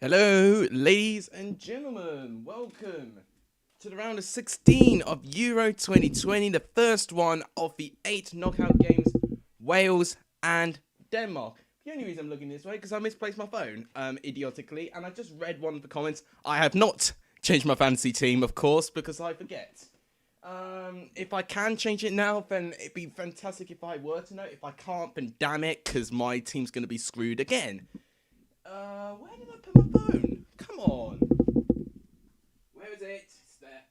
Hello, ladies and gentlemen. Welcome to the round of 16 of Euro 2020, the first one of the 8 knockout games, Wales and Denmark. The only reason I'm looking this way because I misplaced my phone, idiotically, and I just read one of the comments. I have not changed my fantasy team, of course, because I forget. If I can change it now, then it'd be fantastic if I were to know. If I can't, then damn it, because my team's going to be screwed again. Where did I put my phone? Come on. Where is it? It's there.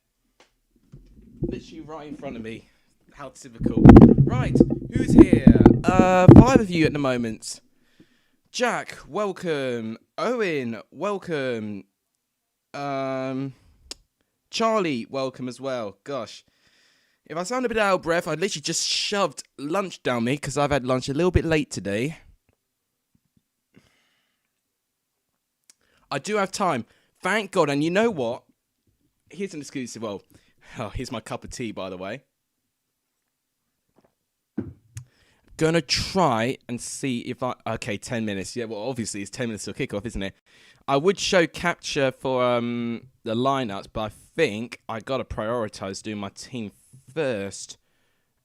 Literally right in front of me. How typical. Right, who's here? 5 of you at the moment. Jack, welcome. Owen, welcome. Charlie, welcome as well. Gosh. If I sound a bit out of breath, I literally just shoved lunch down me because I've had lunch a little bit late today. I do have time. Thank God. And you know what? Here's an exclusive. Well, here's my cup of tea, by the way. Gonna try and see if I... Okay, 10 minutes. Yeah, well, obviously, it's 10 minutes till kickoff, isn't it? I would show capture for the lineups, but I think I gotta prioritize doing my team first.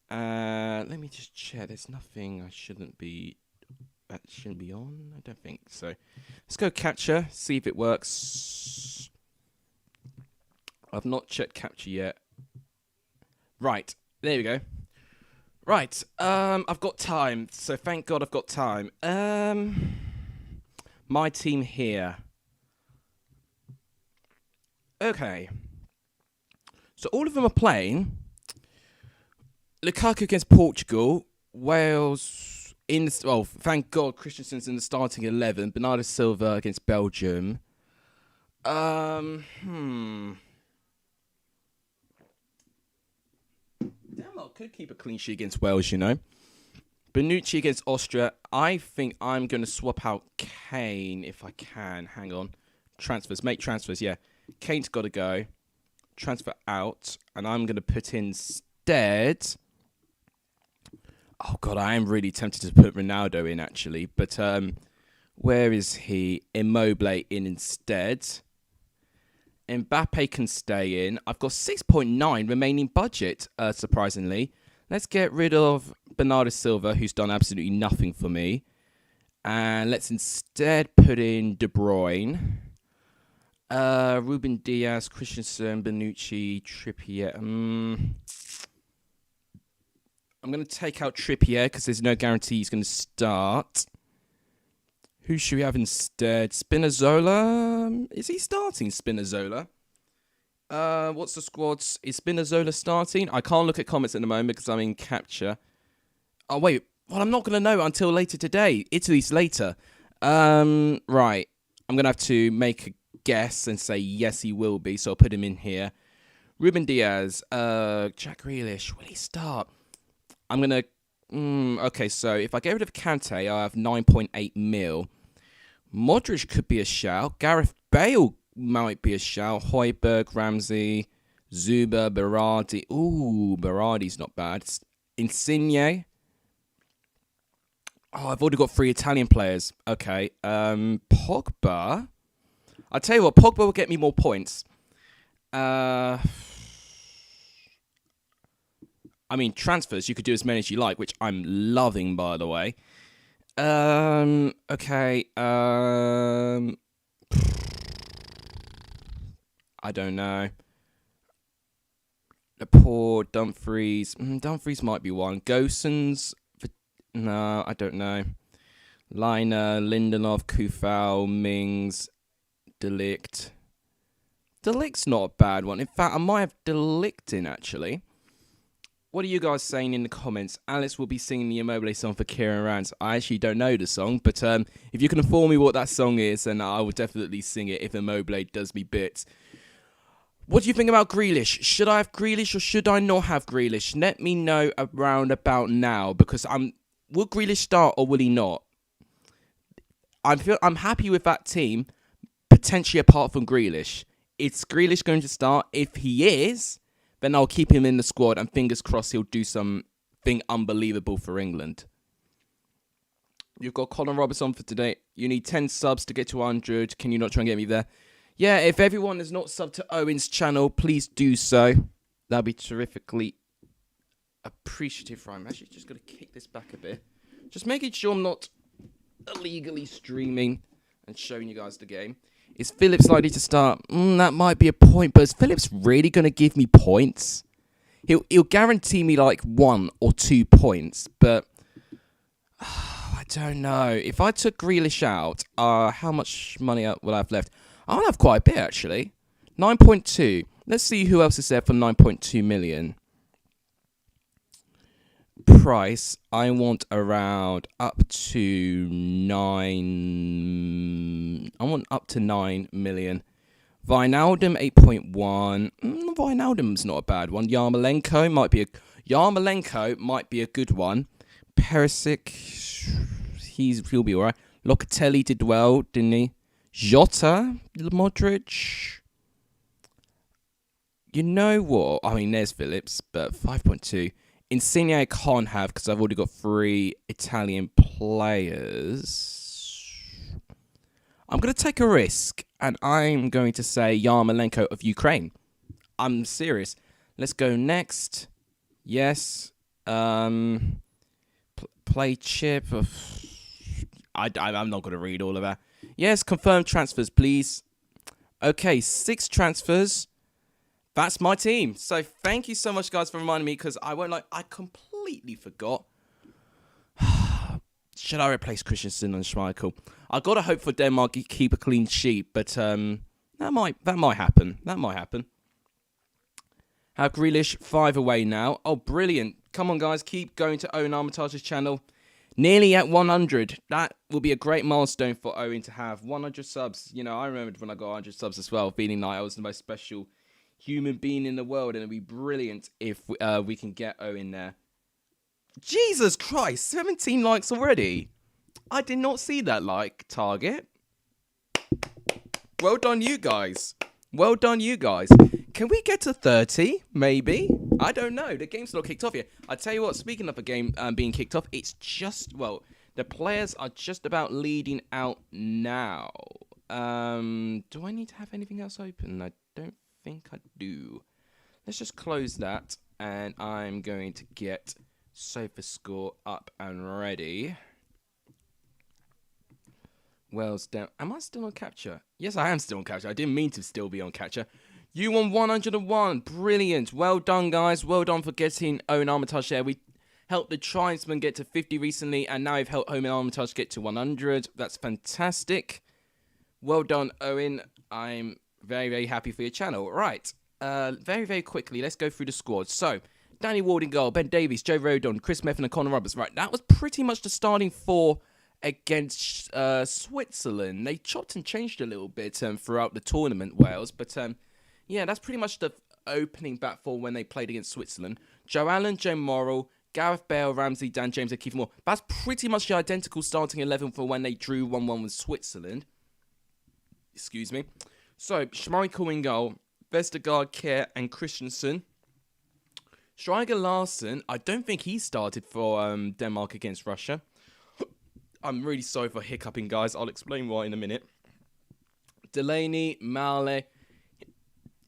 Let me just check. There's nothing I shouldn't be... That shouldn't be on? I don't think so. Let's go capture, see if it works. I've not checked capture yet. Right, there we go. Right, I've got time, so thank God I've got time. My team here. Okay. So all of them are playing. Lukaku against Portugal. Wales... thank God Christensen's in the starting 11. Bernardo Silva against Belgium. Denmark could keep a clean sheet against Wales, you know. Bonucci against Austria. I think I'm going to swap out Kane if I can. Hang on. Transfers. Make transfers, yeah. Kane's got to go. Transfer out. And I'm going to put instead... Oh, God, I am really tempted to put Ronaldo in, actually. But where is he? Immobile in instead. Mbappe can stay in. I've got 6.9 remaining budget, surprisingly. Let's get rid of Bernardo Silva, who's done absolutely nothing for me. And let's instead put in De Bruyne. Ruben Diaz, Christensen, Bonucci, Trippier. I'm going to take out Trippier because there's no guarantee he's going to start. Who should we have instead? Spinazzola? Is he starting, Spinazzola? What's the squads? Is Spinazzola starting? I can't look at comments at the moment because I'm in capture. Oh, wait. Well, I'm not going to know until later today. Italy's later. Right. I'm going to have to make a guess and say yes, he will be. So I'll put him in here. Ruben Diaz. Jack Grealish. Will he start? I'm going to... okay, so if I get rid of Kante, I have 9.8 mil. Modric could be a shout. Gareth Bale might be a shout. Højbjerg, Ramsey, Zuba, Berardi. Ooh, Berardi's not bad. Insigne. Oh, I've already got 3 Italian players. Okay. Pogba. I'll tell you what, Pogba will get me more points. I mean, transfers, you could do as many as you like, which I'm loving, by the way. Okay. I don't know. Laporte, Dumfries. Dumfries might be one. Gosens. No, I don't know. Liner, Lindelof, Kufau, Mings, Delict. Delict's not a bad one. In fact, I might have Delict in, actually. What are you guys saying in the comments? Alice will be singing the Immobile song for Kieran Rance. I actually don't know the song, but if you can inform me what that song is, then I will definitely sing it if Immobile does me bits. What do you think about Grealish? Should I have Grealish or should I not have Grealish? Let me know around about now, because will Grealish start or will he not? I'm happy with that team, potentially apart from Grealish. Is Grealish going to start? If he is... then I'll keep him in the squad, and fingers crossed he'll do something unbelievable for England. You've got Colin Robertson for today. You need 10 subs to get to 100. Can you not try and get me there? Yeah, if everyone is not subbed to Owen's channel, please do so. That'd be terrifically appreciative. Right, I'm actually just going to kick this back a bit. Just making sure I'm not illegally streaming and showing you guys the game. Is Phillips likely to start? That might be a point, but is Phillips really going to give me points? He'll guarantee me like 1 or 2 points, but I don't know. If I took Grealish out, how much money will I have left? I'll have quite a bit, actually. 9.2. Let's see who else is there for 9.2 million. Price, I want around up to 9... I want up to 9 million. Wijnaldum, 8.1. Wijnaldum's not a bad one. Yarmolenko might be a good one. Perisic, he'll be alright. Locatelli did well, didn't he? Jota, Modric. You know what? I mean, there's Phillips, but 5.2. Insigne I can't have because I've already got 3 Italian players. I'm going to take a risk, and I'm going to say Yarmolenko of Ukraine. I'm serious. Let's go next. Yes. Play chip. I'm not going to read all of that. Yes, confirm transfers, please. Okay, 6 transfers. That's my team. So thank you so much, guys, for reminding me, because I won't lie, I completely forgot. Should I replace Christensen and Schmeichel? I got to hope for Denmark keep a clean sheet, but that might happen. That might happen. Have Grealish 5 away now. Oh, brilliant. Come on, guys. Keep going to Owen Armitage's channel. Nearly at 100. That will be a great milestone for Owen to have 100 subs. You know, I remembered when I got 100 subs as well, feeling like I was the most special human being in the world, and it'd be brilliant if we can get Owen there. Jesus Christ, 17 likes already. I did not see that like target. Well done, you guys. Well done, you guys. Can we get to 30? Maybe. I don't know. The game's not kicked off yet. I tell you what, speaking of a game being kicked off, it's just, well, the players are just about leading out now. Do I need to have anything else open? I don't think I do. Let's just close that, and I'm going to get SofaScore up and ready. Wells down. Am I still on capture? Yes, I am still on capture. I didn't mean to still be on capture. You won 101. Brilliant. Well done, guys. Well done for getting Owen Armitage there. We helped the Tribesman get to 50 recently, and now we've helped Owen Armitage get to 100. That's fantastic. Well done, Owen. I'm very, very happy for your channel. Right. Very, very quickly, let's go through the squad. So, Danny Ward in goal, Ben Davies, Joe Rodon, Chris Meffin, and Conor Roberts. Right, that was pretty much the starting 4 against Switzerland. They chopped and changed a little bit throughout the tournament, Wales. But, yeah, that's pretty much the opening back 4 when they played against Switzerland. Joe Allen, Joe Morrell, Gareth Bale, Ramsey, Dan James, and Keith Moore. That's pretty much the identical starting 11 for when they drew 1-1 with Switzerland. Excuse me. So, Schmeichel in goal, Vestergaard, Kjær, and Christensen. Stryger Larsen, I don't think he started for Denmark against Russia. I'm really sorry for hiccuping, guys. I'll explain why in a minute. Delaney, Male,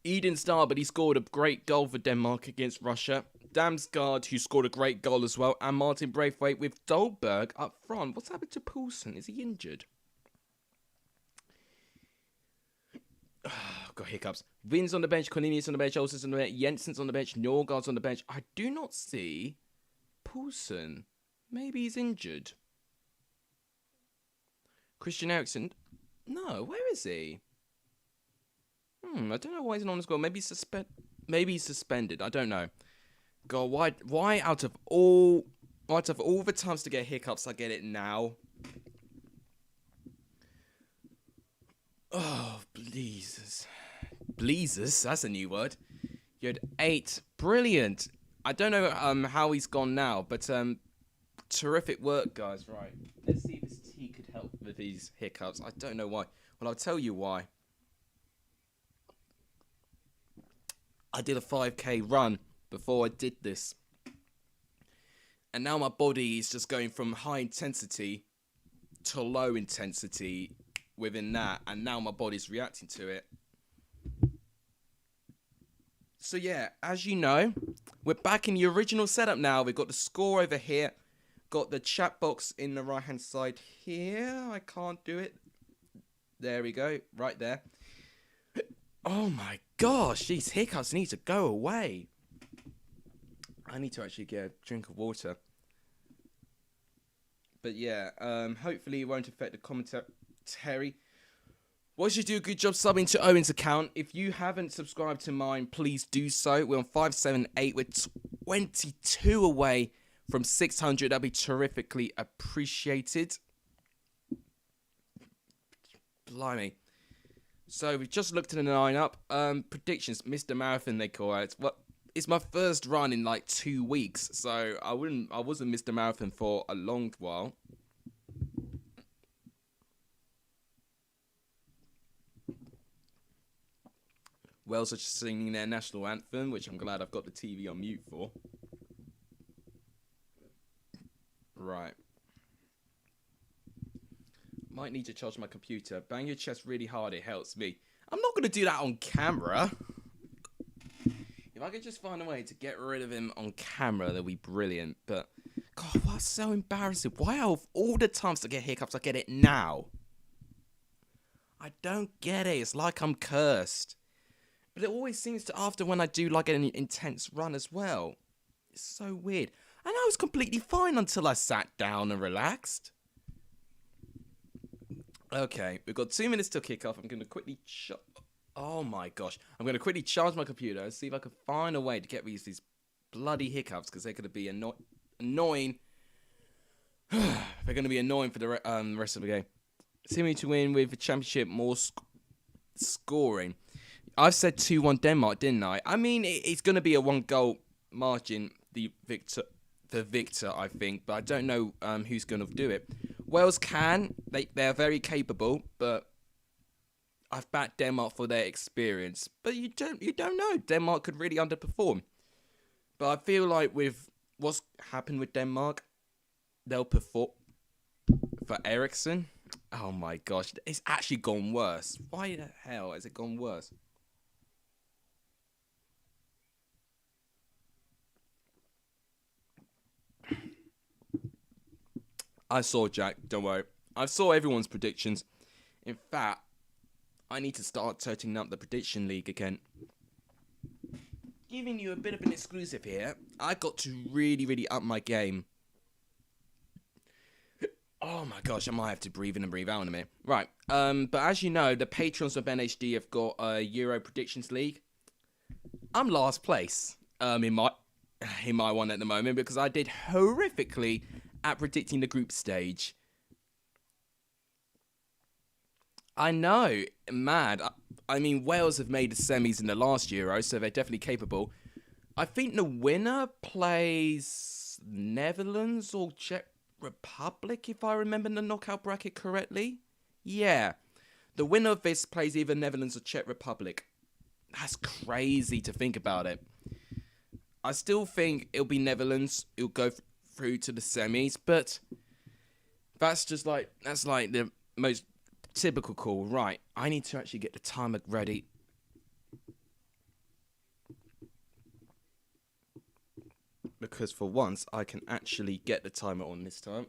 Eden Star, but he scored a great goal for Denmark against Russia. Damsgaard, who scored a great goal as well. And Martin Braithwaite with Dolberg up front. What's happened to Poulsen? Is he injured? Got hiccups. Vin's on the bench, Cornelius on the bench, Olsen's on the bench, Jensen's on the bench, Norgard's on the bench. I do not see Poulsen. Maybe he's injured. Christian Eriksen. No, where is he? I don't know why he's not on the squad. Maybe he's suspended. I don't know. God, why out of all the times to get hiccups, I get it now. Oh, Bleezers. Bleezers? That's a new word. You had 8. Brilliant. I don't know how he's gone now, but terrific work, guys. Right. Let's see if this tea could help with these hiccups. I don't know why. Well, I'll tell you why. I did a 5k run before I did this. And now my body is just going from high intensity to low intensity within that, and now my body's reacting to it. So yeah, as you know, we're back in the original setup now. We've got the score over here, got the chat box in the right hand side here. I can't do it. There we go, right there. Oh my gosh, these hiccups need to go away. I need to actually get a drink of water. But yeah, hopefully it won't affect the commentary. Once you do a good job subbing to Owen's account, if you haven't subscribed to mine, please do so. We're on 578. We're 22 away from 600. That'd be terrifically appreciated. Blimey. So we've just looked at the lineup. Predictions, Mr. Marathon they call it. Well, it's my first run in like 2 weeks, so I wasn't Mr. Marathon for a long while. Wales are just singing their national anthem, which I'm glad I've got the TV on mute for. Right. Might need to charge my computer. Bang your chest really hard, it helps me. I'm not going to do that on camera. If I could just find a way to get rid of him on camera, that'd be brilliant. But, God, what's so embarrassing? Why of all the times to get hiccups, I get it now? I don't get it. It's like I'm cursed. But it always seems to after when I do like an intense run as well. It's so weird. And I was completely fine until I sat down and relaxed. Okay, we've got 2 minutes till kick off. I'm going to quickly... Oh my gosh. I'm going to quickly charge my computer and see if I can find a way to get rid of these bloody hiccups, because they're going to be annoying. They're going to be annoying for the rest of the game. Seeming to win with the championship more scoring. I've said 2-1 Denmark, didn't I? I mean, it's going to be a 1-goal margin, the victor, I think, but I don't know who's going to do it. Wales can. They're very capable, but I've backed Denmark for their experience. But you don't know. Denmark could really underperform. But I feel like with what's happened with Denmark, they'll perform for Eriksen. Oh my gosh, it's actually gone worse. Why the hell has it gone worse? I saw Jack, don't worry. I saw everyone's predictions. In fact, I need to start turning up the prediction league again. Giving you a bit of an exclusive here. I got to really up my game. Oh my gosh, I might have to breathe in and breathe out in a minute. Right, but as you know, the patrons of BENHD have got a Euro Predictions League. I'm last place in my one at the moment because I did horrifically at predicting the group stage. I know, mad. I mean, Wales have made the semis in the last Euro, so they're definitely capable. I think the winner plays Netherlands or Czech Republic, if I remember the knockout bracket correctly. Yeah, the winner of this plays either Netherlands or Czech Republic. That's crazy to think about it. I still think it'll be Netherlands. It'll go through to the semis, but that's like the most typical call. Right, I need to actually get the timer ready. Because for once, I can actually get the timer on this time.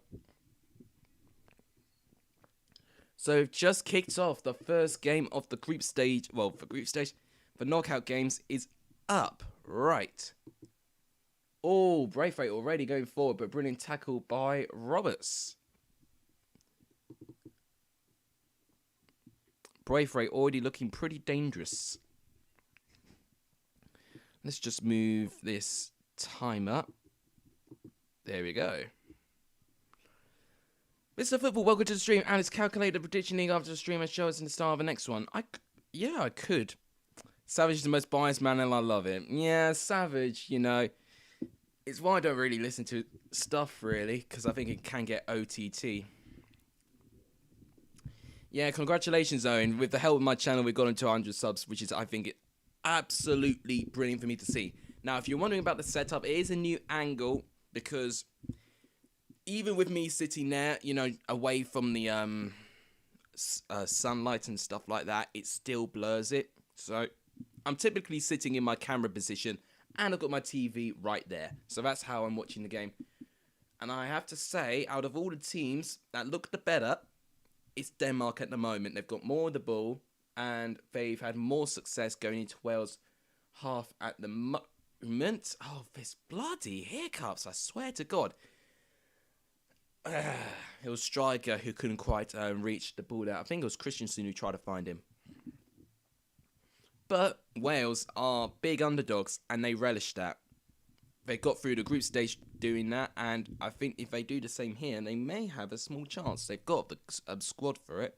So, just kicked off the first game of the group stage. Well, the knockout games is up. Right. Oh, Braithwaite already going forward, but brilliant tackle by Roberts. Braithwaite already looking pretty dangerous. Let's just move this time up. There we go. Mr. Football, welcome to the stream. And it's calculated prediction league after the stream and show us in the start of the next one. Yeah, I could. Savage is the most biased man and I love it. Yeah, Savage, you know. It's why I don't really listen to stuff, really, because I think it can get OTT. Yeah, congratulations, Owen. With the help of my channel, we've got into 100 subs, which is, I think, absolutely brilliant for me to see. Now, if you're wondering about the setup, it is a new angle, because even with me sitting there, away from the sunlight and stuff like that, it still blurs it. So I'm typically sitting in my camera position, and I've got my TV right there. So that's how I'm watching the game. And I have to say, out of all the teams that look the better, it's Denmark at the moment. They've got more of the ball, and they've had more success going into Wales half at the moment. Oh, there's bloody hiccups, I swear to God. It was Striker who couldn't quite reach the ball out. I think it was Christensen who tried to find him. But Wales are big underdogs, and they relish that. They got through the group stage doing that, and I think if they do the same here, they may have a small chance. They've got the squad for it.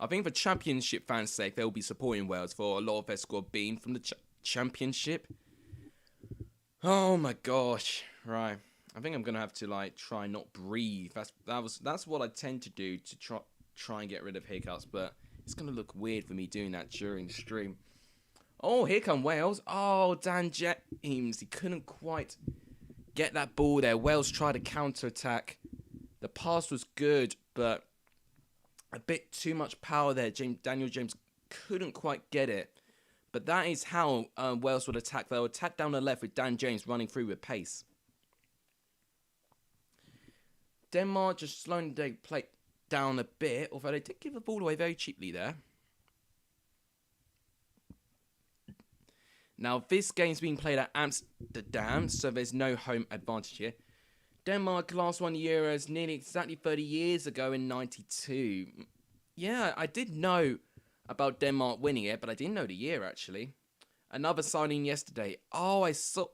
I think for Championship fans' sake, they'll be supporting Wales for a lot of their squad being from the Championship. Oh my gosh! Right, I think I'm gonna have to try not breathe. That's what I tend to do to try and get rid of hiccups, but it's gonna look weird for me doing that during the stream. Oh, here come Wales. Oh, Dan James. He couldn't quite get that ball there. Wales tried to counter-attack. The pass was good, but a bit too much power there. Daniel James couldn't quite get it. But that is how Wales would attack. They'll attack down the left with Dan James running through with pace. Denmark just slowing the play down a bit, although they did give the ball away very cheaply there. Now, this game's being played at Amsterdam, so there's no home advantage here. Denmark last won the Euros nearly exactly 30 years ago in 92. Yeah, I did know about Denmark winning it, but I didn't know the year, actually. Another signing yesterday. Oh, I saw.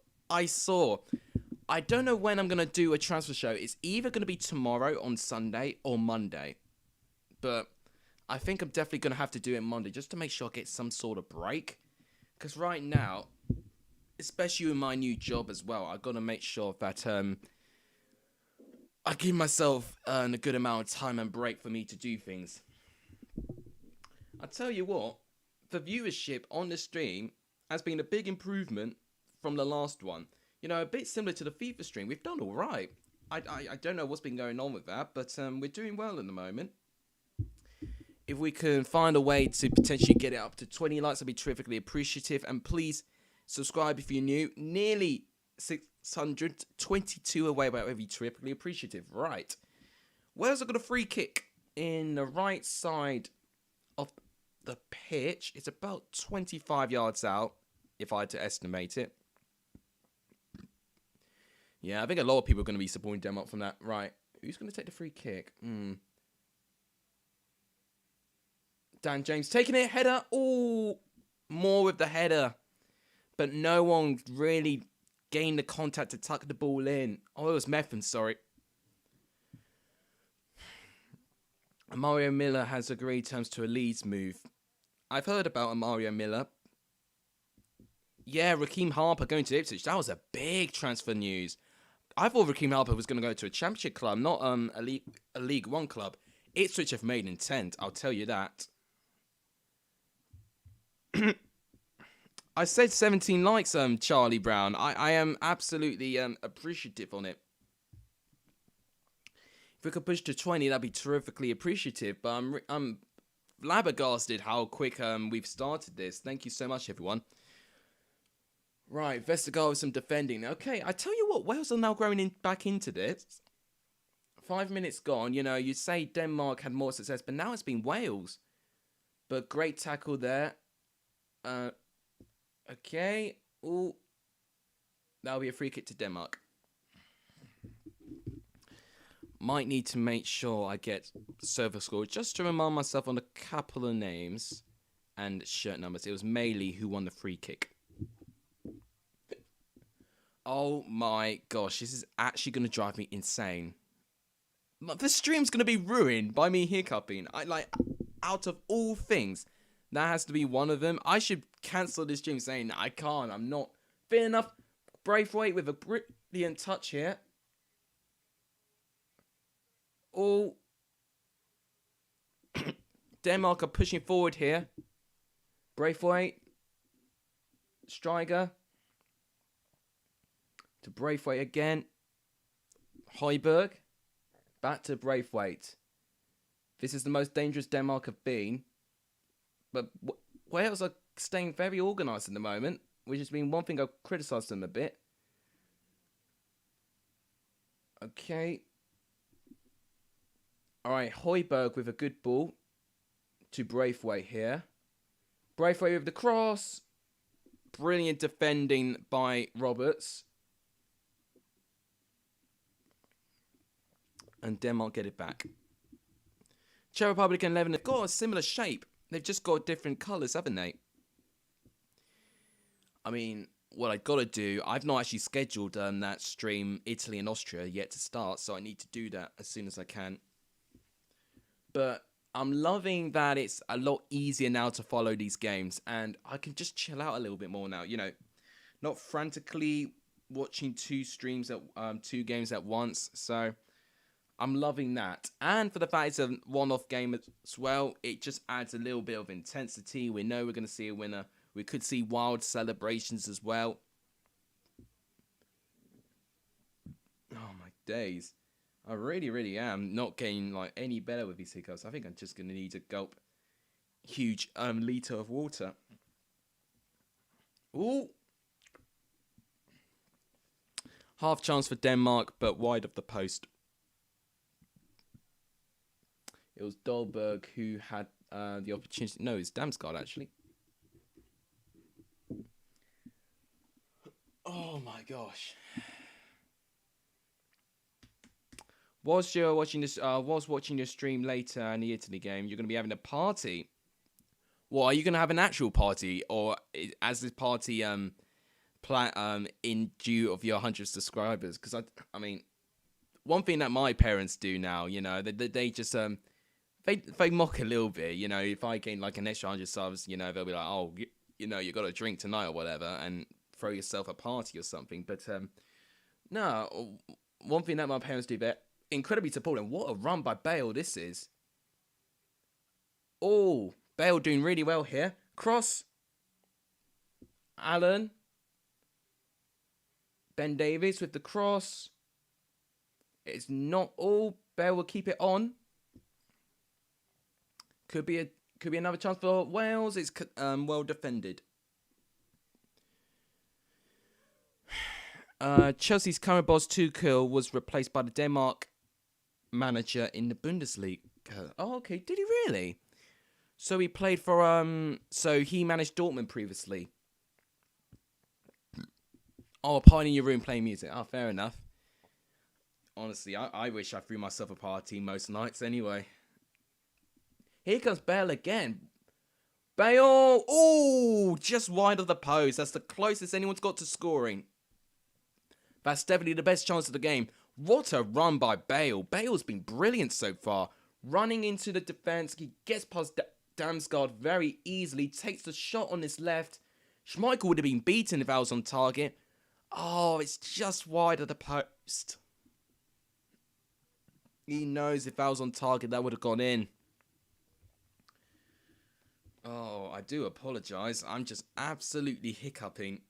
I don't know when I'm going to do a transfer show. It's either going to be tomorrow on Sunday or Monday. But I think I'm definitely going to have to do it Monday just to make sure I get some sort of break. Because right now, especially with my new job as well, I've got to make sure that I give myself a good amount of time and break for me to do things. I tell you what, the viewership on the stream has been a big improvement from the last one. A bit similar to the FIFA stream. We've done all right. I don't know what's been going on with that, but we're doing well at the moment. If we can find a way to potentially get it up to 20 likes, I'd be terrifically appreciative. And please subscribe if you're new. Nearly 622 away, but I'd be terrifically appreciative. Right. Wales have got a free kick in the right side of the pitch. It's about 25 yards out, if I had to estimate it. Yeah, I think a lot of people are going to be supporting Denmark from that. Right. Who's going to take the free kick? Dan James taking it, header. Oh, more with the header. But no one really gained the contact to tuck the ball in. Oh, it was Methven, sorry. Mario Miller has agreed terms to a Leeds move. I've heard about Mario Miller. Yeah, Raheem Harper going to Ipswich. That was a big transfer news. I thought Raheem Harper was going to go to a Championship club, not a League One club. Ipswich have made intent, I'll tell you that. I said 17 likes, Charlie Brown. I am absolutely appreciative on it. If we could push to 20, that'd be terrifically appreciative. But I'm flabbergasted how quick we've started this. Thank you so much, everyone. Right, Vestergaard with some defending. Okay, I tell you what, Wales are now growing back into this. 5 minutes gone. You'd say Denmark had more success, but now it's been Wales. But great tackle there. Okay. Ooh. That'll be a free kick to Denmark. Might need to make sure I get server score just to remind myself on a couple of names and shirt numbers. It was Maley who won the free kick. Oh my gosh, this is actually going to drive me insane. The stream's going to be ruined by me hiccuping. Out of all things, that has to be one of them. I should cancel this stream saying I can't. I'm not fit enough. Braithwaite with a brilliant touch here. Oh. Denmark are pushing forward here. Braithwaite. Striker. To Braithwaite again. Højbjerg. Back to Braithwaite. This is the most dangerous Denmark have been. But Wales are staying very organised at the moment, which has been one thing I've criticised them a bit. Okay. Alright, Højbjerg with a good ball to Braithwaite here. Braithwaite with the cross. Brilliant defending by Roberts. And Denmark get it back. Czech Republic and Lebanon have got a similar shape. They've just got different colours, haven't they? I mean, what I've got to do, I've not actually scheduled that stream, Italy and Austria, yet to start, so I need to do that as soon as I can. But I'm loving that it's a lot easier now to follow these games, and I can just chill out a little bit more now, you know, not frantically watching two games at once, so I'm loving that. And for the fact it's a one-off game as well, it just adds a little bit of intensity. We know we're going to see a winner. We could see wild celebrations as well. Oh, my days. I really, really am not getting like any better with these hiccups. I think I'm just going to need to gulp huge litre of water. Ooh. Half chance for Denmark, but wide of the post. It was Dolberg who had the opportunity. No, it's Damsgaard, actually. Oh, my gosh. Whilst you're watching this, watching your stream later in the Italy game, you're going to be having a party. Well, are you going to have an actual party? Or as this party in due of your 100 subscribers? Because, I mean, one thing that my parents do now, you know, they just... They mock a little bit, you know, if I gain like an extra 100 subs, you know, they'll be like, oh, you know, you got a drink tonight or whatever and throw yourself a party or something. But, no, one thing that my parents do, they're incredibly supportive. What a run by Bale this is. Oh, Bale doing really well here. Cross. Allen. Ben Davies with the cross. It's not all. Bale will keep it on. Could be another chance for Wales. It's well defended. Chelsea's current boss Tuchel was replaced by the Denmark manager in the Bundesliga. Oh, okay. Did he really? So he played for So he managed Dortmund previously. Oh, a party in your room playing music. Oh, fair enough. Honestly, I wish I threw myself a party most nights anyway. Here comes Bale again. Bale! Oh, just wide of the post. That's the closest anyone's got to scoring. That's definitely the best chance of the game. What a run by Bale. Bale's been brilliant so far. Running into the defence. He gets past Damsgaard very easily. Takes the shot on his left. Schmeichel would have been beaten if I was on target. Oh, it's just wide of the post. He knows if I was on target, that would have gone in. Oh, I do apologise. I'm just absolutely hiccuping.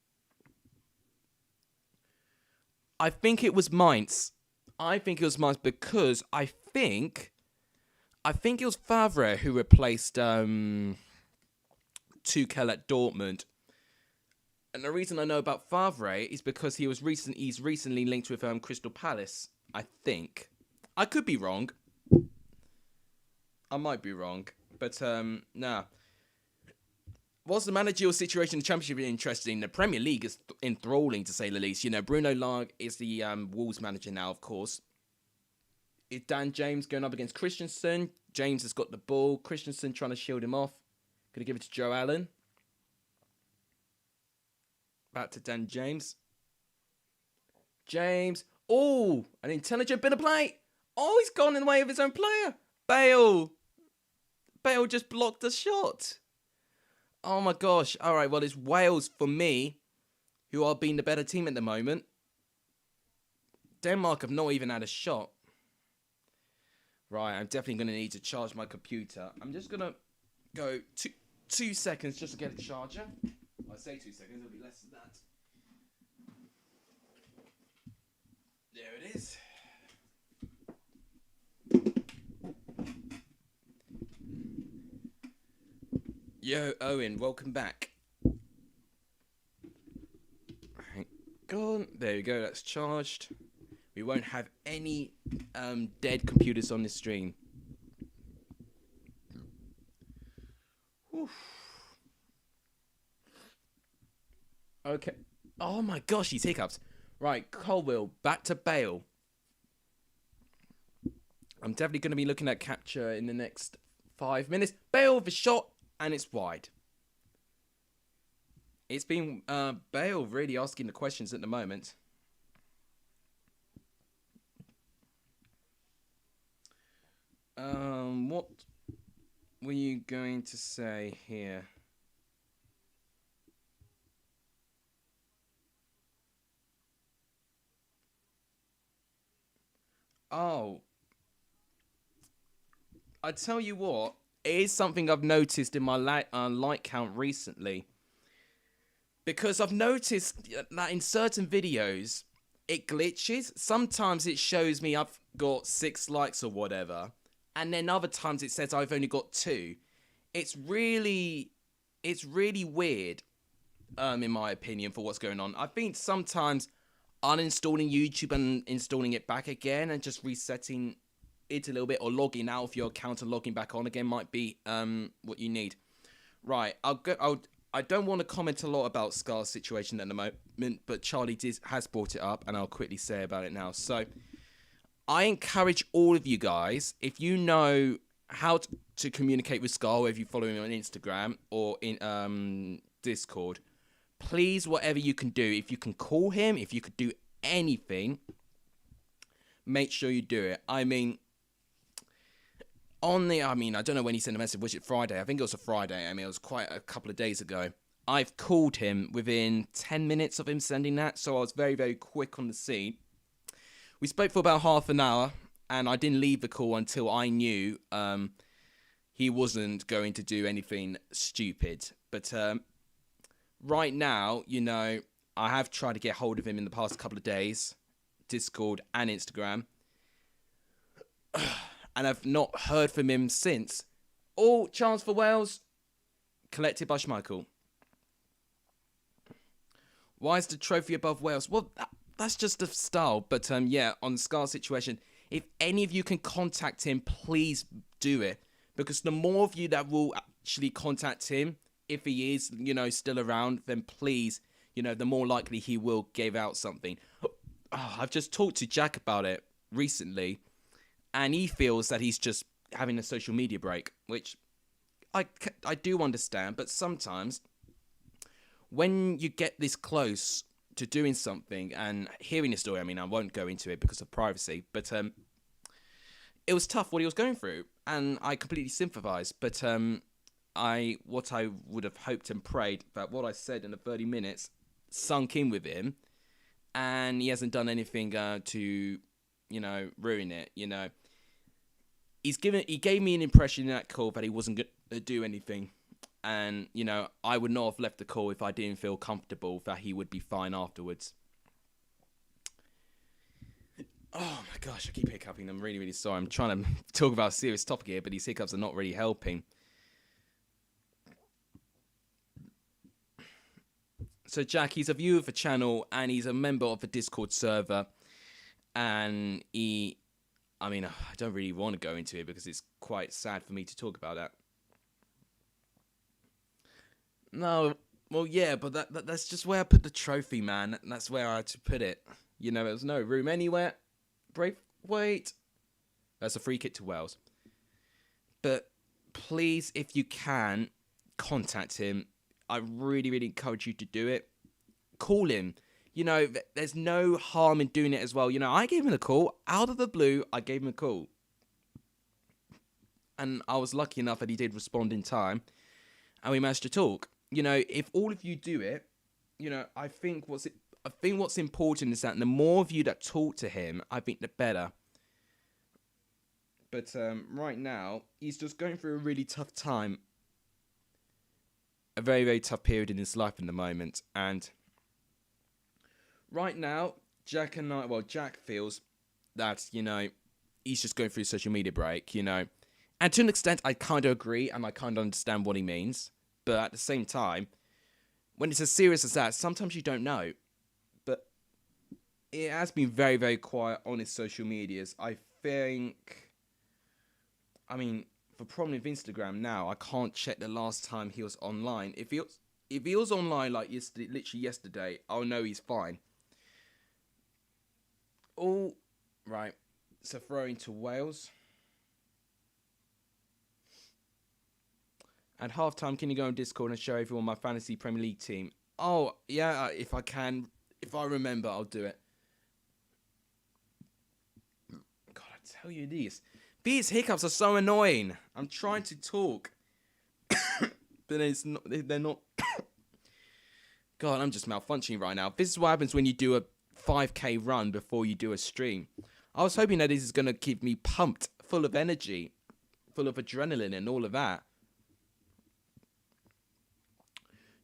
I think it was Mainz. Because I think it was Favre who replaced Tuchel at Dortmund. And the reason I know about Favre is because he's recently linked with Crystal Palace, I think. I could be wrong. I might be wrong. But, nah. Whilst the managerial situation in the Championship is interesting, the Premier League is enthralling, to say the least. You know, Bruno Lage is the Wolves manager now, of course. It's Dan James going up against Christensen. James has got the ball. Christensen trying to shield him off. Going to give it to Joe Allen. Back to Dan James. James. Oh, an intelligent bit of play. Oh, he's gone in the way of his own player. Bale just blocked the shot. Oh my gosh. All right, well, it's Wales for me, who are being the better team at the moment. Denmark have not even had a shot. Right, I'm definitely going to need to charge my computer. I'm just going to go 2 seconds just to get a charger. I say 2 seconds, it'll be less than that. There it is. Yo, Owen, welcome back. Hang on. There you go, that's charged. We won't have any dead computers on this stream. Oof. Okay. Oh my gosh, these hiccups. Right, Colwell, back to Bale. I'm definitely going to be looking at capture in the next 5 minutes. Bale with a shot, and it's wide. It's been Bale really asking the questions at the moment. What were you going to say here? Oh, I tell you what, it is something I've noticed in my like count recently. Because I've noticed that in certain videos, it glitches. Sometimes it shows me I've got 6 likes or whatever. And then other times it says I've only got 2. It's really weird, in my opinion, for what's going on. I think sometimes uninstalling YouTube and installing it back again and just resetting it a little bit, or logging out of your account and logging back on again might be what you need. Right, I don't want to comment a lot about Scar's situation at the moment, but Charlie has brought it up, and I'll quickly say about it now. So, I encourage all of you guys, if you know how to communicate with Scar, whether you follow him on Instagram or in Discord, please, whatever you can do, if you can call him, if you could do anything, make sure you do it. I mean, I don't know when he sent a message. Was it Friday? I think it was a Friday. I mean, it was quite a couple of days ago. I've called him within 10 minutes of him sending that, so I was very, very quick on the scene. We spoke for about half an hour, and I didn't leave the call until I knew he wasn't going to do anything stupid. But right now, you know, I have tried to get hold of him in the past couple of days, Discord and Instagram. And I've not heard from him since. All chance for Wales, collected by Schmeichel. Why is the trophy above Wales? Well, that's just a style. But yeah, on the Scar situation, if any of you can contact him, please do it. Because the more of you that will actually contact him, if he is, you know, still around, then please, you know, the more likely he will give out something. Oh, I've just talked to Jack about it recently. And he feels that he's just having a social media break, which I do understand. But sometimes when you get this close to doing something and hearing a story, I mean, I won't go into it because of privacy, but it was tough what he was going through. And I completely sympathise. But what I would have hoped and prayed that what I said in the 30 minutes sunk in with him. And he hasn't done anything to, you know, ruin it, you know. He gave me an impression in that call that he wasn't going to do anything. And, you know, I would not have left the call if I didn't feel comfortable that he would be fine afterwards. Oh my gosh, I keep hiccuping. I'm really, really sorry. I'm trying to talk about a serious topic here, but these hiccups are not really helping. So Jack, he's a viewer of the channel and he's a member of the Discord server. And I mean, I don't really want to go into it because it's quite sad for me to talk about that. No, well, yeah, but that's just where I put the trophy, man. That's where I had to put it. You know, there's no room anywhere. Wait. That's a free kick to Wales. But please, if you can, contact him. I really, really encourage you to do it. Call him. You know, there's no harm in doing it as well. You know, I gave him a call. Out of the blue, I gave him a call. And I was lucky enough that he did respond in time. And we managed to talk. You know, if all of you do it, you know, I think what's important is that the more of you that talk to him, I think the better. But right now, he's just going through a really tough time. A very, very tough period in his life at the moment. And right now, Jack feels that, he's just going through a social media break, And to an extent, I kind of agree and I kind of understand what he means. But at the same time, when it's as serious as that, sometimes you don't know. But it has been very, very quiet on his social medias. I think, for problem with Instagram now, I can't check the last time he was online. If he was online like literally yesterday, I'll know he's fine. All right. So throwing to Wales. At halftime, can you go on Discord and show everyone my fantasy Premier League team? Oh, yeah, if I can. If I remember, I'll do it. God, I tell you this. These hiccups are so annoying. I'm trying to talk. But they're not. God, I'm just malfunctioning right now. This is what happens when you do a 5k run before you do a stream. I was hoping that this is going to keep me pumped, full of energy, full of adrenaline and all of that.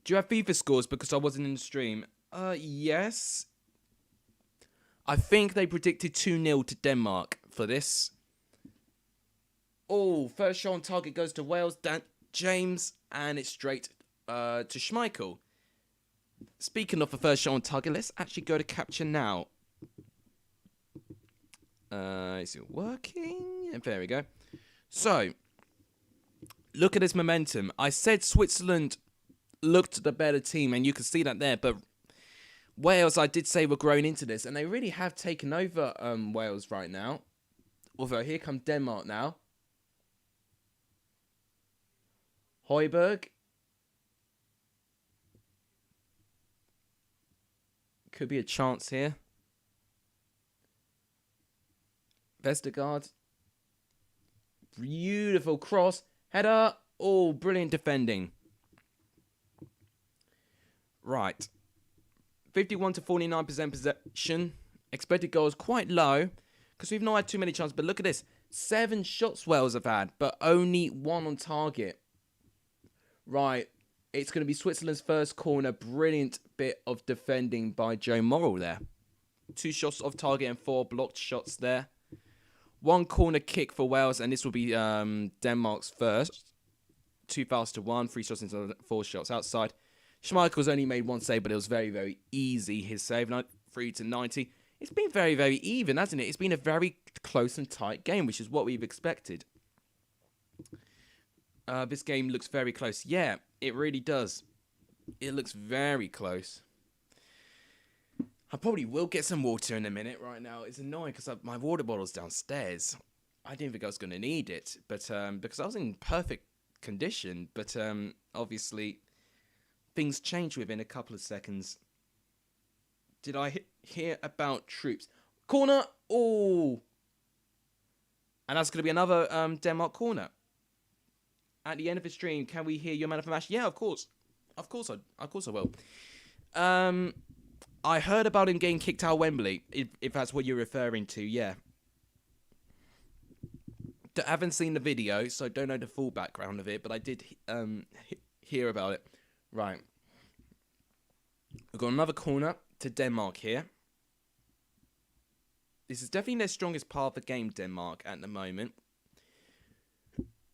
Do you have FIFA scores because I wasn't in the stream? Yes. I think they predicted 2-0 to Denmark for this. Oh, first shot on target goes to Wales, James, and it's straight to Schmeichel. Speaking of the first shot on target, let's actually go to capture now. Is it working? And there we go. So, look at this momentum. I said Switzerland looked the better team, and you can see that there. But Wales, I did say, were growing into this, and they really have taken over Wales right now. Although, here come Denmark now. Højbjerg. Could be a chance here. Vestergaard. Beautiful cross. Header. Oh, brilliant defending. Right. 51 to 49% possession. Expected goals quite low because we've not had too many chances. But look at this. 7 shots Wales have had, but only 1 on target. Right. It's going to be Switzerland's first corner. Brilliant bit of defending by Joe Morrell there. 2 shots off target and 4 blocked shots there. 1 corner kick for Wales, and this will be Denmark's first. 2 fouls to 1. 3 shots into 4 shots outside. Schmeichel's only made 1 save, but it was very, very easy, his save. 3 to 90. It's been very, very even, hasn't it? It's been a very close and tight game, which is what we've expected. This game looks very close. Yeah, it really does. It looks very close. I probably will get some water in a minute right now. It's annoying because my water bottle's downstairs. I didn't think I was going to need it, but because I was in perfect condition. But obviously, things change within a couple of seconds. Did I hear about troops? Corner! Oh! And that's going to be another Denmark corner. At the end of the stream, can we hear your man of the match? Yeah, of course. Of course I will. I heard about him getting kicked out of Wembley, if that's what you're referring to, yeah. I haven't seen the video, so I don't know the full background of it, but I did hear about it. Right. We've got another corner to Denmark here. This is definitely their strongest part of the game, Denmark, at the moment.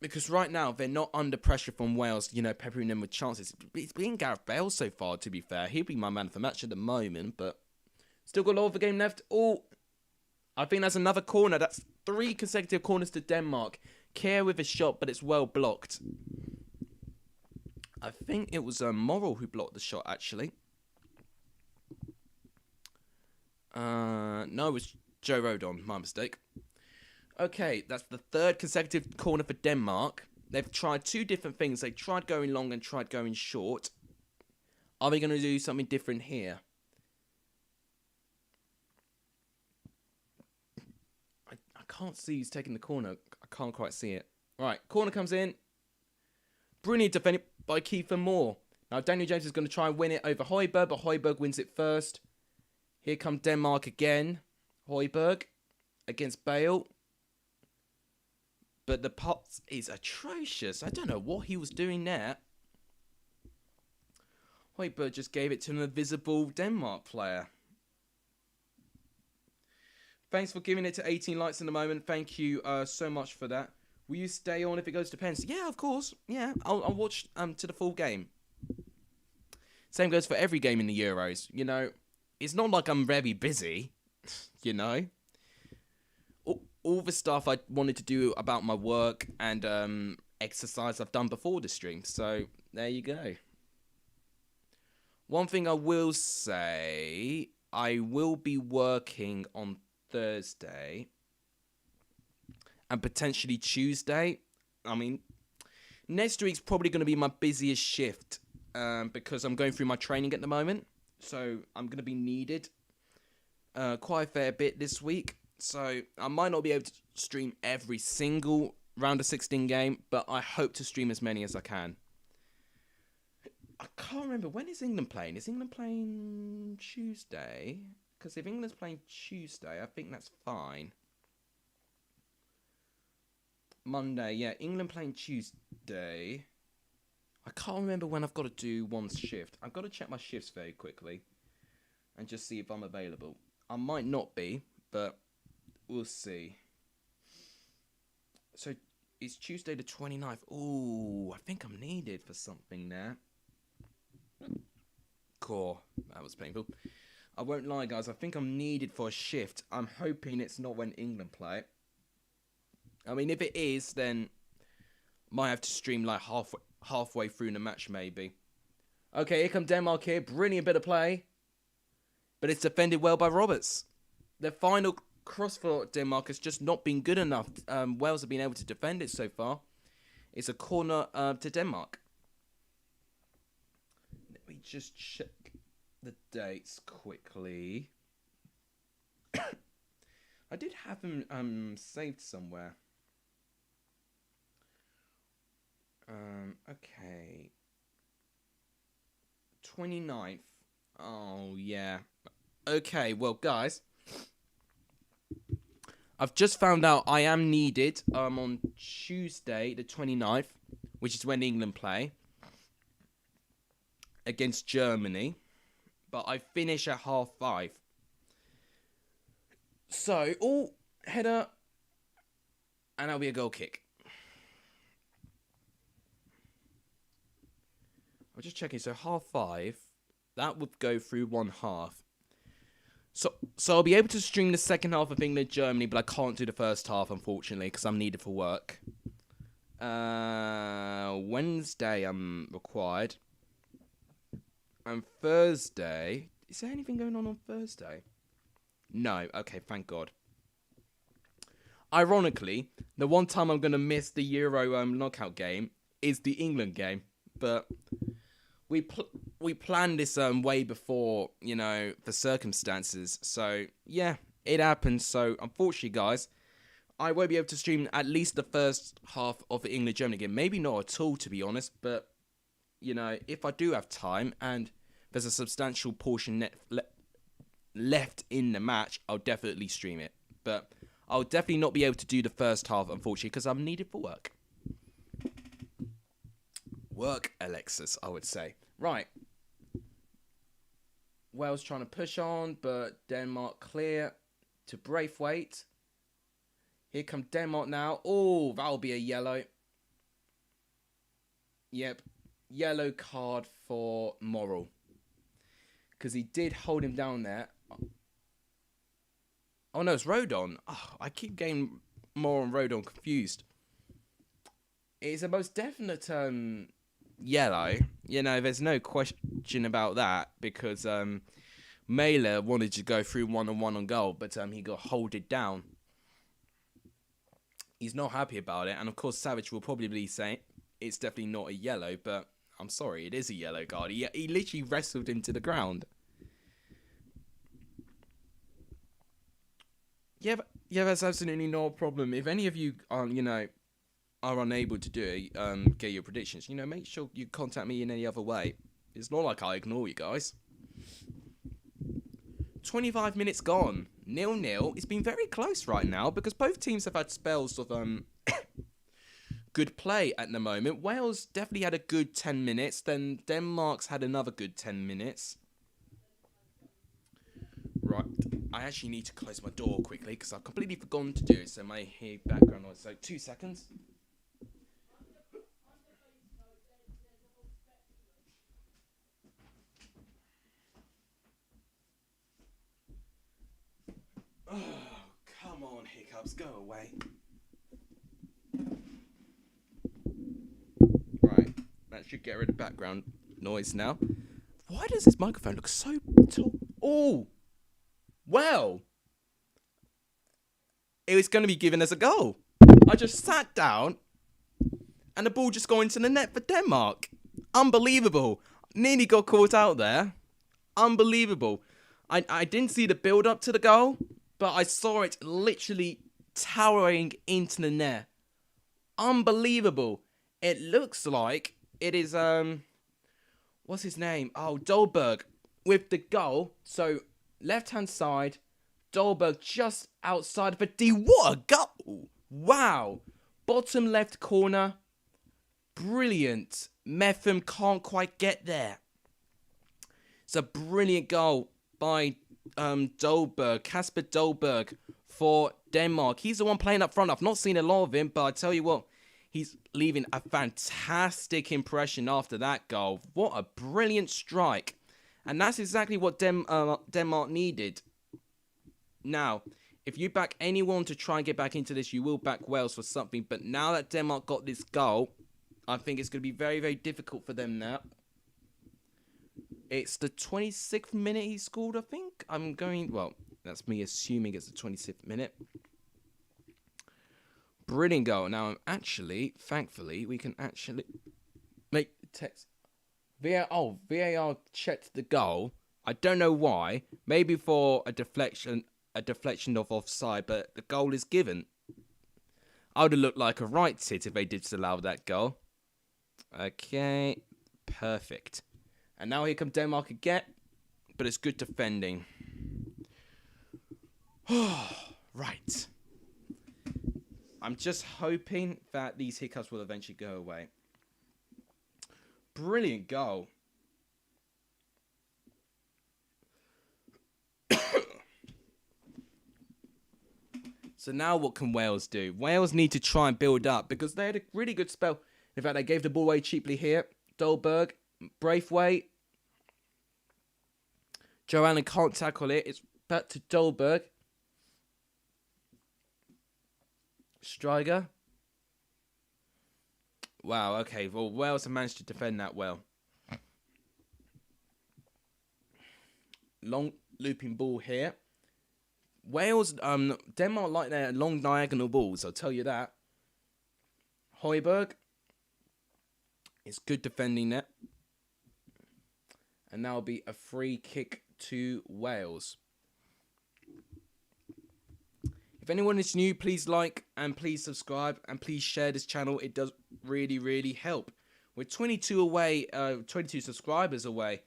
Because right now, they're not under pressure from Wales, peppering them with chances. It's been Gareth Bale so far, to be fair. He'll be my man of the match at the moment, but still got a lot of the game left. Oh, I think that's another corner. That's 3 consecutive corners to Denmark. Kerr with a shot, but it's well blocked. I think it was Morrell who blocked the shot, actually. No, it was Joe Rodon. My mistake. Okay, that's the 3rd consecutive corner for Denmark. They've tried 2 different things. They tried going long and tried going short. Are they going to do something different here? I can't see who's taking the corner. I can't quite see it. Right, corner comes in. Brilliant defending by Kiefer Moore. Now, Daniel James is going to try and win it over Højbjerg, but Højbjerg wins it first. Here comes Denmark again. Højbjerg against Bale. But the pass is atrocious. I don't know what he was doing there. Højbjerg just gave it to an invisible Denmark player. Thanks for giving it to 18 likes in the moment. Thank you so much for that. Will you stay on if it goes to pens? Yeah, of course. Yeah, I'll watch to the full game. Same goes for every game in the Euros. You know, it's not like I'm very busy. You know, all the stuff I wanted to do about my work and exercise I've done before the stream. So there you go. One thing I will say, I will be working on Thursday and potentially Tuesday. I mean, next week's probably going to be my busiest shift because I'm going through my training at the moment. So I'm going to be needed quite a fair bit this week. So I might not be able to stream every single round of 16 game, but I hope to stream as many as I can. I can't remember, when is England playing? Is England playing Tuesday? Because if England's playing Tuesday, I think that's fine. Monday, yeah, England playing Tuesday. I can't remember when I've got to do one shift. I've got to check my shifts very quickly and just see if I'm available. I might not be, but we'll see. So it's Tuesday the 29th. Ooh, I think I'm needed for something there. Cool, that was painful. I won't lie, guys, I think I'm needed for a shift. I'm hoping it's not when England play. I mean, if it is, then might have to stream like halfway through the match, maybe. Okay, here come Denmark here. Brilliant bit of play. But it's defended well by Roberts. The final cross for Denmark has just not been good enough. Wales have been able to defend it so far. It's a corner to Denmark. Let me just check the dates quickly. I did have them saved somewhere. Okay. 29th. Oh, yeah. Okay, well, guys. I've just found out I am needed on Tuesday, the 29th, which is when England play, against Germany. But I finish at 5:30. So, header, and that'll be a goal kick. I'm just checking. So 5:30, that would go through one half. So I'll be able to stream the second half of England-Germany, but I can't do the first half, unfortunately, because I'm needed for work. Wednesday, I'm required. And Thursday, is there anything going on Thursday? No. Okay, thank God. Ironically, the one time I'm going to miss the Euro knockout game is the England game, but we planned this way before, you know, the circumstances. So, yeah, it happens. So, unfortunately, guys, I won't be able to stream at least the first half of the England-Germany game. Maybe not at all, to be honest. But, you know, if I do have time and there's a substantial portion left in the match, I'll definitely stream it. But I'll definitely not be able to do the first half, unfortunately, because I'm needed for work. Work, Alexis, I would say. Right. Wales trying to push on, but Denmark clear to Braithwaite. Here come Denmark now. Oh, that'll be a yellow. Yep. Yellow card for Morrell. Because he did hold him down there. Oh, no, it's Rodon. Oh, I keep getting Morrell and Rodon confused. It's a most definite yellow. You know, there's no question about that. Because Mailer wanted to go through one-on-one on goal. But he got holded down. He's not happy about it. And, of course, Savage will probably say it's definitely not a yellow. But I'm sorry, it is a yellow card. He literally wrestled him to the ground. Yeah, that's absolutely no problem. If any of you are, you know, are unable to do it, get your predictions, you know, make sure you contact me in any other way. It's not like I ignore you guys. 25 minutes gone. 0-0. It's been very close right now because both teams have had spells of good play at the moment. Wales definitely had a good 10 minutes. Then Denmark's had another good 10 minutes. Right. I actually need to close my door quickly because I've completely forgotten to do it, so I may hear background noise. So 2 seconds. Oh, come on, hiccups, go away. Right, that should get rid of background noise now. Why does this microphone look so tall? Oh, well, it was going to be given as a goal. I just sat down and the ball just got into the net for Denmark. Unbelievable. Nearly got caught out there. Unbelievable. I didn't see the build up to the goal, but I saw it literally towering into the net. Unbelievable. It looks like it is, what's his name? Oh, Dolberg with the goal. So, left-hand side, Dolberg just outside of the D. What a goal! Wow. Bottom left corner. Brilliant. Metham can't quite get there. It's a brilliant goal by Dolberg, Kasper Dolberg for Denmark. He's the one playing up front. I've not seen a lot of him, but I tell you what, he's leaving a fantastic impression after that goal. What a brilliant strike. And that's exactly what Denmark needed. Now, if you back anyone to try and get back into this, you will back Wales for something. But now that Denmark got this goal, I think it's going to be very, very difficult for them now. It's the 26th minute he scored, I think. Well, that's me assuming it's the 26th minute. Brilliant goal. Now, thankfully, we can actually make text. VAR checked the goal. I don't know why. Maybe for a deflection of offside, but the goal is given. I would have looked like a right tit if they did allow that goal. Okay, perfect. And now here come Denmark again, but it's good defending. Right. I'm just hoping that these hiccups will eventually go away. Brilliant goal. So now what can Wales do? Wales need to try and build up because they had a really good spell. In fact, they gave the ball away cheaply here. Dolberg, Braithwaite. Joe Allen can't tackle it. It's back to Dolberg. Striger. Wow, okay. Well, Wales have managed to defend that well. Long looping ball here. Wales, Denmark like their long diagonal balls, I'll tell you that. Højbjerg is good defending that. And that'll be a free kick to Wales. If anyone is new, please like and please subscribe and please share this channel. It does really, really help. We're 22 subscribers away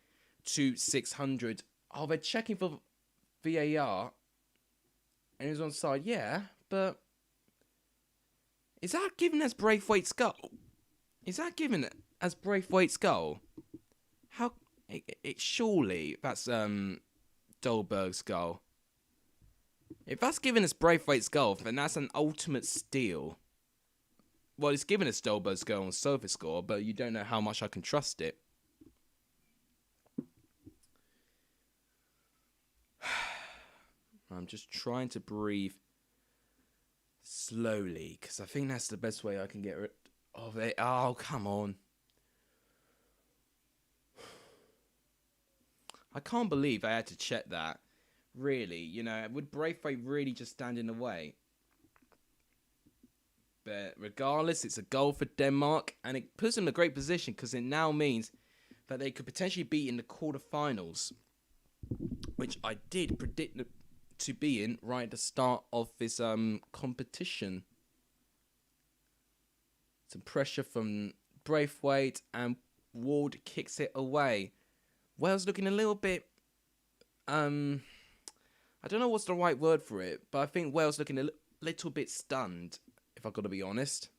to 600. Oh, they're checking for VAR. And he's on side, yeah, but is that given as Braithwaite's goal? Is that given as Braithwaite's goal? How? It surely that's Dolberg's goal. If that's given as Braithwaite's goal, then that's an ultimate steal. Well, it's given as Dolberg's goal on SofaScore, but you don't know how much I can trust it. I'm just trying to breathe slowly, because I think that's the best way I can get rid of it. Oh, come on. I can't believe I had to check that. Really, you know, would Braithwaite really just stand in the way? But regardless, it's a goal for Denmark, and it puts them in a great position, because it now means that they could potentially be in the quarterfinals, which I did predict to be in right at the start of this competition. Some pressure from Braithwaite, and Ward kicks it away. Wales looking a little bit I don't know what's the right word for it, but I think Wales looking a little bit stunned, if I've got to be honest.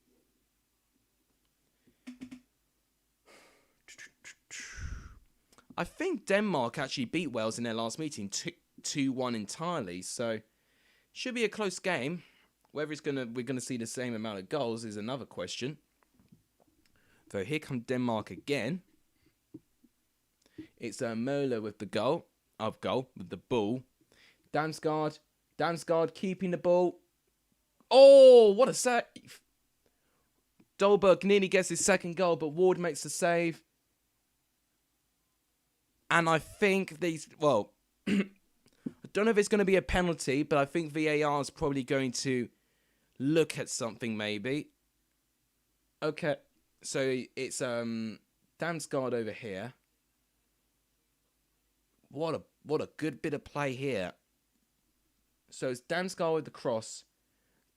I think Denmark actually beat Wales in their last meeting 2-1 entirely. So should be a close game. Whether we're gonna see the same amount of goals is another question. So here come Denmark again. It's Möller with the goal with the ball. Damsgaard keeping the ball. Oh, what a save! Dolberg nearly gets his second goal, but Ward makes the save. And I think I don't know if it's going to be a penalty, but I think VAR is probably going to look at something maybe. Okay, so it's Damsgaard over here. What a good bit of play here. So it's Damsgaard with the cross.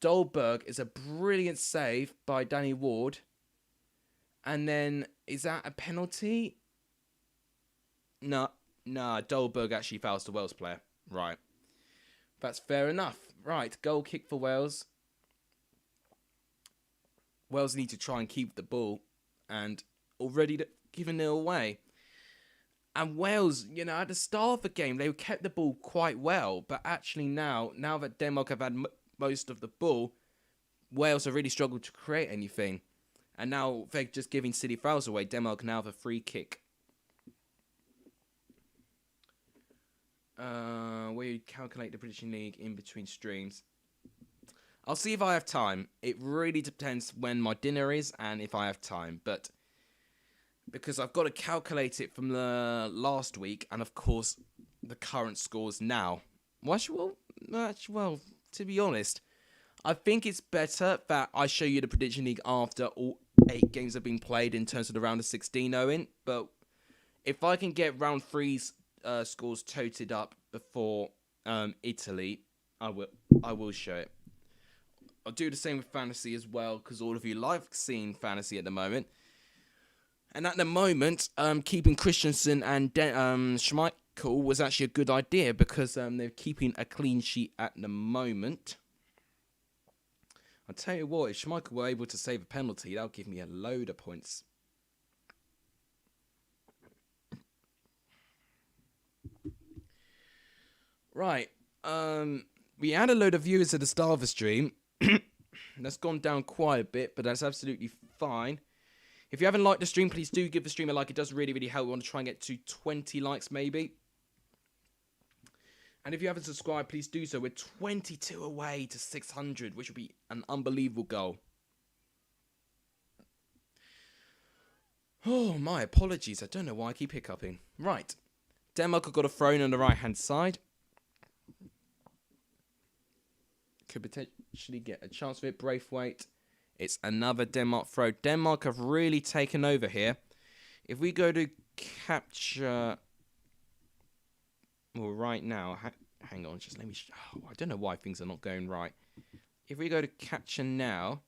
Dolberg is a brilliant save by Danny Ward. And then, is that a penalty? No, Dolberg actually fouls the Wales player. Right. That's fair enough. Right, goal kick for Wales. Wales need to try and keep the ball. And already giving it away. And Wales, at the start of the game, they kept the ball quite well. But actually now that Denmark have had most of the ball, Wales have really struggled to create anything. And now they're just giving silly fouls away. Denmark now have a free kick. Where you calculate the British League in between streams. I'll see if I have time. It really depends when my dinner is and if I have time. But because I've got to calculate it from the last week and, of course, the current scores now. Well, to be honest, I think it's better that I show you the Prediction League after all 8 games have been played in terms of the round of 16 knowing. But if I can get round 3's scores toted up before Italy, I will show it. I'll do the same with fantasy as well, because all of you like seeing fantasy at the moment. And at the moment, keeping Christensen and Schmeichel was actually a good idea, because they're keeping a clean sheet at the moment. I'll tell you what, if Schmeichel were able to save a penalty, that'll give me a load of points. Right, we had a load of viewers at the start of the stream. That's gone down quite a bit, but that's absolutely fine. If you haven't liked the stream, please do give the stream a like. It does really, really help. We want to try and get to 20 likes, maybe. And if you haven't subscribed, please do so. We're 22 away to 600, which would be an unbelievable goal. Oh, my apologies. I don't know why I keep hiccuping. Right. Denmark have got a throw in on the right-hand side. Could potentially get a chance of it. Braithwaite. It's another Denmark throw. Denmark have really taken over here. If we go to capture... Well, right now... Hang on, just let me... I don't know why things are not going right. If we go to capture now...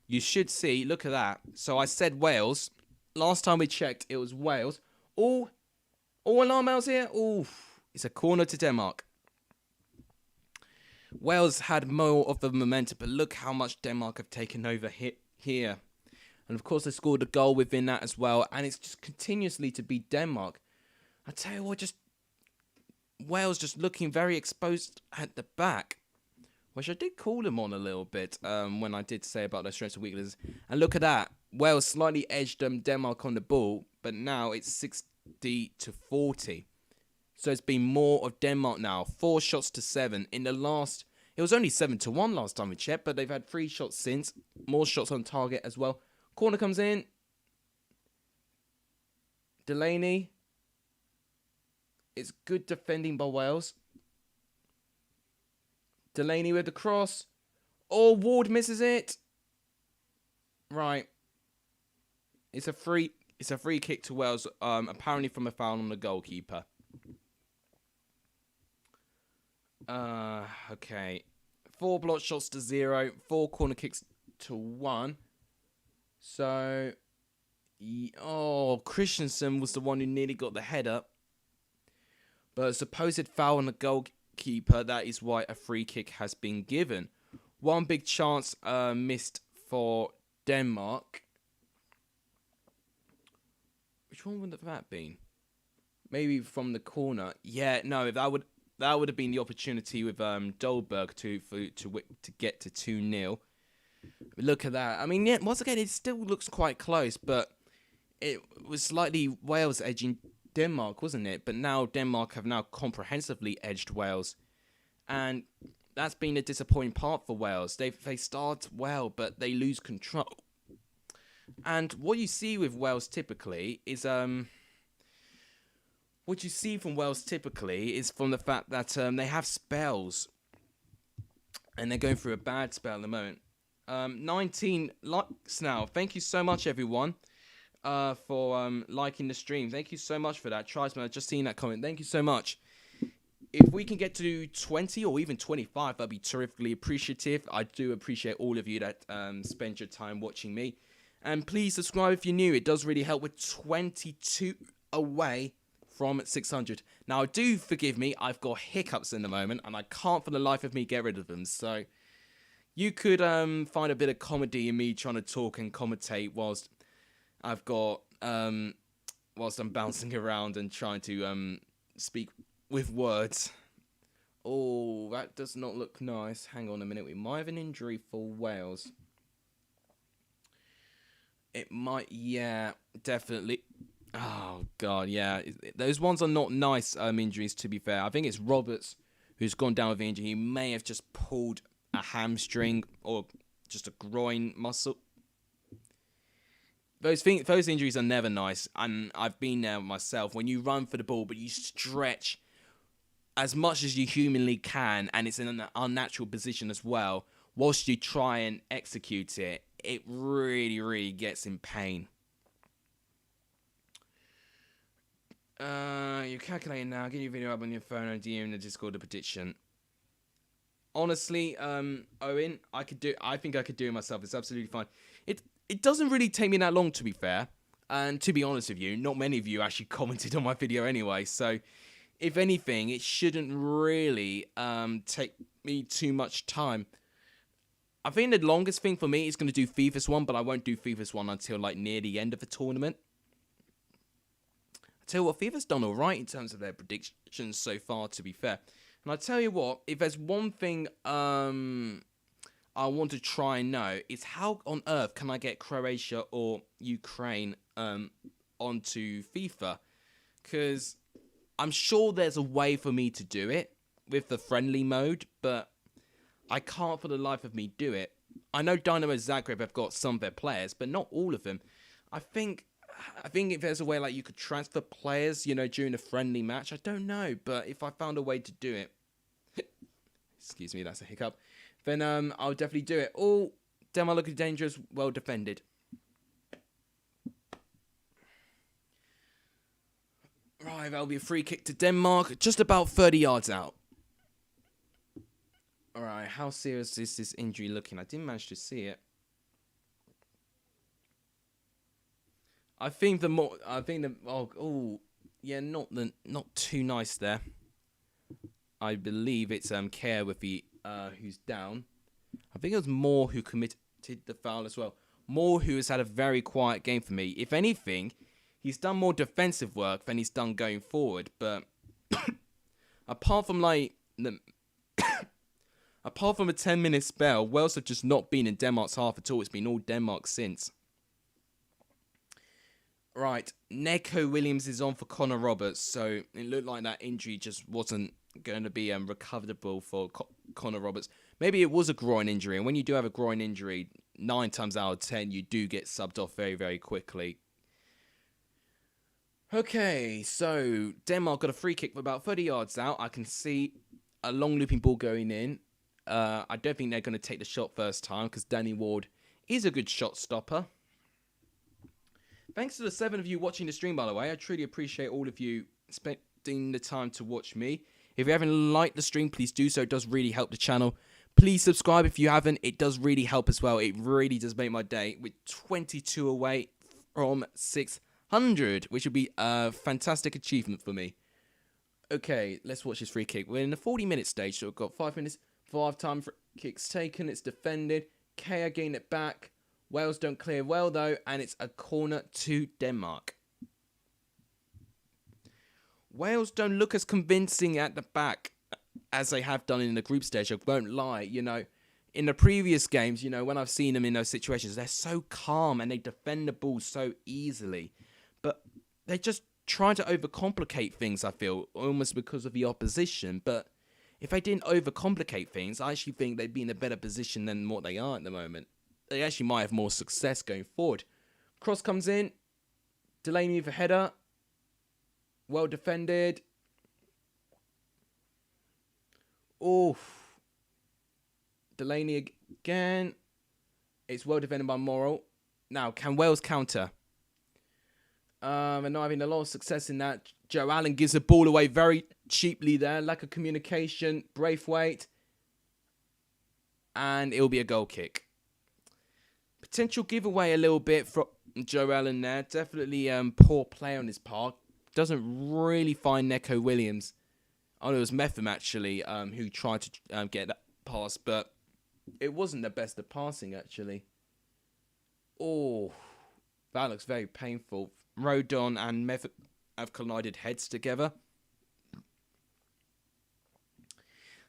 You should see... Look at that. So I said Wales. Last time we checked, it was Wales. Oh, alarm bells here. Oh, it's a corner to Denmark. Wales had more of the momentum, but look how much Denmark have taken over here. And of course, they scored a goal within that as well. And it's just continuously to be Denmark. I tell you what, just Wales just looking very exposed at the back. Which I did call them on a little bit when I did say about their strengths and weaknesses. And look at that. Wales slightly edged Denmark on the ball, but now it's 60 to 40. So it's been more of Denmark now. 4 shots to 7. In the last... It was only 7 to 1 last time we checked, but they've had 3 shots since. More shots on target as well. Corner comes in. Delaney. It's good defending by Wales. Delaney with the cross. Oh, Ward misses it. Right. It's a free kick to Wales, apparently from a foul on the goalkeeper. Okay. 4 block shots to 0. 4 corner kicks to 1. So, Christensen was the one who nearly got the header. But a supposed foul on the goalkeeper, that is why a free kick has been given. One big chance missed for Denmark. Which one would that have been? Maybe from the corner. Yeah, no, that would that would have been the opportunity with Dolberg to get to 2-0. Look at that. I mean, yeah, once again, it still looks quite close, but it was slightly Wales edging Denmark, wasn't it? But now Denmark have now comprehensively edged Wales, and that's been a disappointing part for Wales. They start well, but they lose control. And what you see with Wales typically is what you see from Wales typically is from the fact that they have spells, and they're going through a bad spell at the moment. 19 likes now. Thank you so much, everyone, for liking the stream. Thank you so much for that. Tribesman, I've just seen that comment. Thank you so much. If we can get to 20 or even 25, that'd be terrifically appreciative. I do appreciate all of you that spend your time watching me. And please subscribe if you're new. It does really help. With 22 away from 600. Now, do forgive me. I've got hiccups in the moment, and I can't for the life of me get rid of them. So you could find a bit of comedy in me trying to talk and commentate whilst I've got whilst I'm bouncing around and trying to speak with words. Oh, that does not look nice. Hang on a minute. We might have an injury for Wales. It might, yeah, definitely. Oh, God, yeah. Those ones are not nice injuries, to be fair. I think it's Roberts who's gone down with injury. He may have just pulled a hamstring or just a groin muscle. Those injuries are never nice, and I've been there myself. When you run for the ball, but you stretch as much as you humanly can, and it's in an unnatural position as well, whilst you try and execute it, it really, really gets in pain. You're calculating now. Get your video up on your phone and DM in the Discord the prediction. Honestly, Owen, I think I could do it myself. It's absolutely fine. It doesn't really take me that long, to be fair. And to be honest with you, not many of you actually commented on my video anyway. So, if anything, it shouldn't really take me too much time. I think the longest thing for me is going to do FIFA's one, but I won't do FIFA's one until like near the end of the tournament. I tell you what, FIFA's done all right in terms of their predictions so far, to be fair. And I tell you what, if there's one thing I want to try and know, is how on earth can I get Croatia or Ukraine onto FIFA? Because I'm sure there's a way for me to do it with the friendly mode, but I can't for the life of me do it. I know Dynamo Zagreb have got some of their players, but not all of them. I think if there's a way like you could transfer players, you know, during a friendly match, I don't know, but if I found a way to do it, excuse me, that's a hiccup, then I'll definitely do it. Oh, Denmark looking dangerous, well defended. Right, that'll be a free kick to Denmark, just about 30 yards out. Alright, how serious is this injury looking? I didn't manage to see it. not too nice there. I believe it's Kerr with the who's down. I think it was Moore who committed the foul as well. Moore, who has had a very quiet game for me. If anything, he's done more defensive work than he's done going forward. But apart from a 10-minute spell, Wales have just not been in Denmark's half at all. It's been all Denmark since. Right, Neco Williams is on for Connor Roberts, so it looked like that injury just wasn't going to be recoverable for Connor Roberts. Maybe it was a groin injury, and when you do have a groin injury, 9 times out of 10, you do get subbed off very, very quickly. Okay, so Denmark got a free kick for about 30 yards out. I can see a long looping ball going in. I don't think they're going to take the shot first time, because Danny Ward is a good shot stopper. Thanks to the 7 of you watching the stream, by the way. I truly appreciate all of you spending the time to watch me. If you haven't liked the stream, please do so. It does really help the channel. Please subscribe if you haven't. It does really help as well. It really does make my day. With 22 away from 600, which would be a fantastic achievement for me. Okay, let's watch this free kick. We're in the 40-minute stage, so we've got 5 minutes. 5 time free kicks taken. It's defended. Kea gained it back. Wales don't clear well, though, and it's a corner to Denmark. Wales don't look as convincing at the back as they have done in the group stage. I won't lie, you know. In the previous games, you know, when I've seen them in those situations, they're so calm and they defend the ball so easily. But they're just trying to overcomplicate things, I feel, almost because of the opposition. But if they didn't overcomplicate things, I actually think they'd be in a better position than what they are at the moment. They actually might have more success going forward. Cross comes in. Delaney with a header. Well defended. Oof. Delaney again. It's well defended by Morrill. Now, can Wales counter? And not having a lot of success in that. Joe Allen gives the ball away very cheaply there. Lack of communication. Braithwaite. And it'll be a goal kick. Potential giveaway a little bit from Joe Allen there. Definitely poor play on his part. Doesn't really find Neco Williams. Oh, it was Metham actually who tried to get that pass, but it wasn't the best of passing actually. Oh, that looks very painful. Rodon and Metham have collided heads together.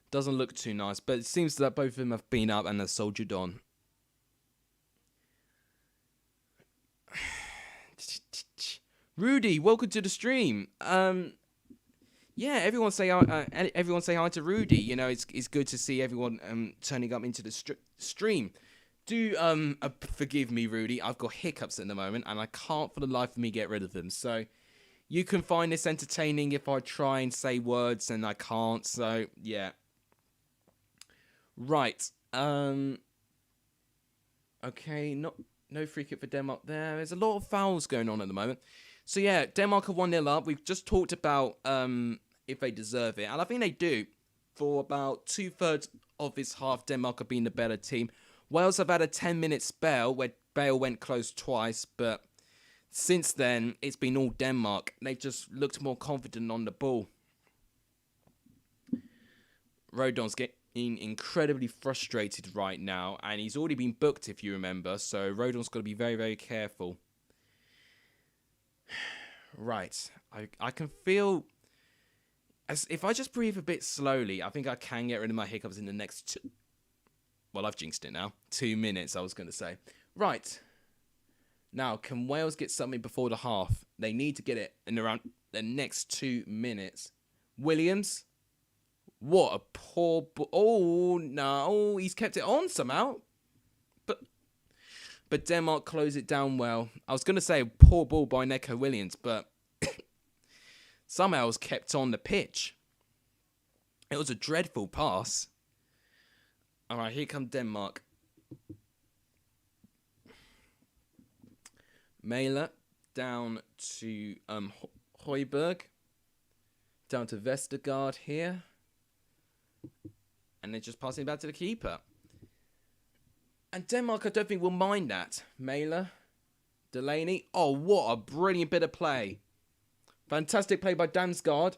Doesn't look too nice, but it seems that both of them have been up and they're soldiered on. Rudy, welcome to the stream. Yeah, everyone say hi to Rudy. You know, it's good to see everyone turning up into the stream. Do forgive me, Rudy. I've got hiccups at the moment, and I can't for the life of me get rid of them. So you can find this entertaining if I try and say words and I can't. So yeah. Right. Okay. No free kick for Denmark there. There's a lot of fouls going on at the moment. So yeah, Denmark are 1-0 up. We've just talked about if they deserve it. And I think they do. For about 2/3 of this half, Denmark have been the better team. Wales have had a 10-minute spell where Bale went close twice. But since then, it's been all Denmark. They've just looked more confident on the ball. Rodon's getting incredibly frustrated right now. And he's already been booked, if you remember. So Rodon's got to be very, very careful. Right, I can feel, as if I just breathe a bit slowly, I think I can get rid of my hiccups in the next well, I've jinxed it now. 2 minutes, I was going to say. Right, now, can Wales get something before the half? They need to get it in around the next 2 minutes. Williams, what a poor, oh, no, he's kept it on somehow. But Denmark close it down well. I was going to say a poor ball by Neco Williams, but somehow it was kept on the pitch. It was a dreadful pass. All right, here comes Denmark. Mæhle down to Højbjerg. Down to Vestergaard here. And they're just passing back to the keeper. And Denmark, I don't think, will mind that. Mæhle, Delaney. Oh, what a brilliant bit of play. Fantastic play by Damsgaard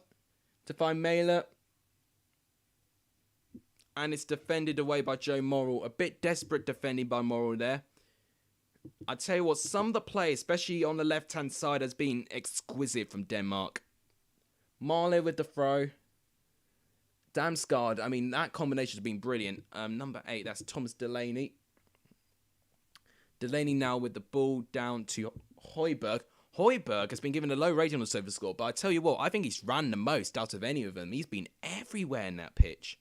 to find Mæhle. And it's defended away by Joe Morrill. A bit desperate defending by Morrill there. I tell you what, some of the play, especially on the left-hand side, has been exquisite from Denmark. Marlow with the throw. Damsgaard, I mean, that combination has been brilliant. Number 8, that's Thomas Delaney. Delaney now with the ball down to Højbjerg. Højbjerg has been given a low rating on the Sofa score, but I tell you what, I think he's ran the most out of any of them. He's been everywhere in that pitch.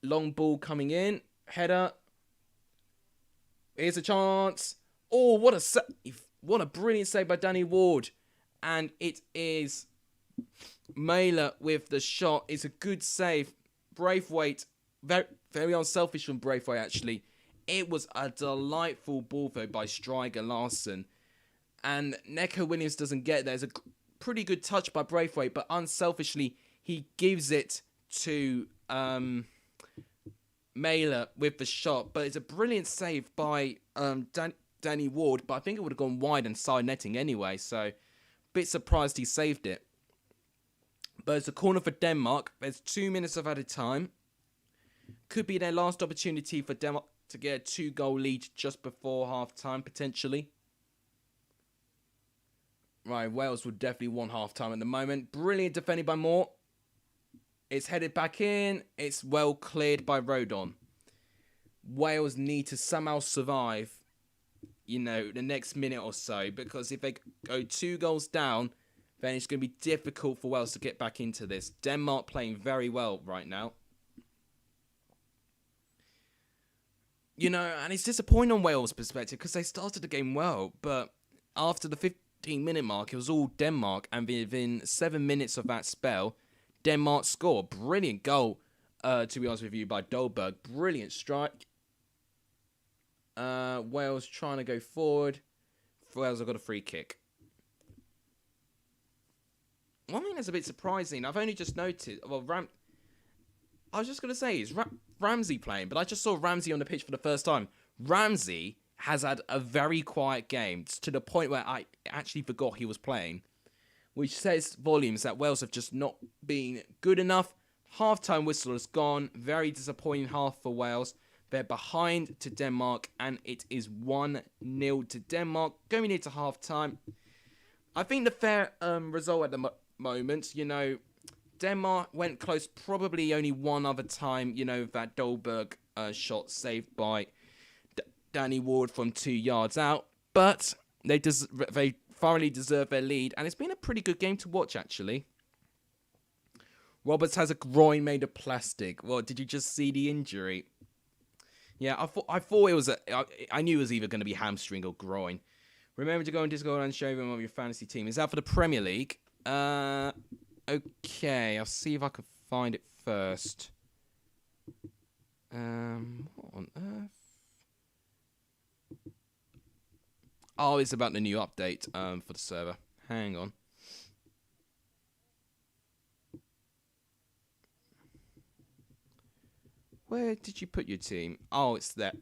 Long ball coming in. Header. Here's a chance. Oh, what a save. What a brilliant save by Danny Ward. And it is Mæhle with the shot. It's a good save. Braithwaite. Very, very unselfish from Braithwaite, actually. It was a delightful ball, though, by Striker Larsen. And Neco Williams doesn't get there. It's a pretty good touch by Braithwaite, but unselfishly, he gives it to Mæhle with the shot. But it's a brilliant save by Danny Ward, but I think it would have gone wide and side netting anyway, so a bit surprised he saved it. But it's a corner for Denmark. There's 2 minutes of added time. Could be their last opportunity for Denmark to get a 2-goal lead just before half-time, potentially. Right, Wales would definitely want half-time at the moment. Brilliant defending by Moore. It's headed back in. It's well cleared by Rodon. Wales need to somehow survive, the next minute or so, because if they go 2 goals down, then it's going to be difficult for Wales to get back into this. Denmark playing very well right now. And it's disappointing on Wales' perspective because they started the game well, but after the 15-minute mark, it was all Denmark, and within 7 minutes of that spell, Denmark scored. Brilliant goal, to be honest with you, by Dolberg. Brilliant strike. Wales trying to go forward. Wales have got a free kick. One thing that's a bit surprising, I've only just noticed, I was just going to say, is Ramsey playing? But I just saw Ramsey on the pitch for the first time. Ramsey has had a very quiet game, to the point where I actually forgot he was playing, which says volumes that Wales have just not been good enough. Half-time whistle has gone. Very disappointing half for Wales. They're behind to Denmark, and it is 1-0 to Denmark going into half-time. I think the fair result at the moment, Denmark went close probably only one other time, that Dolberg shot saved by Danny Ward from 2 yards out. But they thoroughly deserve their lead, and it's been a pretty good game to watch, actually. Roberts has a groin made of plastic. Well, did you just see the injury? Yeah, I thought it was I knew it was either going to be hamstring or groin. Remember to go on Discord and show them of your fantasy team. Is that for the Premier League? Okay, I'll see if I can find it first. What on earth? Oh, it's about the new update for the server. Hang on. Where did you put your team? Oh, it's there.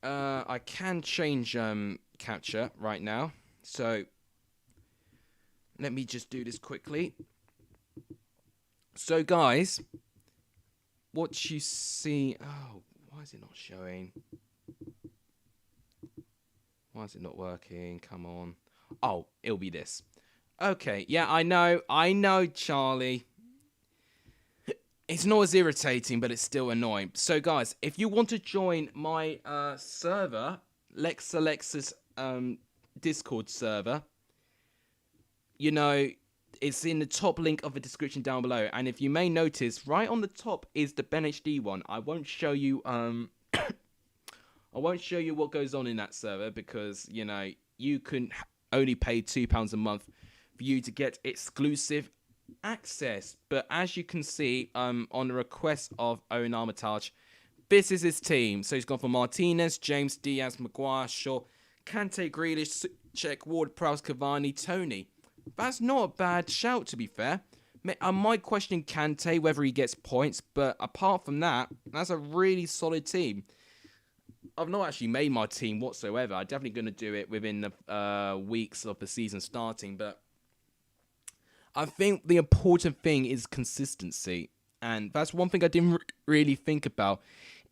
I can change capture right now. So let me just do this quickly. So guys, what you see... Oh, why is it not showing? Why is it not working? Come on. Oh, it'll be this. Okay, yeah, I know, Charlie. It's not as irritating, but it's still annoying. So guys, if you want to join my server, Alexa's Discord server, it's in the top link of the description down below. And if you may notice, right on the top is the BENHD one. I won't show you what goes on in that server because, you can only pay £2 a month for you to get exclusive access. But as you can see, on the request of Owen Armitage, this is his team. So he's gone for Martinez, James, Diaz, Maguire, Shaw, Kante, Grealish, Cech, Ward-Prowse, Cavani, Tony. That's not a bad shout, to be fair. I might question Kante whether he gets points, but apart from that, that's a really solid team. I've not actually made my team whatsoever. I'm definitely going to do it within the weeks of the season starting, but I think the important thing is consistency, and that's one thing I didn't really think about.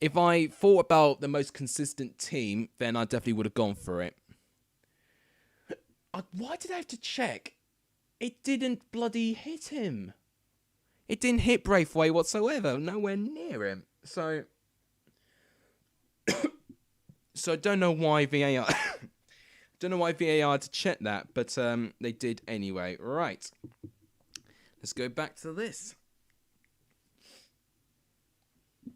If I thought about the most consistent team, then I definitely would have gone for it. Why did I have to check? It didn't bloody hit him. It didn't hit Braithwaite whatsoever. Nowhere near him. So I don't know why VAR... don't know why VAR had to check that, but they did anyway. Right. Let's go back to this.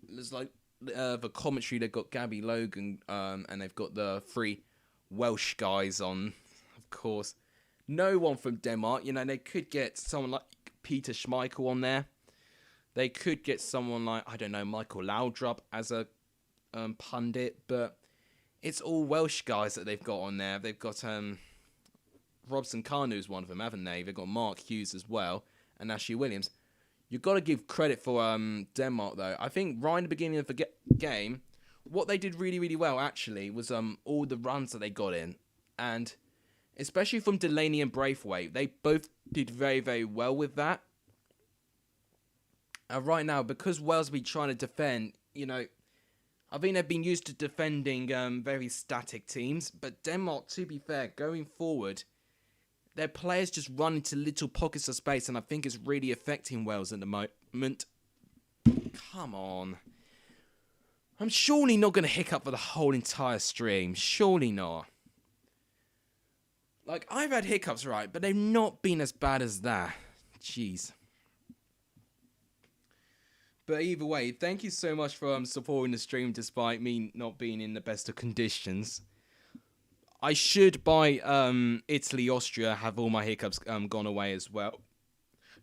There's like the commentary. They've got Gabby Logan, and they've got the 3 Welsh guys on, of course. No one from Denmark. They could get someone like Peter Schmeichel on there. They could get someone like, I don't know, Michael Laudrup as a pundit, but it's all Welsh guys that they've got on there. They've got Robson Carnew's one of them, haven't they? They've got Mark Hughes as well, and Ashley Williams. You've got to give credit for Denmark, though. I think right in the beginning of the game, what they did really, really well, actually, was all the runs that they got in. And especially from Delaney and Braithwaite, they both did very, very well with that. Right now, because Wales have been trying to defend, I think they've been used to defending very static teams. But Denmark, to be fair, going forward, their players just run into little pockets of space, and I think it's really affecting Wales at the moment. Come on. I'm surely not going to hiccup for the whole entire stream. Surely not. Like, I've had hiccups, right, but they've not been as bad as that. Jeez. But either way, thank you so much for supporting the stream despite me not being in the best of conditions. I should, by Italy, Austria, have all my hiccups gone away as well.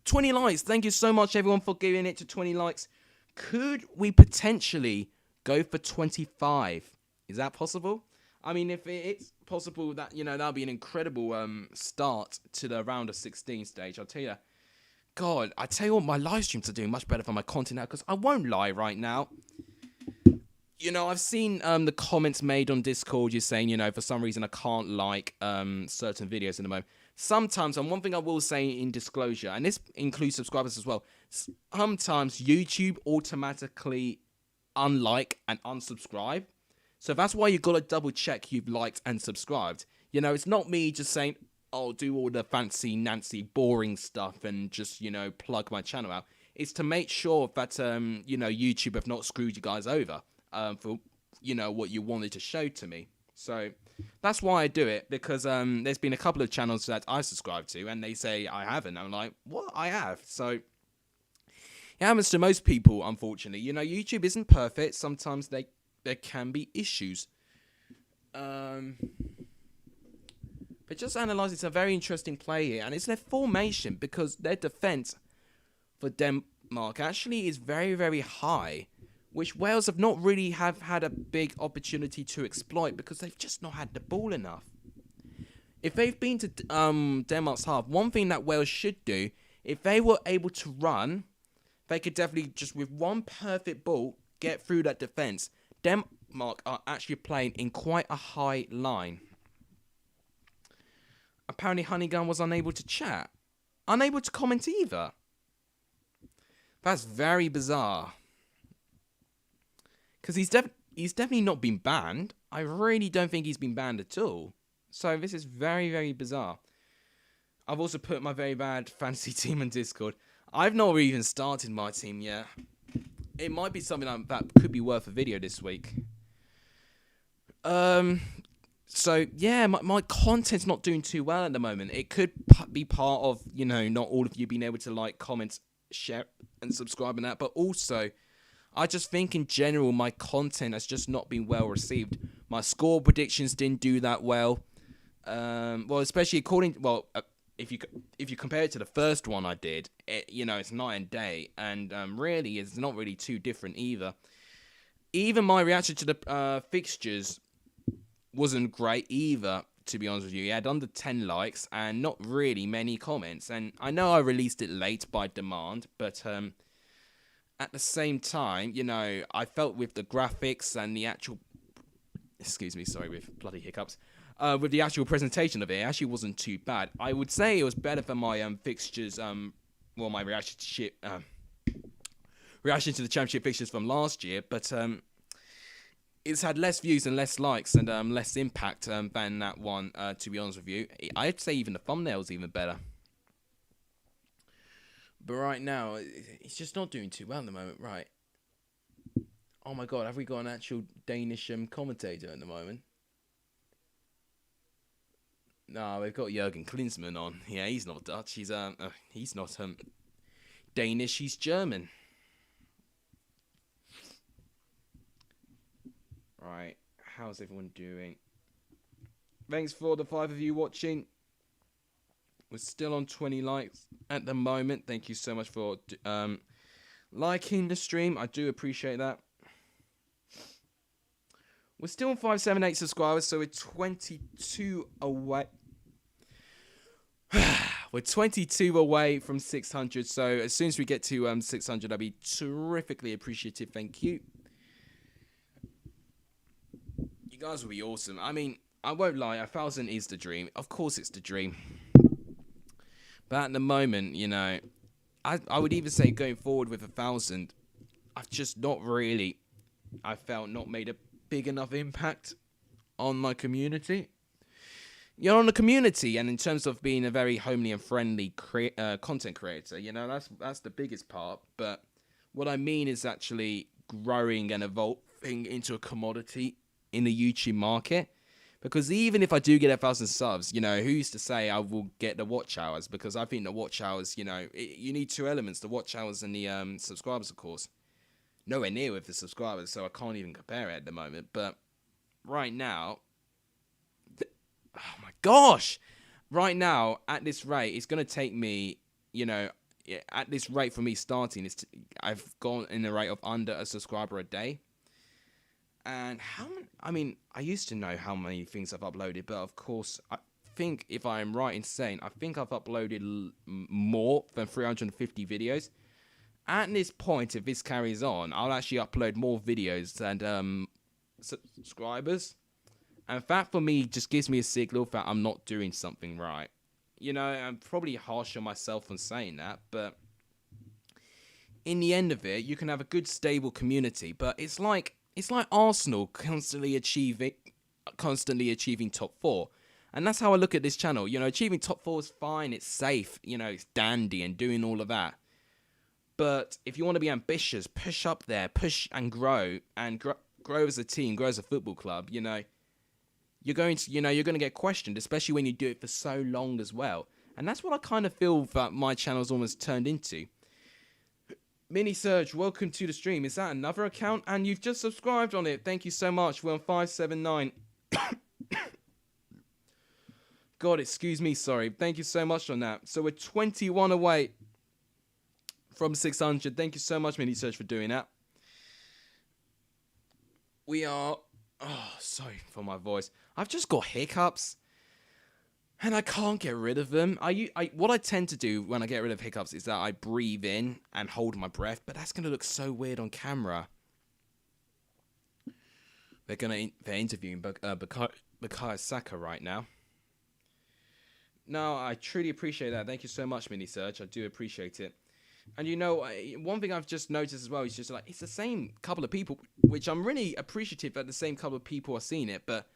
20 likes. Thank you so much, everyone, for giving it to 20 likes. Could we potentially go for 25? Is that possible? I mean, if it's possible, that, you know, that'll be an incredible start to the round of 16 stage. I'll tell you. God, I tell you what, my live streams are doing much better for my content now, because I won't lie right now. You know, I've seen the comments made on Discord. You're saying, you know, for some reason I can't like certain videos in the moment. Sometimes, and one thing I will say in disclosure, and this includes subscribers as well, sometimes YouTube automatically unlike and unsubscribe. So that's why you've got to double check you've liked and subscribed. You know, it's not me just saying, oh, do all the fancy Nancy boring stuff and just, you know, plug my channel out. It's to make sure that, you know, YouTube have not screwed you guys over for, you know, what you wanted to show to me. So that's why I do it, because there's been a couple of channels that I subscribe to and they say I haven't. I'm like, what? I have. So it happens to most people, unfortunately. You know, YouTube isn't perfect. Sometimes there can be issues. But just analyse, it's a very interesting play here, and it's their formation, because their defence for Denmark actually is very, very high, which Wales have not really had a big opportunity to exploit, because they've just not had the ball enough. If they've been to Denmark's half, one thing that Wales should do, if they were able to run, they could definitely just, with one perfect ball, get through that defence. Denmark are actually playing in quite a high line. Apparently Honeygun was unable to chat. Unable to comment either. That's very bizarre. Because he's definitely not been banned. I really don't think he's been banned at all. So this is very, very bizarre. I've also put my very bad fantasy team on Discord. I've not even started my team yet. It might be something that could be worth a video this week. So, yeah, my content's not doing too well at the moment. It could be part of, you know, not all of you being able to like, comment, share, and subscribe and that. But also, I just think in general, my content has just not been well received. My score predictions didn't do that well. Well, especially if you compare it to the first one I did, you know, it's night and day. And really, it's not really too different either. Even my reaction to the fixtures wasn't great either, to be honest with you. He had under 10 likes and not really many comments. And I know I released it late by demand, but at the same time, you know, I felt with the graphics and the actual... Excuse me, sorry, with bloody hiccups. With the actual presentation of it, it actually wasn't too bad. I would say it was better than my fixtures, well, my reaction to the championship fixtures from last year, but it's had less views and less likes and less impact than that one, to be honest with you. I'd say even the thumbnail's even better. But right now, it's just not doing too well at the moment, right? Oh my god, have we got an actual Danish commentator at the moment? No, we've got Jürgen Klinsmann on. Yeah, he's not Dutch. He's not Danish. He's German. Right, how's everyone doing? Thanks for the 5 of you watching. We're still on 20 likes at the moment. Thank you so much for liking the stream. I do appreciate that. We're still on 578 subscribers, so we're 22 away. We're 22 away from 600, so as soon as we get to 600, I'll be terrifically appreciative. Thank you. You guys will be awesome. I mean, I won't lie, 1,000 is the dream. Of course it's the dream. But at the moment, you know, I would even say going forward with 1,000, I've just not really, I felt not made a big enough impact on my community. you're on the community, and in terms of being a very homely and friendly content creator, that's the biggest part. But what I mean is actually growing and evolving into a commodity in the YouTube market. Because even if I do get 1,000 subs, who's to say I will get the watch hours? Because I think the watch hours, you need two elements, the watch hours and the subscribers, of course. Nowhere near with the subscribers, so I can't even compare it at the moment. But right now, oh my gosh! Right now, at this rate, it's going to take me, at this rate for me starting, I've gone in the rate of under a subscriber a day. And I used to know how many things I've uploaded, but of course, I think if I am right in saying, I think I've uploaded more than 350 videos. At this point, if this carries on, I'll actually upload more videos than subscribers. And that for me just gives me a signal that I'm not doing something right. I'm probably harsh on myself on saying that, but in the end of it, you can have a good, stable community, but it's like Arsenal constantly achieving top 4. And that's how I look at this channel. Achieving top 4 is fine, it's safe, it's dandy and doing all of that. But if you want to be ambitious, push up there, push and grow as a team, grow as a football club, you're going to get questioned, especially when you do it for so long as well. And that's what I kind of feel that my channel's almost turned into. Mini Surge, welcome to the stream. Is that another account? And you've just subscribed on it. Thank you so much. We're on 579. God, excuse me, sorry. Thank you so much on that. So we're 21 away from 600. Thank you so much, Mini Surge, for doing that. We are... Oh, sorry for my voice. I've just got hiccups. And I can't get rid of them. What I tend to do when I get rid of hiccups is that I breathe in and hold my breath, but that's going to look so weird on camera. They're interviewing Bukayo Saka right now. No, I truly appreciate that. Thank you so much, Mini Search. I do appreciate it. And one thing I've just noticed as well is just like, it's the same couple of people, which I'm really appreciative that the same couple of people are seeing it, but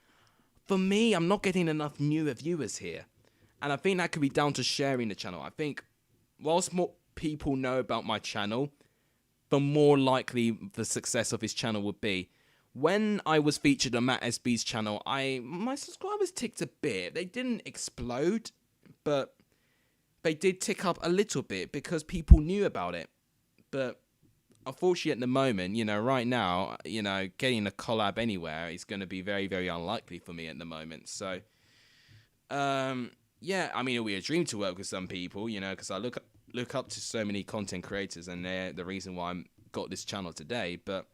for me, I'm not getting enough newer viewers here. And I think that could be down to sharing the channel. I think whilst more people know about my channel, the more likely the success of his channel would be. When I was featured on Matt SB's channel, my subscribers ticked a bit. They didn't explode, but they did tick up a little bit because people knew about it. But unfortunately, at the moment, right now, getting a collab anywhere is going to be very, very unlikely for me at the moment. So, yeah, it'll be a dream to work with some people, because I look up to so many content creators, and they're the reason why I got this channel today. But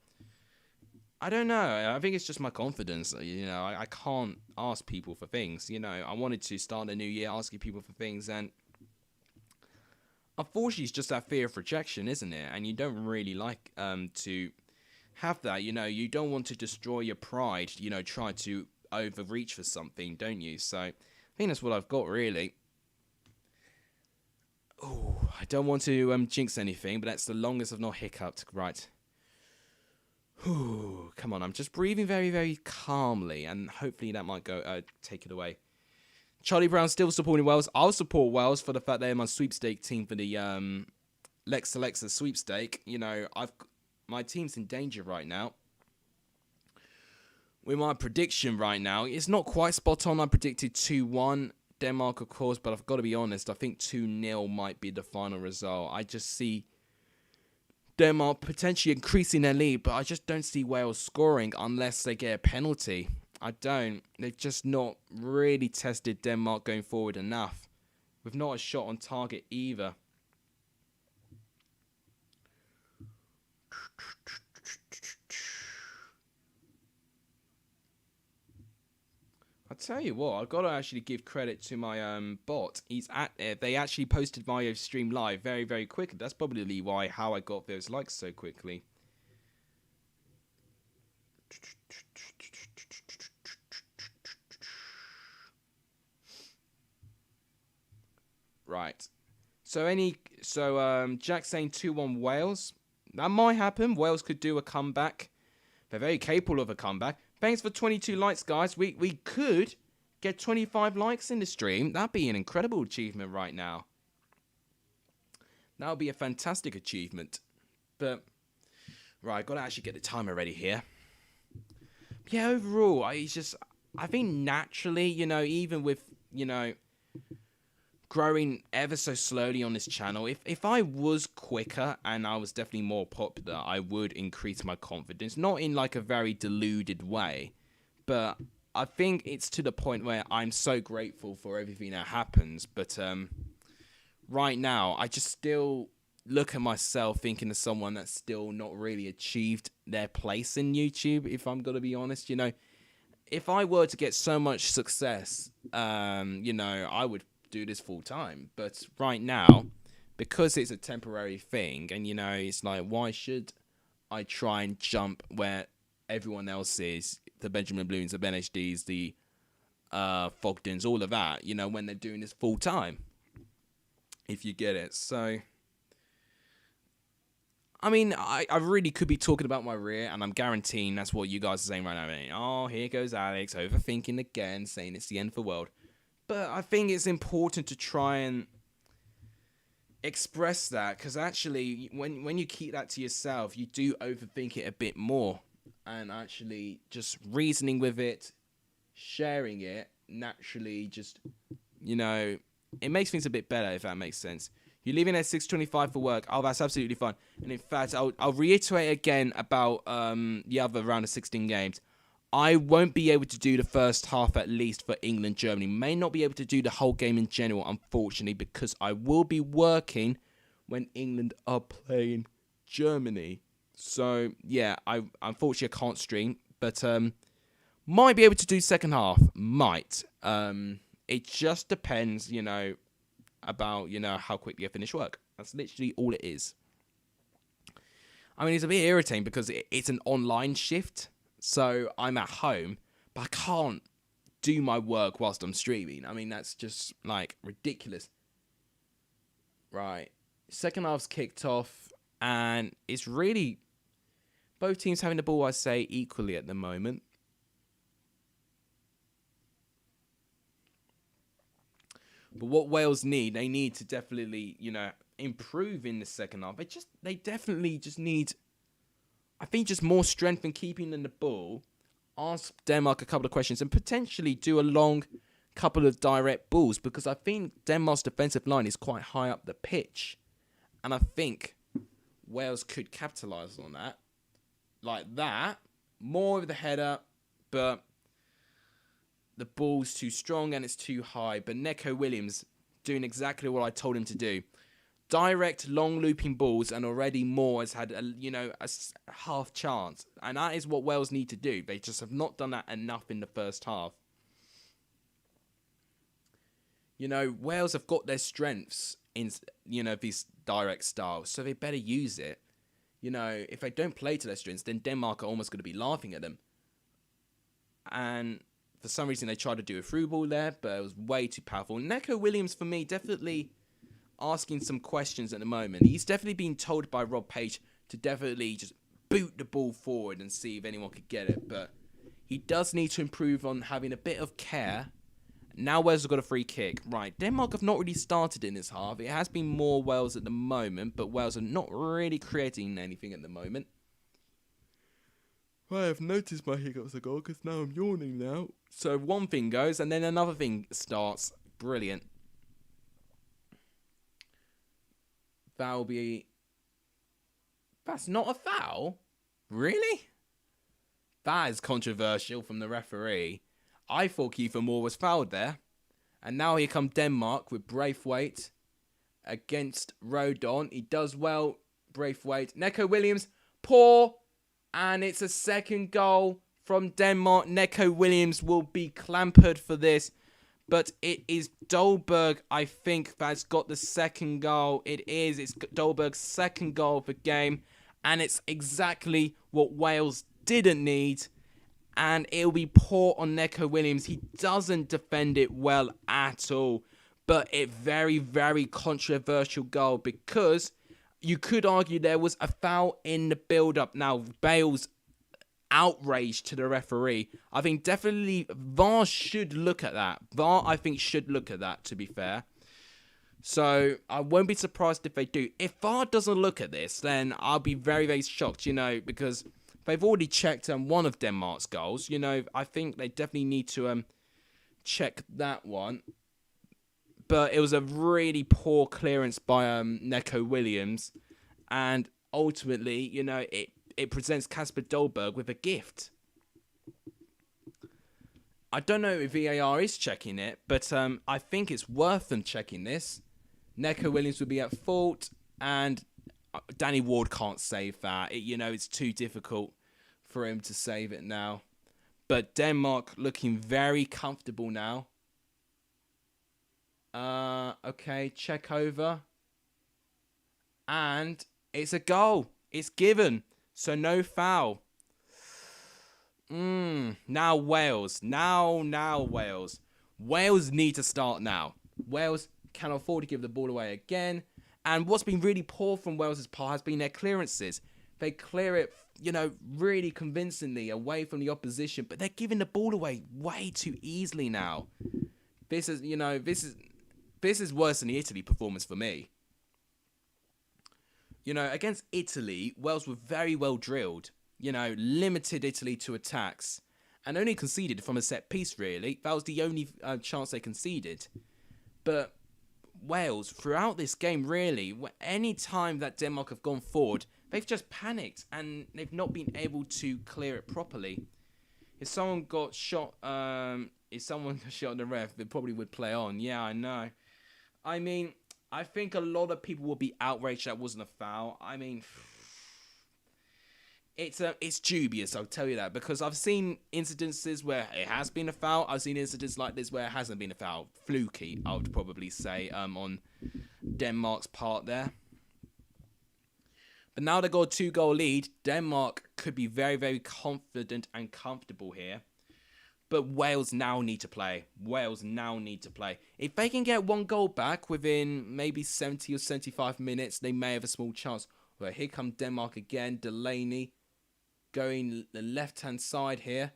I don't know. I think it's just my confidence. I can't ask people for things. I wanted to start a new year asking people for things, and unfortunately, it's just that fear of rejection, isn't it? And you don't really like to have that. You don't want to destroy your pride, try to overreach for something, don't you? So I think that's what I've got, really. Oh, I don't want to jinx anything, but that's the longest I've not hiccuped. Right. Whew, come on, I'm just breathing very, very calmly, and hopefully that might go take it away. Charlie Brown still supporting Wales. I'll support Wales for the fact they're my sweepstake team for the Lex Alexa sweepstake. My team's in danger right now. With my prediction right now, it's not quite spot on. I predicted 2-1 Denmark, of course, but I've got to be honest. I think 2-0 might be the final result. I just see Denmark potentially increasing their lead, but I just don't see Wales scoring unless they get a penalty. I don't. They've just not really tested Denmark going forward enough. With not a shot on target either. I tell you what, I've got to actually give credit to my bot. They actually posted my stream live very, very quickly. That's probably how I got those likes so quickly. Right. So Jack saying 2-1 Wales. That might happen. Wales could do a comeback. They're very capable of a comeback. Thanks for 22 likes, guys. We could get 25 likes in the stream. That'd be an incredible achievement right now. That would be a fantastic achievement. But, right, got to actually get the timer ready here. But yeah, overall, I think naturally, you know, even with, you know, growing ever so slowly on this channel, if I was quicker and I was definitely more popular, I would increase my confidence. Not in like a very deluded way, but I think it's to the point where I'm so grateful for everything that happens. But right now, I just still look at myself thinking of someone that's still not really achieved their place in YouTube, if I'm going to be honest. You know, if I were to get so much success, you know, I would do this full time. But right now, because it's a temporary thing, and, you know, it's like, why should I try and jump where everyone else is? The Benjamin Blooms, the BENHDs, the Fogdens, all of that, you know, when they're doing this full time. If you get it. So, I mean, I really could be talking about my rear, and I'm guaranteeing that's what you guys are saying right now. I mean, oh, here goes Alex, overthinking again, saying it's the end of the world. But I think it's important to try and express that, because actually, when you keep that to yourself, you do overthink it a bit more. And actually just reasoning with it, sharing it, naturally just, you know, it makes things a bit better, if that makes sense. You're leaving at 6:25 for work. Oh, that's absolutely fine. And in fact, I'll reiterate again about the other round of 16 games. I won't be able to do the first half, at least for England, Germany. May not be able to do the whole game in general, unfortunately, because I will be working when England are playing Germany. So, yeah, I unfortunately can't stream, but might be able to do second half. Might. It just depends, you know, about, you know, how quickly I finish work. That's literally all it is. I mean, it's a bit irritating because it's an online shift. So I'm at home, but I can't do my work whilst I'm streaming. I mean, that's just, like, ridiculous. Right. Second half's kicked off, and it's really both teams having the ball, I say, equally at the moment. But what Wales need, they need to definitely, you know, improve in the second half. They definitely just need, I think, just more strength in keeping in the ball. Ask Denmark a couple of questions and potentially do a long couple of direct balls, because I think Denmark's defensive line is quite high up the pitch. And I think Wales could capitalise on that. Like that. More of the header, but the ball's too strong and it's too high. But Neco Williams doing exactly what I told him to do. Direct, long looping balls, and already Moore has had, a half chance. And that is what Wales need to do. They just have not done that enough in the first half. You know, Wales have got their strengths in, you know, these direct styles, so they better use it. You know, if they don't play to their strengths, then Denmark are almost going to be laughing at them. And for some reason, they tried to do a through ball there, but it was way too powerful. Neco Williams, for me, definitely asking some questions at the moment. He's definitely been told by Rob Page to definitely just boot the ball forward and see if anyone could get it. But he does need to improve on having a bit of care. Now Wales have got a free kick. Right, Denmark have not really started in this half. It has been more Wales at the moment, but Wales are not really creating anything at the moment. I have noticed my hiccups are gone because now I'm yawning now. So one thing goes and then another thing starts. Brilliant. That'll be... That's not a foul? Really? That is controversial from the referee. I thought Kiefer Moore was fouled there. And now here come Denmark with Braithwaite against Rodon. He does well, Braithwaite. Neco Williams, poor. And it's a second goal from Denmark. Neco Williams will be clampered for this. But it is Dolberg, I think, that's got the second goal. It is. It's Dolberg's second goal of the game. And it's exactly what Wales didn't need. And it'll be poor on Neco Williams. He doesn't defend it well at all. But a very, very controversial goal, because you could argue there was a foul in the build-up. Now, Bale's outrage to the referee. I think definitely VAR should look at that. VAR, I think, should look at that, to be fair. So I won't be surprised if they do. If VAR doesn't look at this, then I'll be very, very shocked, because they've already checked one of Denmark's goals. I think they definitely need to check that one. But it was a really poor clearance by Neco Williams. And ultimately, it presents Kasper Dolberg with a gift. I don't know if VAR is checking it, but I think it's worth them checking this. Neco Williams would be at fault, and Danny Ward can't save that. It's too difficult for him to save it now. But Denmark looking very comfortable now. Okay, check over. And it's a goal. It's given. So no foul. Now Wales. Now Wales. Wales need to start now. Wales can afford to give the ball away again. And what's been really poor from Wales' part has been their clearances. They clear it, really convincingly away from the opposition, but they're giving the ball away way too easily now. This is worse than the Italy performance for me. Against Italy, Wales were very well drilled. Limited Italy to attacks and only conceded from a set piece, really. That was the only chance they conceded. But Wales, throughout this game, really, any time that Denmark have gone forward, they've just panicked and they've not been able to clear it properly. If someone got shot, in the ref, they probably would play on. Yeah, I know. I mean, I think a lot of people will be outraged that wasn't a foul. I mean, it's dubious, I'll tell you that, because I've seen incidences where it has been a foul. I've seen incidents like this where it hasn't been a foul. Fluky, I would probably say, on Denmark's part there. But now they got a 2-goal lead. Denmark could be very, very confident and comfortable here. But Wales now need to play. If they can get 1 goal back within maybe 70 or 75 minutes, they may have a small chance. Well, here come Denmark again. Delaney going the left-hand side here.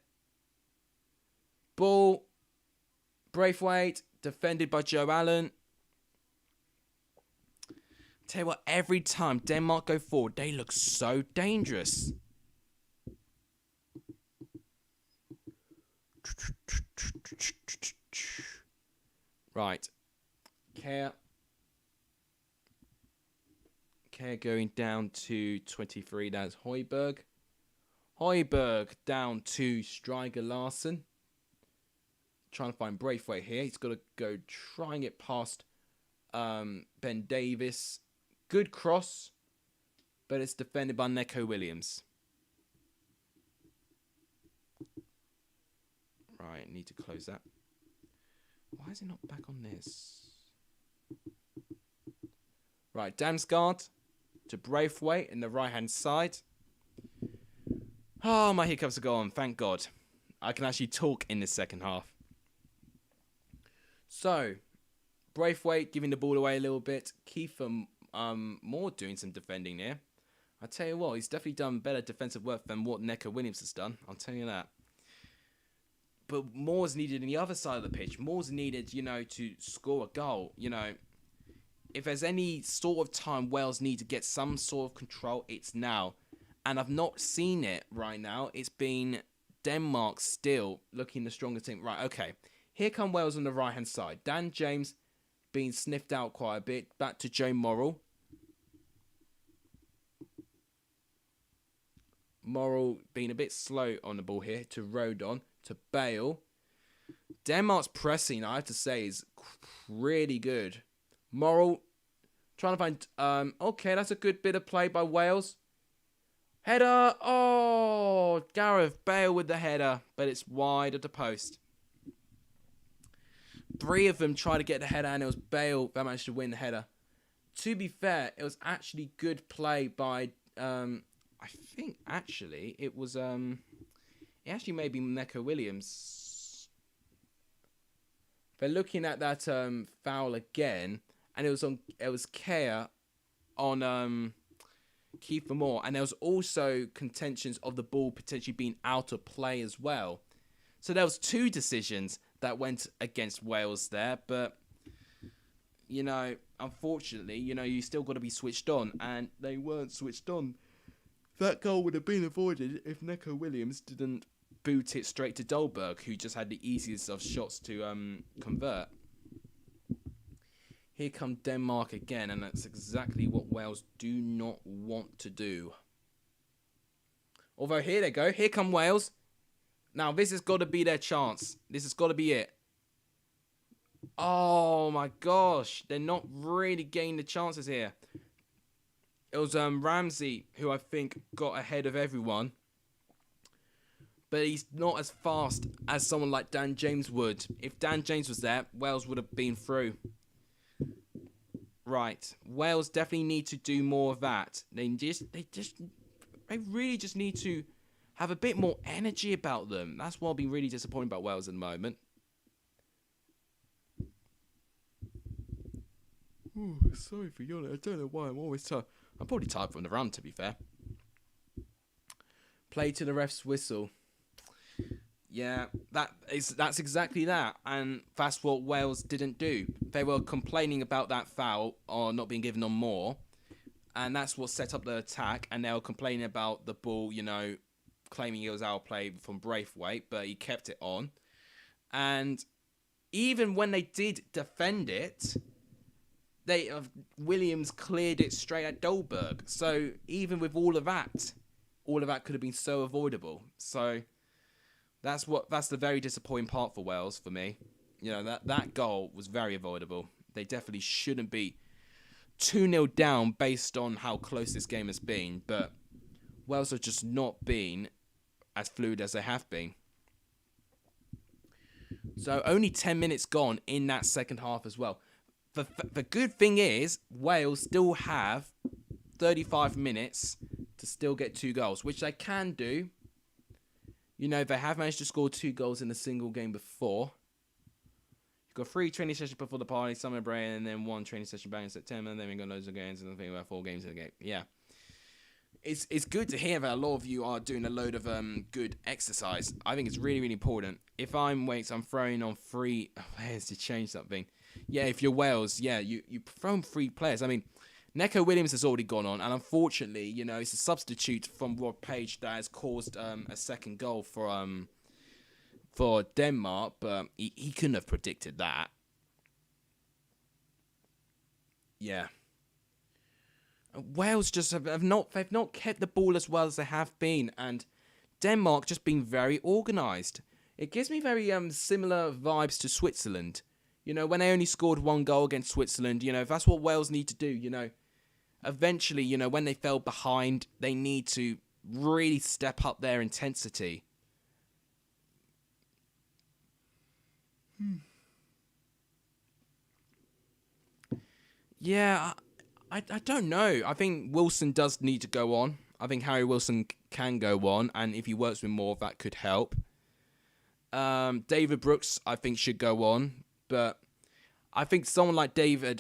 Ball. Braithwaite. Defended by Joe Allen. Tell you what, every time Denmark go forward, they look so dangerous. Right. Kjær going down to 23. That's Højbjerg. Højbjerg down to Striger Larsen. Trying to find Braithwaite here. He's got to go trying it past Ben Davis. Good cross, but it's defended by Neco Williams. Right, need to close that. Why is it not back on this? Right, Damsgaard to Braithwaite in the right-hand side. Oh, my hiccups are gone, thank God. I can actually talk in this second half. So, Braithwaite giving the ball away a little bit. Kiefer Moore doing some defending here. I tell you what, he's definitely done better defensive work than what Neco Williams has done. I'll tell you that. But Moore's needed on the other side of the pitch. Moore's needed, to score a goal. If there's any sort of time Wales need to get some sort of control, it's now. And I've not seen it right now. It's been Denmark still looking the stronger team. Right, okay. Here come Wales on the right-hand side. Dan James being sniffed out quite a bit. Back to Joe Morrell. Morrell being a bit slow on the ball here to Rodon. To Bale. Denmark's pressing, I have to say, is really good. Morrell trying to find... okay, that's a good bit of play by Wales. Header. Oh, Gareth Bale with the header. But it's wide of the post. 3 of them tried to get the header, and it was Bale that managed to win the header. To be fair, it was actually good play by... I think, actually, it was... It actually may be Neco Williams. They're looking at that foul again, and it was Kjær on Kiefer Moore. And there was also contentions of the ball potentially being out of play as well. So there was 2 decisions that went against Wales there. But, you know, unfortunately, you know, you still got to be switched on. And they weren't switched on. That goal would have been avoided if Neco Williams didn't boot it straight to Dolberg, who just had the easiest of shots to convert. Here come Denmark again, and that's exactly what Wales do not want to do. Although, here they go. Here come Wales. Now, this has got to be their chance. This has got to be it. Oh, my gosh. They're not really getting the chances here. It was Ramsey who I think got ahead of everyone. But he's not as fast as someone like Dan James would. If Dan James was there, Wales would have been through. Right. Wales definitely need to do more of that. They really just need to have a bit more energy about them. That's what I've been really disappointed about Wales at the moment. Ooh, sorry for yawning. I don't know why I'm always tired. I'm probably tired from the run, to be fair. Play to the ref's whistle. Yeah, that's exactly that. And that's what Wales didn't do. They were complaining about that foul or not being given on more. And that's what set up the attack. And they were complaining about the ball, you know, claiming it was outplayed from Braithwaite. But he kept it on. And even when they did defend it, Williams cleared it straight at Dolberg. So even with all of that could have been so avoidable. So that's the very disappointing part for Wales for me. You know, that goal was very avoidable. They definitely shouldn't be 2-0 down based on how close this game has been. But Wales have just not been as fluid as they have been. So only 10 minutes gone in that second half as well. The good thing is, Wales still have 35 minutes to still get 2 goals, which they can do. You know, they have managed to score 2 goals in a single game before. You've got 3 training sessions before the party, summer break, and then 1 training session back in September, and then we've got loads of games, and I think about 4 games in a game. Yeah. It's good to hear that a lot of you are doing a load of good exercise. I think it's really, really important. If I'm Wales, I'm throwing on 3 players to change something. Yeah, if you're Wales, yeah, you throw on 3 players. I mean, Neco Williams has already gone on, and unfortunately, you know, it's a substitute from Rod Page that has caused a second goal for Denmark, but he couldn't have predicted that. Yeah. Wales just they've not kept the ball as well as they have been, and Denmark just been very organised. It gives me very similar vibes to Switzerland. You know, when they only scored 1 goal against Switzerland, you know, that's what Wales need to do, you know. Eventually, you know, when they fell behind, they need to really step up their intensity. Yeah, I don't know. I think Wilson does need to go on. I think Harry Wilson can go on, and if he works with more, that could help. David Brooks, I think, should go on, but I think someone like David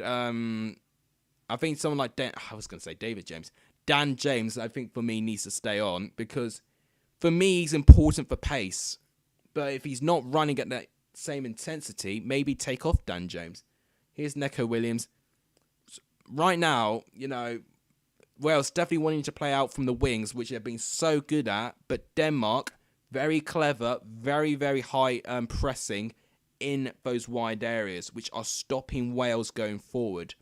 James. Dan James, I think, for me, needs to stay on, because for me, he's important for pace. But if he's not running at that same intensity, maybe take off Dan James. Here's Neco Williams. Right now, you know, Wales definitely wanting to play out from the wings, which they've been so good at. But Denmark, very clever, very, very high pressing in those wide areas, which are stopping Wales going forward.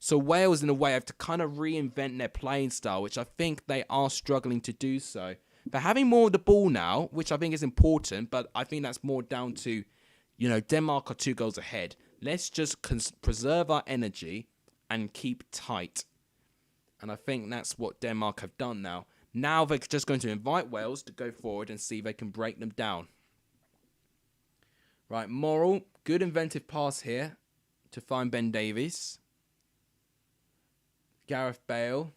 So Wales, in a way, have to kind of reinvent their playing style, which I think they are struggling to do so. They're having more of the ball now, which I think is important, but I think that's more down to, you know, Denmark are 2 goals ahead. Let's just preserve our energy and keep tight. And I think that's what Denmark have done now. Now they're just going to invite Wales to go forward and see if they can break them down. Right, Morrell, good inventive pass here to find Ben Davies. Gareth Bale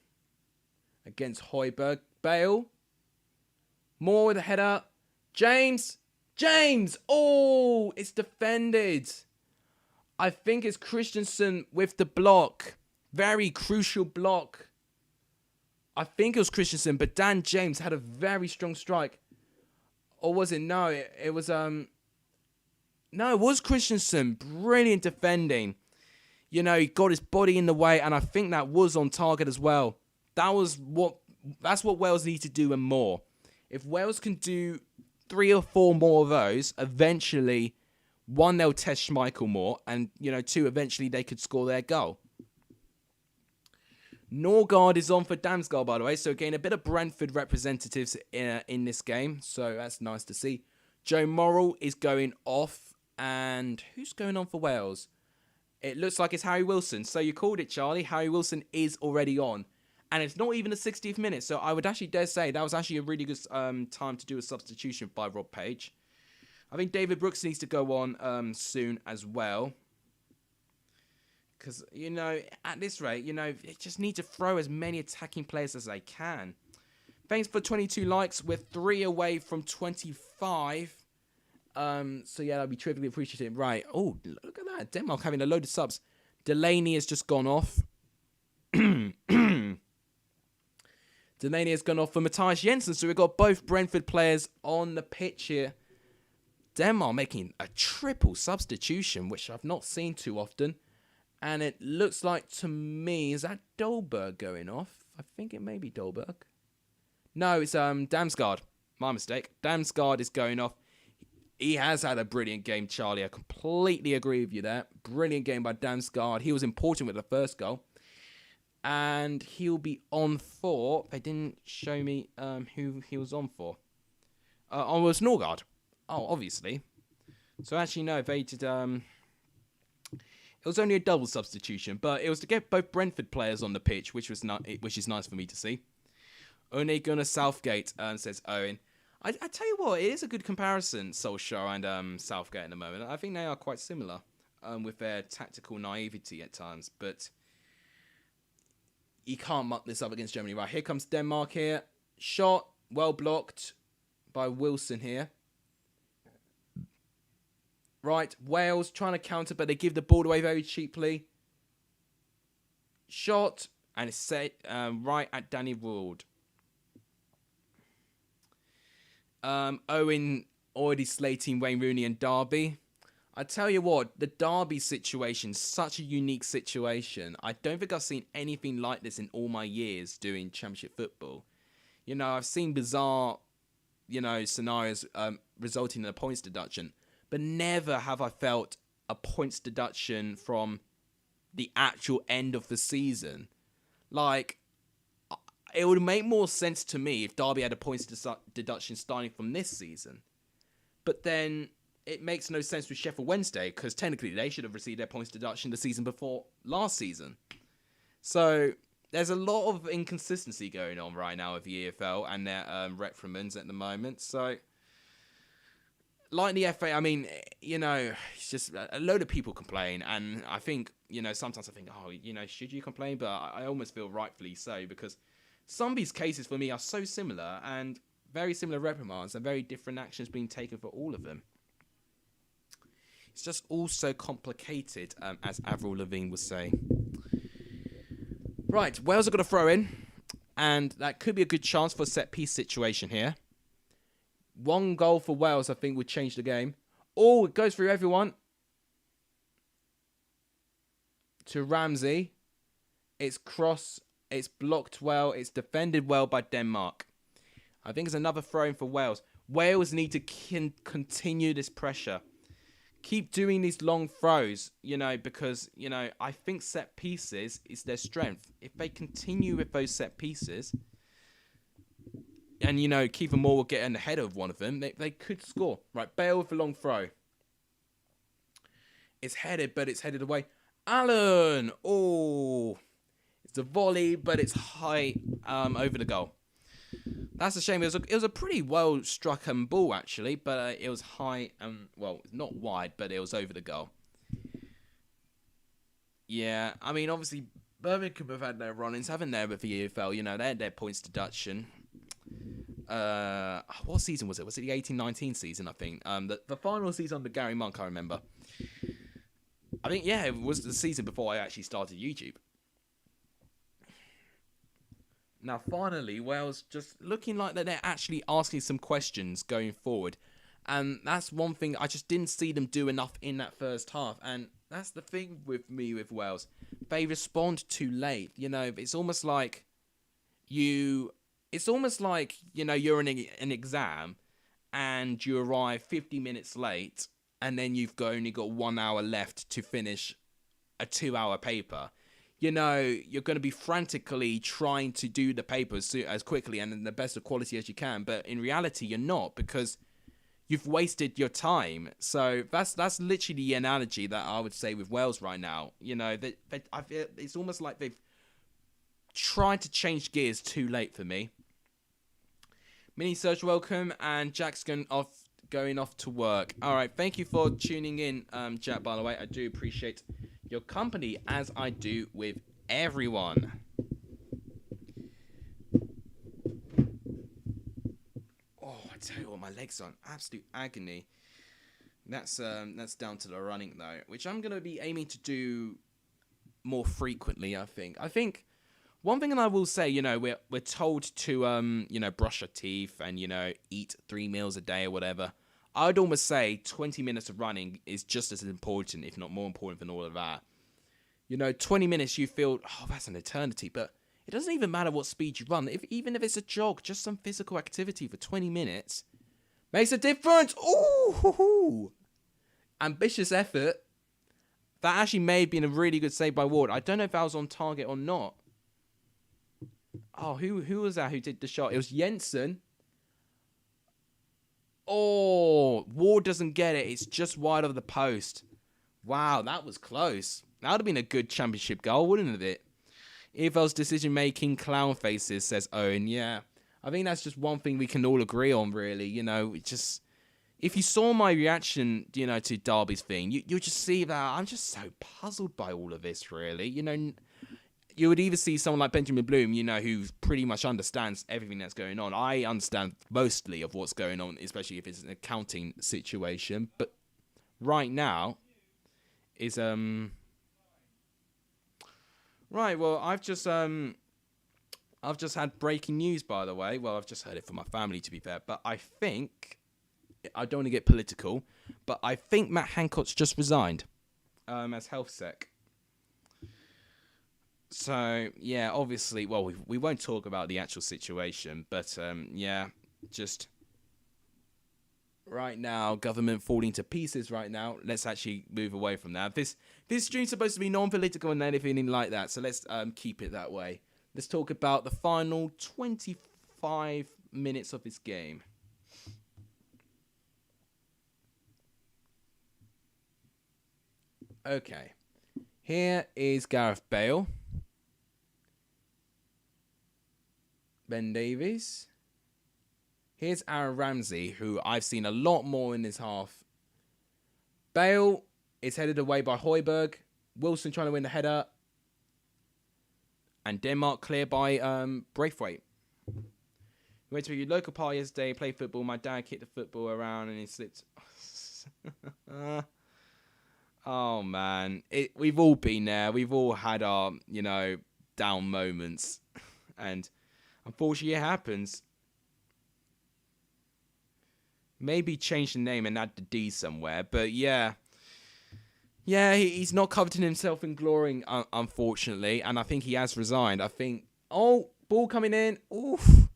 against Højbjerg. Bale. Moore with a header. James. Oh, it's defended. I think it's Christensen with the block. Very crucial block. I think it was Christensen, but Dan James had a very strong strike. Or was it? No, it was no, it was Christensen. Brilliant defending. You know, he got his body in the way, and I think that was on target as well. That's what Wales need to do and more. If Wales can do 3 or 4 more of those, eventually, 1, they'll test Schmeichel more, and, 2, eventually they could score their goal. Norgard is on for Damsgaard, by the way, so again, a bit of Brentford representatives in this game, so that's nice to see. Joe Morrell is going off, and who's going on for Wales? It looks like it's Harry Wilson. So you called it, Charlie. Harry Wilson is already on. And it's not even the 60th minute. So I would actually dare say that was actually a really good time to do a substitution by Rob Page. I think David Brooks needs to go on soon as well. Because, at this rate, they just need to throw as many attacking players as they can. Thanks for 22 likes. We're 3 away from 25. So yeah, that'd be trivially appreciative. Right. Oh, look at that. Denmark having a load of subs. Delaney has just gone off. Delaney has gone off for Matthias Jensen. So we've got both Brentford players on the pitch here. Denmark making a triple substitution, which I've not seen too often. And it looks like to me, is that Dolberg going off? I think it may be Dolberg. No, it's Damsgaard. My mistake. Damsgaard is going off. He has had a brilliant game, Charlie. I completely agree with you there. Brilliant game by Damsgaard. He was important with the first goal. And he'll be on for... They didn't show me who he was on for. It was Norgard. Oh, obviously. So actually, no, they did... It was only a double substitution, but it was to get both Brentford players on the pitch, which is nice for me to see. One Gunnar Southgate, says Owen. I tell you what, it is a good comparison, Solskjaer and Southgate at the moment. I think they are quite similar with their tactical naivety at times. But you can't muck this up against Germany. Right, here comes Denmark here. Shot, well blocked by Wilson here. Right, Wales trying to counter, but they give the ball away very cheaply. Shot, and it's set right at Danny Wood. Owen already slating Wayne Rooney and Derby. I tell you what, the Derby situation, such a unique situation. I don't think I've seen anything like this in all my years doing Championship football. I've seen bizarre, scenarios resulting in a points deduction, but never have I felt a points deduction from the actual end of the season. Like, it would make more sense to me if Derby had a points deduction starting from this season. But then it makes no sense with Sheffield Wednesday, because technically they should have received their points deduction the season before last season. So there's a lot of inconsistency going on right now with the EFL and their reprimands at the moment. So, like the FA, I mean, it's just a load of people complain. And I think, sometimes I think, should you complain? But I almost feel rightfully so, because some of these cases for me are so similar, and very similar reprimands and very different actions being taken for all of them. It's just all so complicated, as Avril Lavigne would say. Right, Wales are going to throw in, and that could be a good chance for a set-piece situation here. 1 goal for Wales, I think, would change the game. Oh, it goes through everyone. To Ramsey. It's cross. It's blocked well. It's defended well by Denmark. I think it's another throw-in for Wales. Wales need to continue this pressure. Keep doing these long throws, because, I think set pieces is their strength. If they continue with those set pieces, and, Kiefer Moore will get ahead of one of them, they could score. Right, Bale with a long throw. It's headed, but it's headed away. Allen! Oh! It's a volley, but it's high over the goal. That's a shame. It was a pretty well struck ball, actually, but it was high and, not wide, but it was over the goal. Yeah, I mean, obviously, Birmingham have had their run-ins, haven't they, with the EFL? They had their points deduction. What season was it? Was it the 18-19 season, I think? The final season under Gary Monk, I remember. I think, it was the season before I actually started YouTube. Now, finally, Wales just looking like that they're actually asking some questions going forward. And that's one thing I just didn't see them do enough in that first half. And that's the thing with me with Wales. They respond too late. You know, it's almost like you're in an exam and you arrive 50 minutes late and then you've only got 1 hour left to finish a 2-hour paper. You know, you're going to be frantically trying to do the paper as quickly and in the best of quality as you can. But in reality, you're not, because you've wasted your time. So that's literally the analogy that I would say with Wales right now. You know, I feel it's almost like they've tried to change gears too late for me. Mini Search, welcome, and Jack's going off to work. All right, thank you for tuning in, Jack, by the way. I do appreciate your company, as I do with everyone. Oh, I tell you what, my legs are in absolute agony. That's down to the running, though, which I'm going to be aiming to do more frequently, I think. One thing that I will say, you know, we're told to, brush our teeth and, eat 3 meals a day or whatever. I'd almost say 20 minutes of running is just as important, if not more important than all of that. 20 minutes you feel, oh, that's an eternity. But it doesn't even matter what speed you run. Even if it's a jog, just some physical activity for 20 minutes makes a difference. Ooh, ambitious effort. That actually may have been a really good save by Ward. I don't know if that was on target or not. Oh, who was that who did the shot? It was Jensen. Oh, Ward doesn't get it. It's just wide of the post. Wow, that was close. That would have been a good championship goal, wouldn't it? Evel's decision-making clown faces, says Owen. Yeah, I think that's just one thing we can all agree on, really. If you saw my reaction, to Derby's thing, you'll just see that I'm just so puzzled by all of this, really. You would either see someone like Benjamin Bloom, who pretty much understands everything that's going on. I understand mostly of what's going on, especially if it's an accounting situation. But right now is right. Well, I've just had breaking news, by the way. Well, I've just heard it from my family, to be fair. But I think I don't want to get political, but I think Matt Hancock's just resigned as health sec. So, yeah, obviously, well, we won't talk about the actual situation, but, yeah, just right now, government falling to pieces right now. Let's actually move away from that. This stream's supposed to be non-political and anything like that, so let's keep it that way. Let's talk about the final 25 minutes of this game. Okay, here is Gareth Bale. Ben Davies. Here's Aaron Ramsey, who I've seen a lot more in this half. Bale is headed away by Højbjerg. Wilson trying to win the header. And Denmark clear by Braithwaite. We went to a local party yesterday, played football. My dad kicked the football around and he slipped. Oh, man. We've all been there. We've all had our, down moments. And unfortunately, it happens. Maybe change the name and add the D somewhere. But yeah. Yeah, he's not coveting himself in glory, unfortunately. And I think he has resigned. I think... Oh, ball coming in. Oof.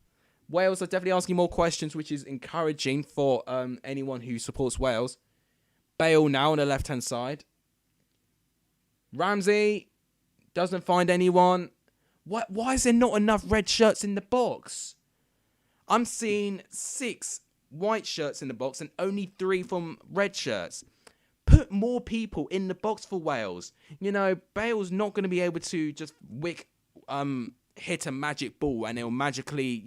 Wales are definitely asking more questions, which is encouraging for anyone who supports Wales. Bale now on the left-hand side. Ramsey doesn't find anyone. Why is there not enough red shirts in the box? I'm seeing 6 white shirts in the box and only 3 from red shirts. Put more people in the box for Wales. Bale's not going to be able to just hit a magic ball and it'll magically,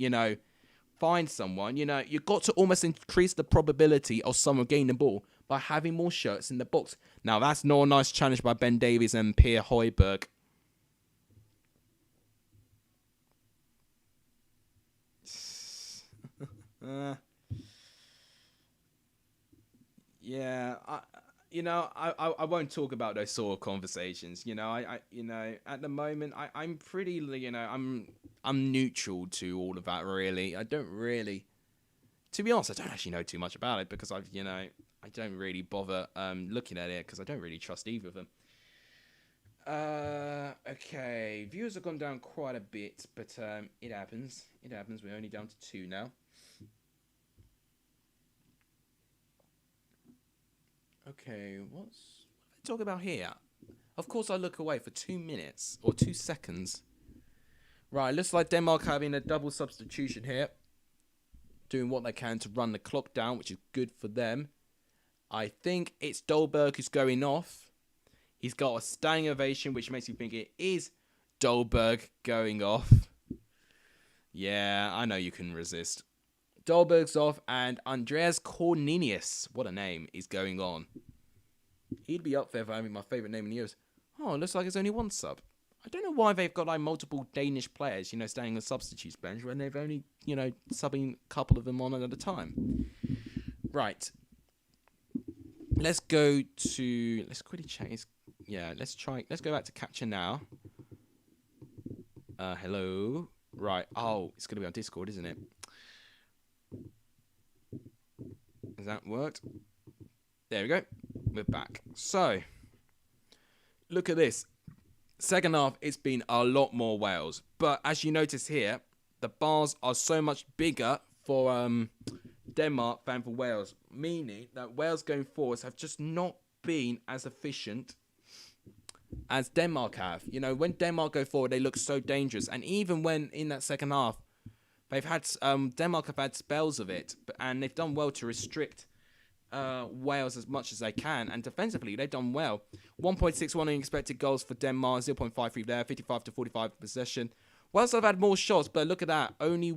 find someone. You've got to almost increase the probability of someone getting the ball by having more shirts in the box. Now, that's not a nice challenge by Ben Davies and Pierre Højbjerg. Yeah, I won't talk about those sort of conversations. At the moment, I'm pretty, I'm neutral to all of that. Really, I don't really, to be honest, I don't actually know too much about it because I don't really bother looking at it because I don't really trust either of them. Okay, viewers have gone down quite a bit, but it happens. It happens. We're only down to 2 now. Okay, what are they talking about here? Of course, I look away for 2 minutes or 2 seconds. Right, looks like Denmark having a double substitution here, doing what they can to run the clock down, which is good for them. I think it's Dolberg who's going off. He's got a standing ovation, which makes me think it is Dolberg going off. Yeah, I know you can resist. Dolberg's off, and Andreas Cornelius, what a name, is going on. He'd be up there for having my favourite name in years. Oh, it looks like there's only 1 sub. I don't know why they've got like multiple Danish players, standing on the substitutes bench when they've only, subbing a couple of them on at a time. Right. Let's quickly change. Yeah, let's go back to capture now. Hello. Right. Oh, it's going to be on Discord, isn't it? Has that worked? There we go. We're back. So, look at this. Second half, it's been a lot more Wales. But as you notice here, the bars are so much bigger for Denmark than for Wales. Meaning that Wales going forwards have just not been as efficient as Denmark have. When Denmark go forward, they look so dangerous. And even when in that second half, they've had Denmark have had spells of it, and they've done well to restrict Wales as much as they can. And defensively, they've done well. 1.61 in expected goals for Denmark, 0.53 there, 55 to 45 possession. Wales have had more shots, but look at that. Only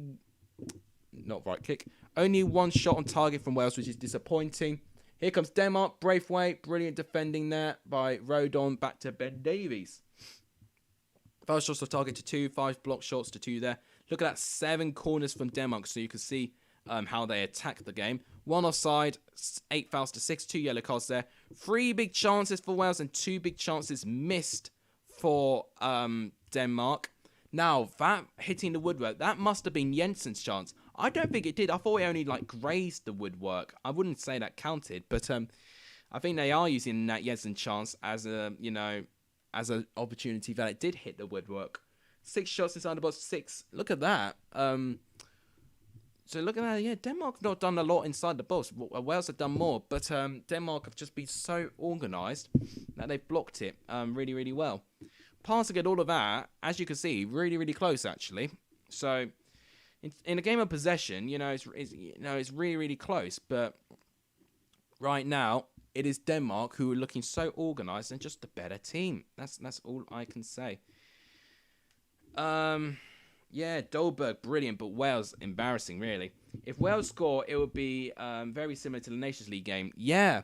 1 shot on target from Wales, which is disappointing. Here comes Denmark, Braithwaite, brilliant defending there by Rodon, back to Ben Davies. 5 shots on target to 2, 5 block shots to 2 there. Look at that, 7 corners from Denmark, so you can see how they attack the game. 1 offside, 8 fouls to 6, 2 yellow cards there. 3 big chances for Wales and 2 big chances missed for Denmark. Now, that hitting the woodwork, that must have been Jensen's chance. I don't think it did. I thought it only grazed the woodwork. I wouldn't say that counted, but I think they are using that Jensen chance as as an opportunity that it did hit the woodwork. 6 shots inside the box, 6. Look at that. So look at that. Yeah, Denmark have not done a lot inside the box. Wales have done more, but Denmark have just been so organised that they've blocked it really, really well. Passing at all of that, as you can see, really, really close actually. So in a game of possession, it's really, really close. But right now, it is Denmark who are looking so organised and just a better team. That's all I can say. Yeah, Dolberg, brilliant, but Wales, embarrassing, really. If Wales score, it would be very similar to the Nations League game. Yeah,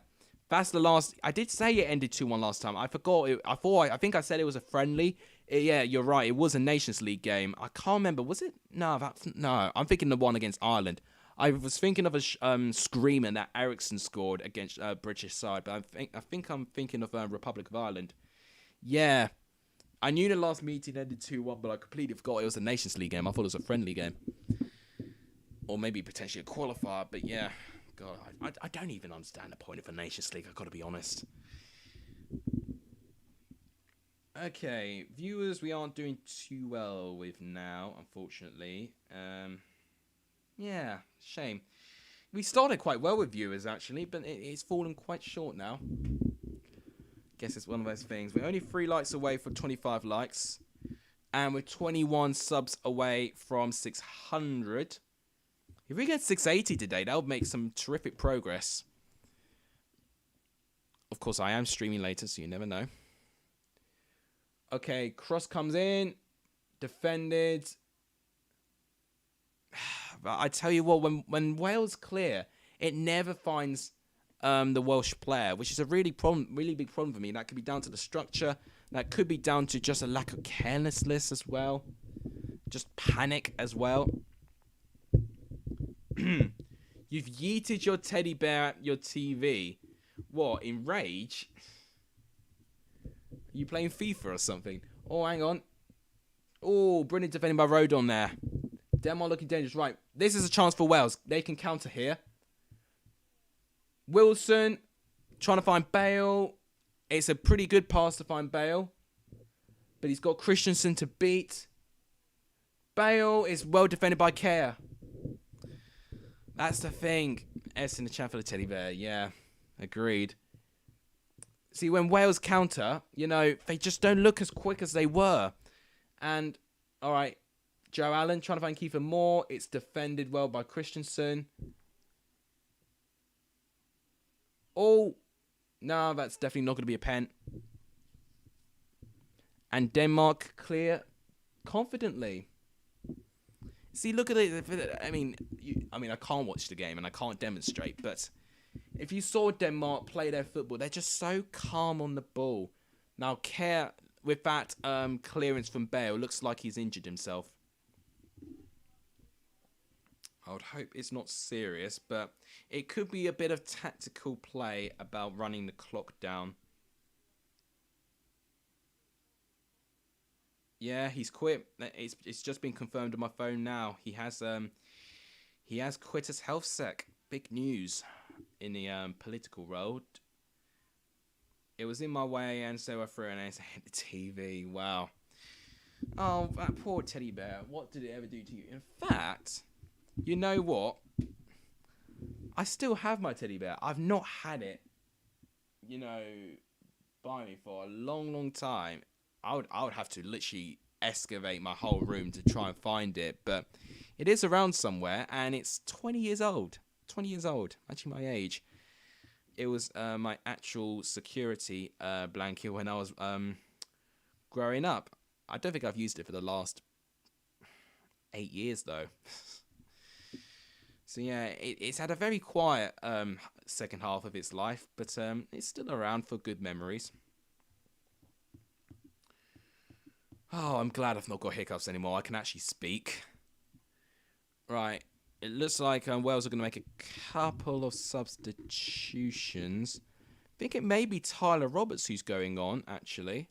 that's the last. I did say it ended 2-1 last time. I forgot. I think I said it was a friendly. Yeah, you're right. It was a Nations League game. I can't remember. Was it? No, I'm thinking the one against Ireland. I was thinking of a screamer that Ericsson scored against British side, but I think I'm thinking of Republic of Ireland. Yeah. I knew the last meeting ended 2-1, but I completely forgot it was a Nations League game. I thought it was a friendly game. Or maybe potentially a qualifier, but yeah. God, I don't even understand the point of a Nations League, I've got to be honest. Okay, viewers we aren't doing too well with now, unfortunately. Yeah, shame. We started quite well with viewers, actually, but it's fallen quite short now. Guess it's one of those things. We're only 3 likes away from 25 likes. And we're 21 subs away from 600. If we get 680 today, that would make some terrific progress. Of course, I am streaming later, so you never know. Okay, cross comes in. Defended. I tell you what, when Wales clear, it never finds the Welsh player, which is a really big problem for me. That could be down to the structure. That could be down to just a lack of carelessness as well. Just panic as well. You've yeeted your teddy bear at your TV. What, in rage? Are you playing FIFA or something? Oh, hang on. Oh, brilliant defending by Rodon there. Denmark looking dangerous. Right, this is a chance for Wales. They can counter here. Wilson trying to find Bale. It's a pretty good pass to find Bale. But he's got Christensen to beat. Bale is well defended by Kerr. That's the thing. S in the chat for the teddy bear. Yeah, agreed. See, when Wales counter, you know, they just don't look as quick as they were. And, all right, Joe Allen trying to find Kiefer Moore. It's defended well by Christensen. Oh, no, that's definitely not going to be a pen. And Denmark clear confidently. See, look at it. I mean, I can't watch the game and I can't demonstrate, but if you saw Denmark play their football, they're just so calm on the ball. Now, Kerr, with that clearance from Bale, looks like he's injured himself. I would hope it's not serious, but it could be a bit of tactical play about running the clock down. Yeah, he's quit. It's just been confirmed on my phone now. He has quit as health sec. Big news in the political world. It was in my way, and so I threw it, and I hit the TV. Wow. Oh, that poor teddy bear. What did it ever do to you? In fact, you know what? I still have my teddy bear. I've not had it, you know, by me for a long, long time. I would have to literally excavate my whole room to try and find it, but it is around somewhere, and it's 20 years old. 20 years old, actually my age. It was my actual security blanket when I was growing up. I don't think I've used it for the last 8 years though. So yeah, it's had a very quiet second half of its life, but it's still around for good memories. Oh, I'm glad I've not got hiccups anymore. I can actually speak. Right. It looks like Wales are going to make a couple of substitutions. I think it may be Tyler Roberts who's going on, actually.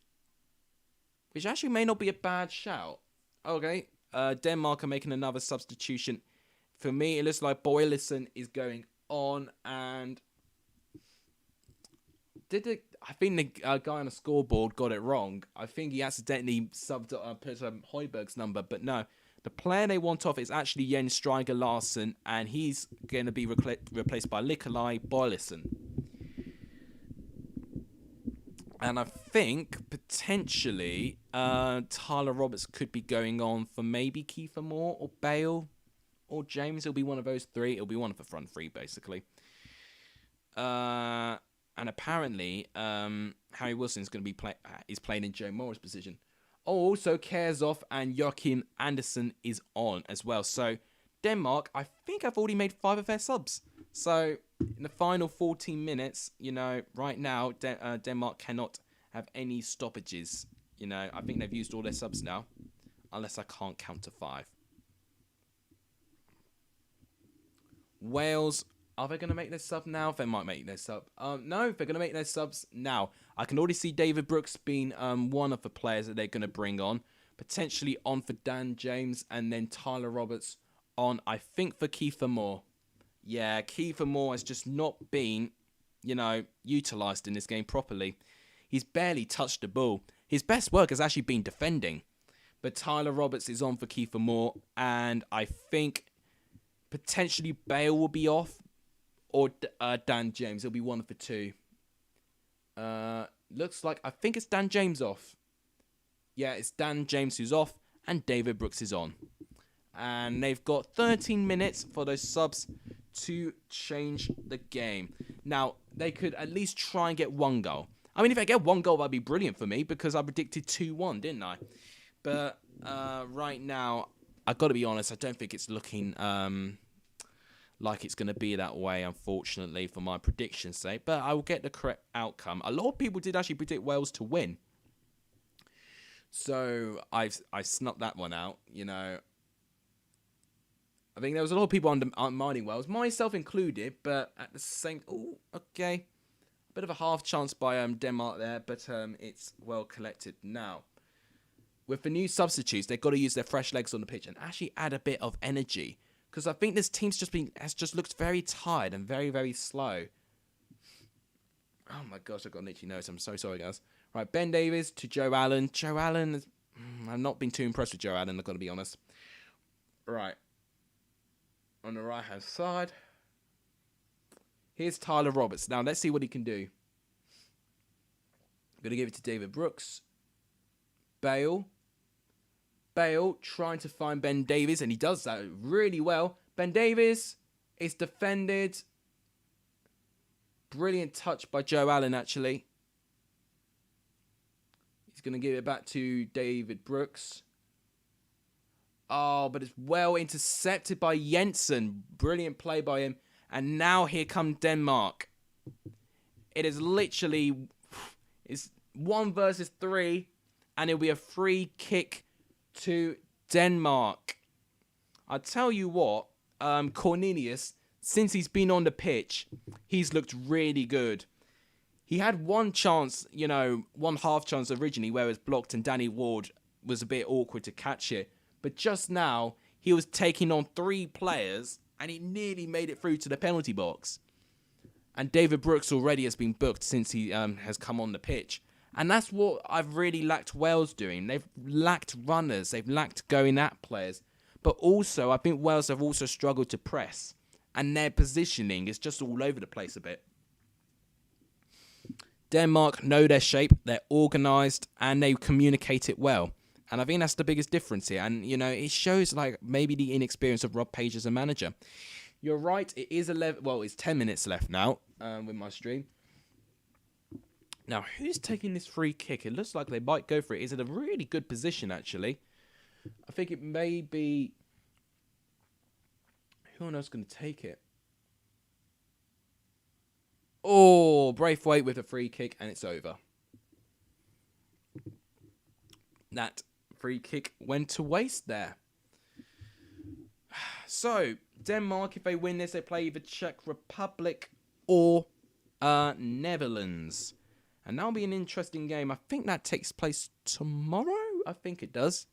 Which actually may not be a bad shout. Okay. Denmark are making another substitution. For me, it looks like Boylisson is going on, and I think the guy on the scoreboard got it wrong. I think he accidentally put Højbjerg's number, but no. The player they want off is actually Jens Stryger Larsen, and he's going to be replaced by Nikolai Boylisson. And I think, potentially, Tyler Roberts could be going on for maybe Kiefer Moore or Bale or James. It'll be one of those three. It'll be one of the front three, basically. And apparently, Harry Wilson is going to be playing in Joe Morris' position. Oh, also Kerr's off and Joachim Andersen is on as well. So Denmark, I think I've already made 5 of their subs. So in the final 14 minutes, you know, right now Denmark cannot have any stoppages. You know, I think they've used all their subs now, unless I can't count to 5. Wales. Are they going to make their sub now? They might make their sub. No, they're going to make their subs now. I can already see David Brooks being one of the players that they're going to bring on. Potentially on for Dan James and then Tyler Roberts on, I think, for Kiefer Moore. Yeah, Kiefer Moore has just not been, you know, utilised in this game properly. He's barely touched the ball. His best work has actually been defending. But Tyler Roberts is on for Kiefer Moore. And I think potentially Bale will be off. Or Dan James. It'll be one of the two. Looks like, I think it's Dan James off. Yeah, it's Dan James who's off. And David Brooks is on. And they've got 13 minutes for those subs to change the game. Now, they could at least try and get 1 goal. I mean, if I get 1 goal, that'd be brilliant for me. Because I predicted 2-1, didn't I? But right now, I've got to be honest. I don't think it's looking... like it's going to be that way, unfortunately, for my prediction's sake. But I will get the correct outcome. A lot of people did actually predict Wales to win. So I snuck that one out, you know. I think there was a lot of people undermining Wales, myself included. But at the same... Oh, okay. Bit of a half chance by Denmark there, but it's well collected now. With the new substitutes, they've got to use their fresh legs on the pitch and actually add a bit of energy. Because I think this team's has just looked very tired and very, very slow. Oh my gosh, I've got an itchy nose. I'm so sorry, guys. Right, Ben Davies to Joe Allen. Joe Allen, I've not been too impressed with Joe Allen, I've got to be honest. Right. On the right-hand side. Here's Tyler Roberts. Now, let's see what he can do. I'm going to give it to David Brooks. Bale trying to find Ben Davies, and he does that really well. Ben Davies is defended. Brilliant touch by Joe Allen, actually. He's going to give it back to David Brooks. Oh, but it's well intercepted by Jensen. Brilliant play by him. And now here come Denmark. It is literally... It's 1 versus 3. And it'll be a free kick to Denmark. I'll tell you what, Cornelius, since he's been on the pitch, he's looked really good. He had one chance, one half chance originally where it was blocked and Danny Ward was a bit awkward to catch it. But just now, he was taking on 3 players and he nearly made it through to the penalty box. And David Brooks already has been booked since he has come on the pitch. And that's what I've really lacked Wales doing. They've lacked runners. They've lacked going at players. But also, I think Wales have also struggled to press. And their positioning is just all over the place a bit. Denmark know their shape. They're organised. And they communicate it well. And I think that's the biggest difference here. And, it shows maybe the inexperience of Rob Page as a manager. You're right. It is 11. Well, it's 10 minutes left now with my stream. Now, who's taking this free kick? It looks like they might go for it. Is it a really good position, actually? I think it may be... Who on earth's going to take it? Oh, Braithwaite with a free kick, and it's over. That free kick went to waste there. So, Denmark, if they win this, they play either Czech Republic or Netherlands. And that'll be an interesting game. I think that takes place tomorrow. I think it does.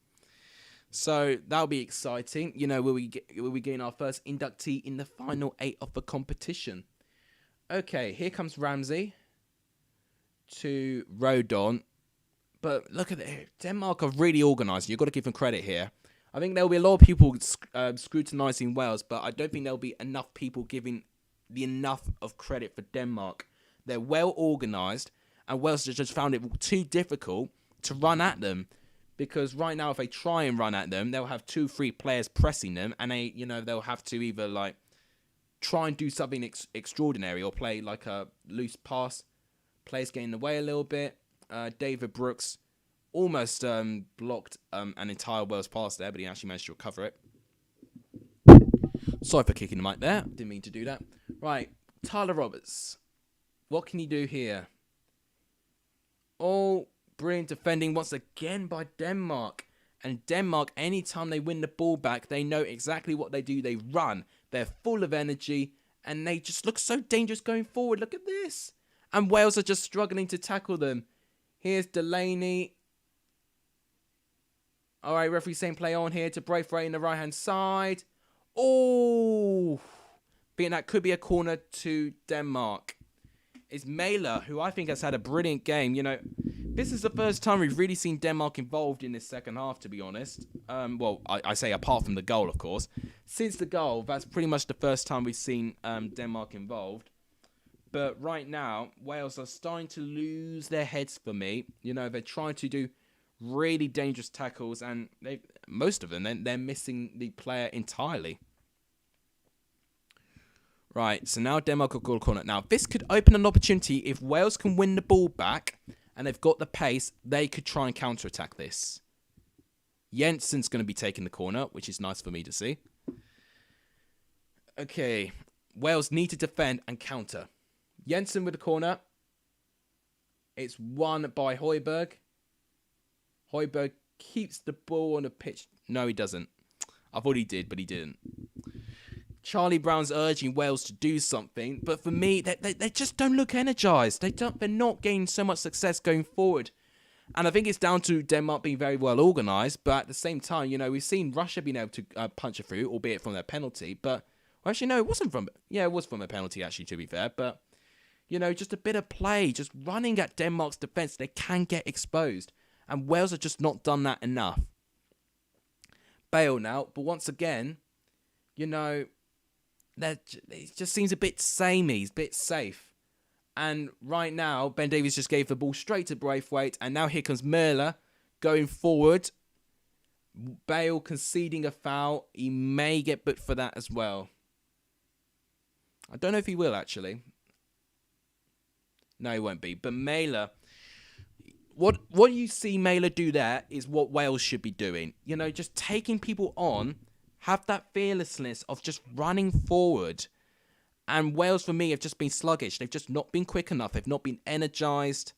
So that'll be exciting. Will we gain our first inductee in the final 8 of the competition? Okay, here comes Ramsey to Rodon. But look at it. Denmark are really organised. You've got to give them credit here. I think there'll be a lot of people scrutinising Wales, but I don't think there'll be enough people giving enough of credit for Denmark. They're well organised. And Wales just found it too difficult to run at them. Because right now, if they try and run at them, they'll have 2-3 players pressing them. And they'll have to either try and do something extraordinary or play like a loose pass. Players getting in the way a little bit. David Brooks almost blocked an entire Wales pass there, but he actually managed to recover it. Sorry for kicking the mic there. Didn't mean to do that. Right, Tyler Roberts. What can he do here? Oh, brilliant defending once again by Denmark. And Denmark, anytime they win the ball back, they know exactly what they do. They run. They're full of energy. And they just look so dangerous going forward. Look at this. And Wales are just struggling to tackle them. Here's Delaney. All right, referee saying play on here to Braithwaite in the right-hand side. Oh, being that could be a corner to Denmark. Is Mæhle, who I think has had a brilliant game. This is the first time we've really seen Denmark involved in this second half, to be honest. Well, I say apart from the goal, of course. Since the goal, that's pretty much the first time we've seen Denmark involved. But right now, Wales are starting to lose their heads for me. They're trying to do really dangerous tackles, and most of them, they're missing the player entirely. Right, so now Denmark will go corner. Now, this could open an opportunity if Wales can win the ball back and they've got the pace, they could try and counter-attack this. Jensen's going to be taking the corner, which is nice for me to see. Okay, Wales need to defend and counter. Jensen with the corner. It's won by Højbjerg. Højbjerg keeps the ball on the pitch. No, he doesn't. I thought he did, but he didn't. Charlie Brown's urging Wales to do something, but for me, they just don't look energised. They're not gaining so much success going forward. And I think it's down to Denmark being very well organised, but at the same time, you know, we've seen Russia being able to punch it through, albeit from their penalty. But, well, actually, no, it wasn't from... Yeah, it was from a penalty, actually, to be fair. But, you know, just a bit of play, just running at Denmark's defence, they can get exposed. And Wales have just not done that enough. Bale now, but once again, you know, it just seems a bit samey, a bit safe. And right now, Ben Davies just gave the ball straight to Braithwaite. And now here comes Müller going forward. Bale conceding a foul. He may get booked for that as well. I don't know if he will, actually. No, he won't be. But Müller, what you see Müller do there is what Wales should be doing. You know, just taking people on. Have that fearlessness of just running forward. And Wales, for me, have just been sluggish. They've just not been quick enough. They've not been energised.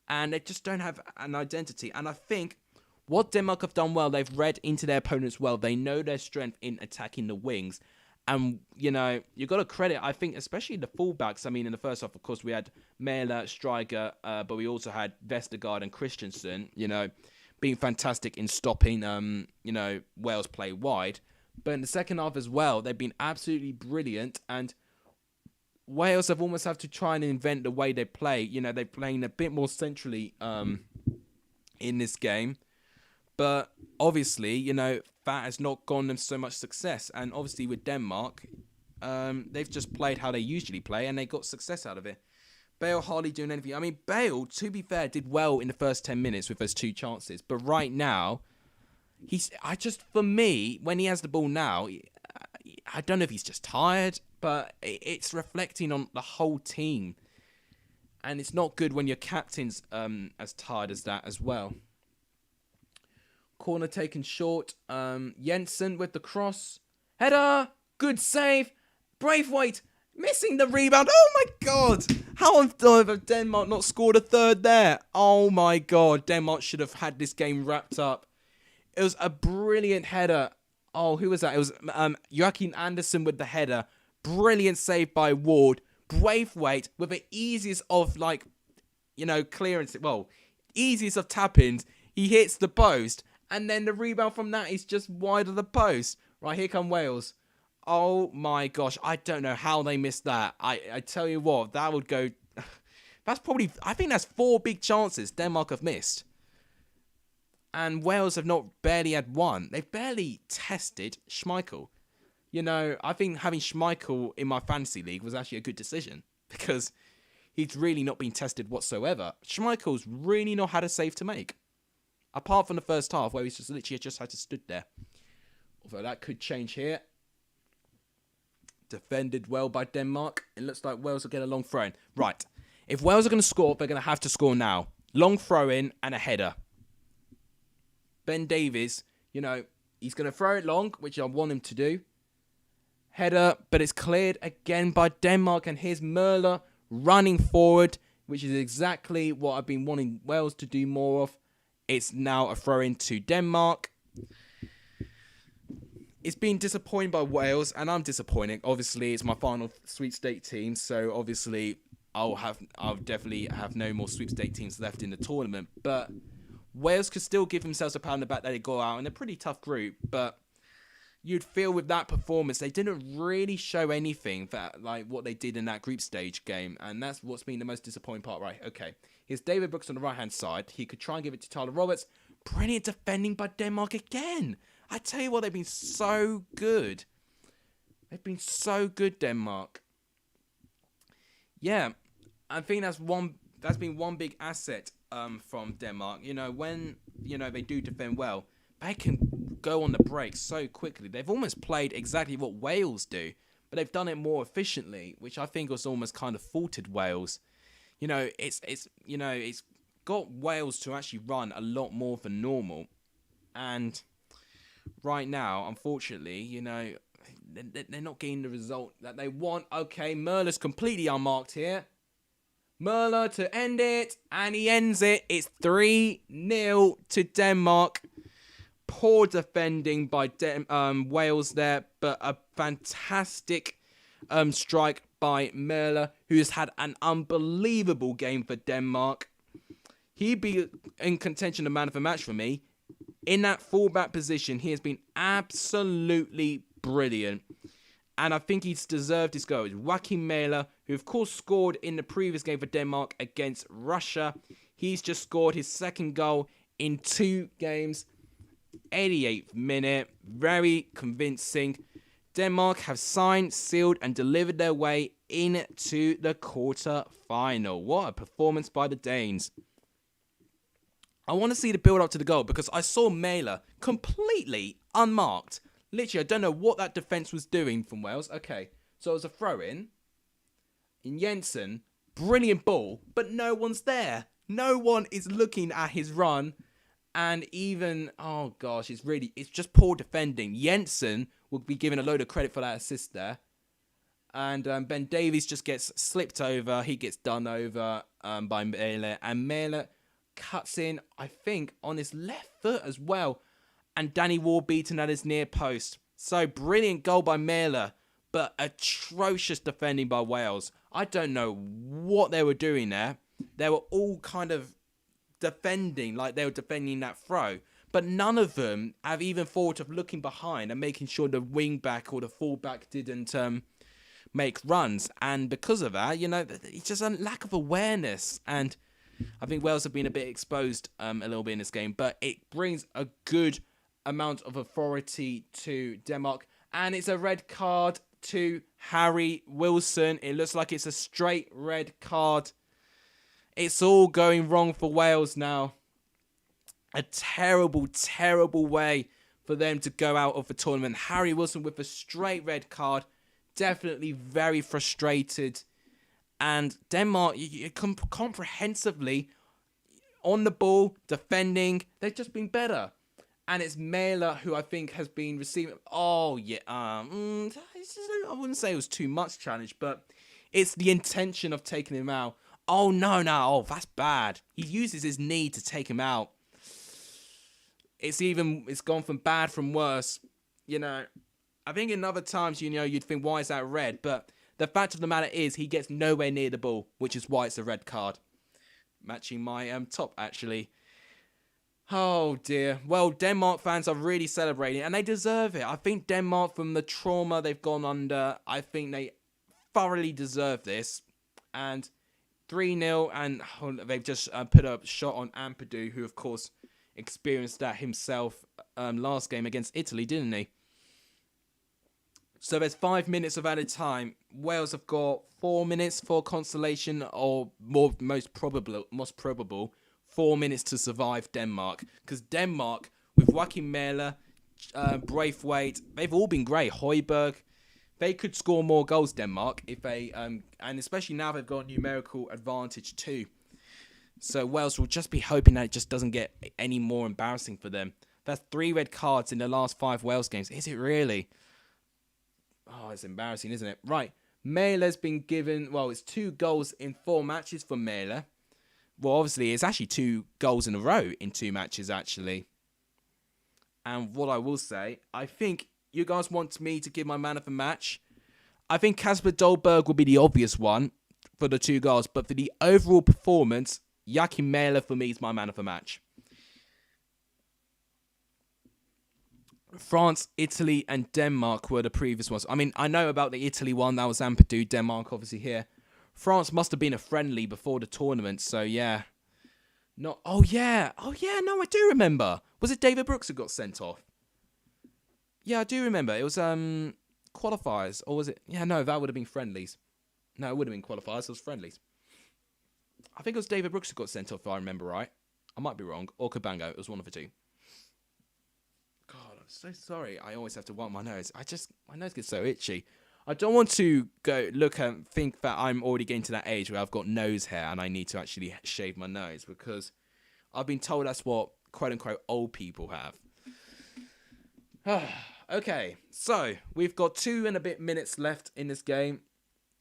And they just don't have an identity. And I think what Denmark have done well, they've read into their opponents well. They know their strength in attacking the wings. And, you know, you've got to credit, I think, especially the fullbacks. I mean, in the first half, of course, we had Müller, Striker, but we also had Vestergaard and Christensen, you know, being fantastic in stopping, you know, Wales play wide. But in the second half as well, they've been absolutely brilliant. And Wales have almost had to try and invent the way they play. You know, they're playing a bit more centrally in this game. But obviously, you know, that has not gotten them so much success. And obviously with Denmark, they've just played how they usually play and they got success out of it. Bale hardly doing anything. I mean, Bale, to be fair, did well in the first 10 minutes with those 2 chances. But right now, for me, when he has the ball now, I don't know if he's just tired, but it's reflecting on the whole team. And it's not good when your captain's as tired as that as well. Corner taken short. Jensen with the cross. Header! Good save! Braithwaite missing the rebound. Oh my god! How have Denmark not scored a third there? Oh my god. Denmark should have had this game wrapped up. It was a brilliant header. Oh, who was that? It was Joachim Andersen with the header. Brilliant save by Ward. Braithwaite with the easiest of, like, you know, clearance. Well, easiest of tap-ins. He hits the post. And then the rebound from that is just wide of the post. Right, here come Wales. Oh my gosh. I don't know how they missed that. I tell you what, that would go... That's probably... I think that's 4 big chances Denmark have missed. And Wales have barely had one. They've barely tested Schmeichel. You know, I think having Schmeichel in my fantasy league was actually a good decision. Because he's really not been tested whatsoever. Schmeichel's really not had a save to make. Apart from the first half where he's just literally just had to stood there. Although that could change here. Defended well by Denmark. It looks like Wales will get a long throw in. Right. If Wales are going to score, they're going to have to score now. Long throw in and a header. Ben Davies, you know, he's going to throw it long, which I want him to do. Header, but it's cleared again by Denmark. And here's Müller running forward, which is exactly what I've been wanting Wales to do more of. It's now a throw-in to Denmark. It's been disappointing by Wales, and I'm disappointed. Obviously, it's my final sweepstake team, so obviously I'll definitely have no more sweepstake teams left in the tournament. But Wales could still give themselves a pat on the back that they go out in a pretty tough group. But you'd feel with that performance, they didn't really show anything that like what they did in that group stage game, and that's what's been the most disappointing part. Right? Okay. Here's David Brooks on the right-hand side. He could try and give it to Tyler Roberts. Brilliant defending by Denmark again. I tell you what, they've been so good. They've been so good, Denmark. Yeah, I think that's been one big asset from Denmark. You know, when they do defend well, they can go on the break so quickly. They've almost played exactly what Wales do, but they've done it more efficiently, which I think was almost kind of faulted Wales. You know, it's got Wales to actually run a lot more than normal. And right now, unfortunately, you know, they're not getting the result that they want. Okay, Müller's completely unmarked here. Müller to end it, and he ends it. It's 3-0 to Denmark. Poor defending by Wales there, but a fantastic strike by Merle, who has had an unbelievable game for Denmark. He'd be in contention of man of the match for me. In that fullback position, he has been absolutely brilliant. And I think he's deserved his goal. It's Joachim Mæhle, who of course scored in the previous game for Denmark against Russia. He's just scored his second goal in 2 games. 88th minute. Very convincing. Denmark have signed, sealed, and delivered their way into the quarter-final. What a performance by the Danes. I want to see the build-up to the goal because I saw Mæhle completely unmarked. Literally, I don't know what that defence was doing from Wales. Okay, so it was a throw-in. In Jensen, brilliant ball, but no one's there. No one is looking at his run. And even, oh gosh, it's just poor defending. Jensen will be given a load of credit for that assist there. And Ben Davies just gets slipped over. He gets done over by Mæhle. And Mæhle cuts in, I think, on his left foot as well. And Danny Ward beaten at his near post. So brilliant goal by Mæhle, but atrocious defending by Wales. I don't know what they were doing there. They were all kind of defending like they were defending that throw. But none of them have even thought of looking behind and making sure the wing back or the fullback didn't make runs. And because of that, you know, it's just a lack of awareness. And I think Wales have been a bit exposed a little bit in this game. But it brings a good amount of authority to Denmark. And it's a red card to Harry Wilson. It looks like it's a straight red card. It's all going wrong for Wales now. A terrible, terrible way for them to go out of the tournament. Harry Wilson with a straight red card. Definitely very frustrated. And Denmark, comprehensively, on the ball, defending, they've just been better. And it's Mæhle who I think has been receiving... Oh, yeah. I wouldn't say it was too much challenge, but it's the intention of taking him out. Oh, no. Oh, that's bad. He uses his knee to take him out. It's gone from bad from worse. You know, I think in other times, you know, you'd think, why is that red? But the fact of the matter is he gets nowhere near the ball, which is why it's a red card. Matching my top, actually. Oh, dear. Well, Denmark fans are really celebrating, and they deserve it. I think Denmark, from the trauma they've gone under, I think they thoroughly deserve this. And 3-0, and they've just put a shot on Ampadu, who, of course, experienced that himself last game against Italy, didn't he? So there's 5 minutes of added time. Wales have got 4 minutes for consolation, or most probable 4 minutes to survive Denmark. Because Denmark, with Joachim Mæhle, Braithwaite, they've all been great. Højbjerg, they could score more goals, Denmark, if they, and especially now they've got a numerical advantage too. So Wales will just be hoping that it just doesn't get any more embarrassing for them. That's 3 red cards in the last 5 Wales games. Is it really? Oh, it's embarrassing, isn't it? Right. Mæhle's been given, well, it's 2 goals in 4 matches for Mæhle. Well, obviously, it's actually 2 goals in a row in 2 matches, actually. And what I will say, I think you guys want me to give my man of the match. I think Kasper Dolberg will be the obvious one for the 2 goals. But for the overall performance, Joachim Mæhle for me is my man of the match. France, Italy, and Denmark were the previous ones. I mean, I know about the Italy one. That was Ampadu. Denmark, obviously, here. France must have been a friendly before the tournament, so yeah. No, oh yeah, no, I do remember. Was it David Brooks who got sent off? Yeah, I do remember. It was qualifiers, or was it? Yeah, no, that would have been friendlies. No, it would have been qualifiers. It was friendlies. I think it was David Brooks who got sent off, if I remember right. I might be wrong, or Cabango. It was one of the 2. God, I'm so sorry. I always have to wipe my nose. My nose gets so itchy. I don't want to go look and think that I'm already getting to that age where I've got nose hair and I need to actually shave my nose, because I've been told that's what quote-unquote old people have. Okay, so we've got 2 and a bit minutes left in this game.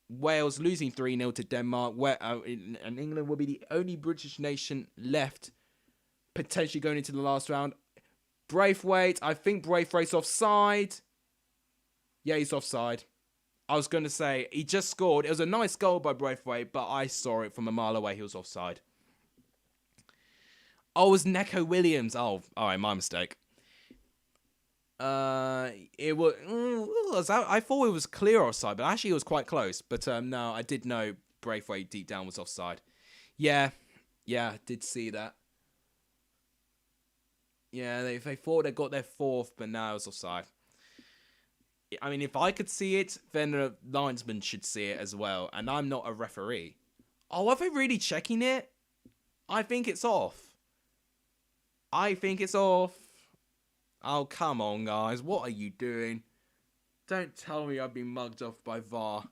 Wales losing 3-0 to Denmark, and England will be the only British nation left potentially going into the last round. Braithwaite. I think Braithwaite's offside. Yeah, he's offside. I was going to say, he just scored. It was a nice goal by Braithwaite, but I saw it from a mile away. He was offside. Oh, it was Neco Williams. Oh, all right, my mistake. It was. I thought it was clear offside, but actually it was quite close. But no, I did know Braithwaite deep down was offside. Yeah, I did see that. Yeah, they thought they got their fourth, but now it was offside. I mean, if I could see it, then the linesman should see it as well, and I'm not a referee. Oh, are they really checking it? I think it's off. Oh, come on, guys. What are you doing? Don't tell me I've been mugged off by VAR.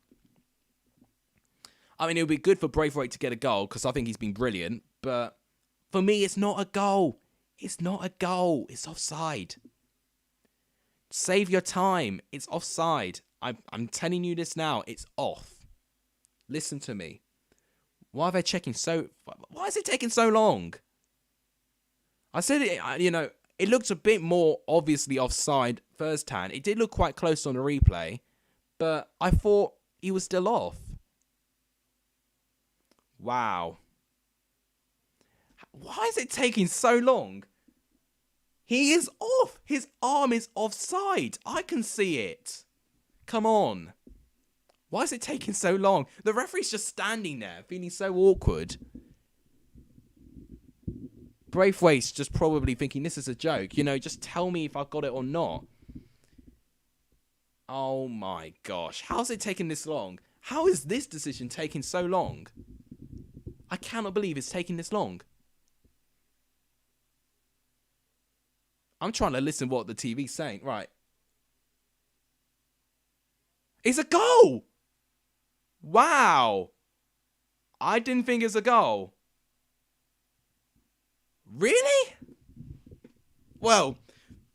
I mean, it would be good for Braithwaite to get a goal, because I think he's been brilliant. But for me, it's not a goal. It's not a goal. It's offside. Save your time. It's offside. I'm telling you this now. It's off. Listen to me. Why are they checking so... Why is it taking so long? I said it, it looked a bit more obviously offside first hand. It did look quite close on the replay, but I thought he was still off. Wow. Why is it taking so long? He is off. His arm is offside. I can see it. Come on. Why is it taking so long? The referee's just standing there, feeling so awkward. Braithwaite's just probably thinking this is a joke. Just tell me if I've got it or not. Oh my gosh. How's it taking this long? How is this decision taking so long? I cannot believe it's taking this long. I'm trying to listen what the TV's saying. Right. It's a goal! Wow. I didn't think it's a goal. Really? Well,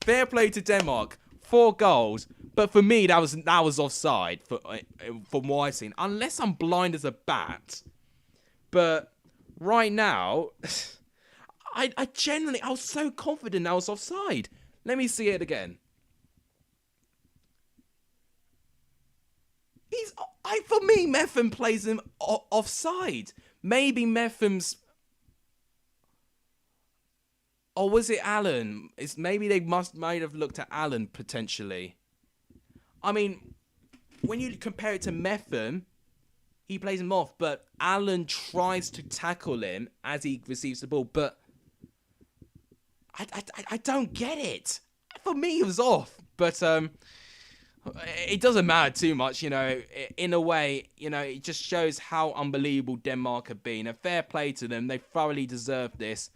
fair play to Denmark. 4 goals. But for me, that was offside from what I've seen. Unless I'm blind as a bat. But right now, I was so confident I was offside. Let me see it again. For me, Metham plays him offside. Maybe Metham's... Or was it Allen? Maybe they might have looked at Allen potentially. I mean, when you compare it to Metham, he plays him off, but Allen tries to tackle him as he receives the ball. But I don't get it. For me, it was off. But it doesn't matter too much, In a way, it just shows how unbelievable Denmark have been. A fair play to them. They thoroughly deserve this.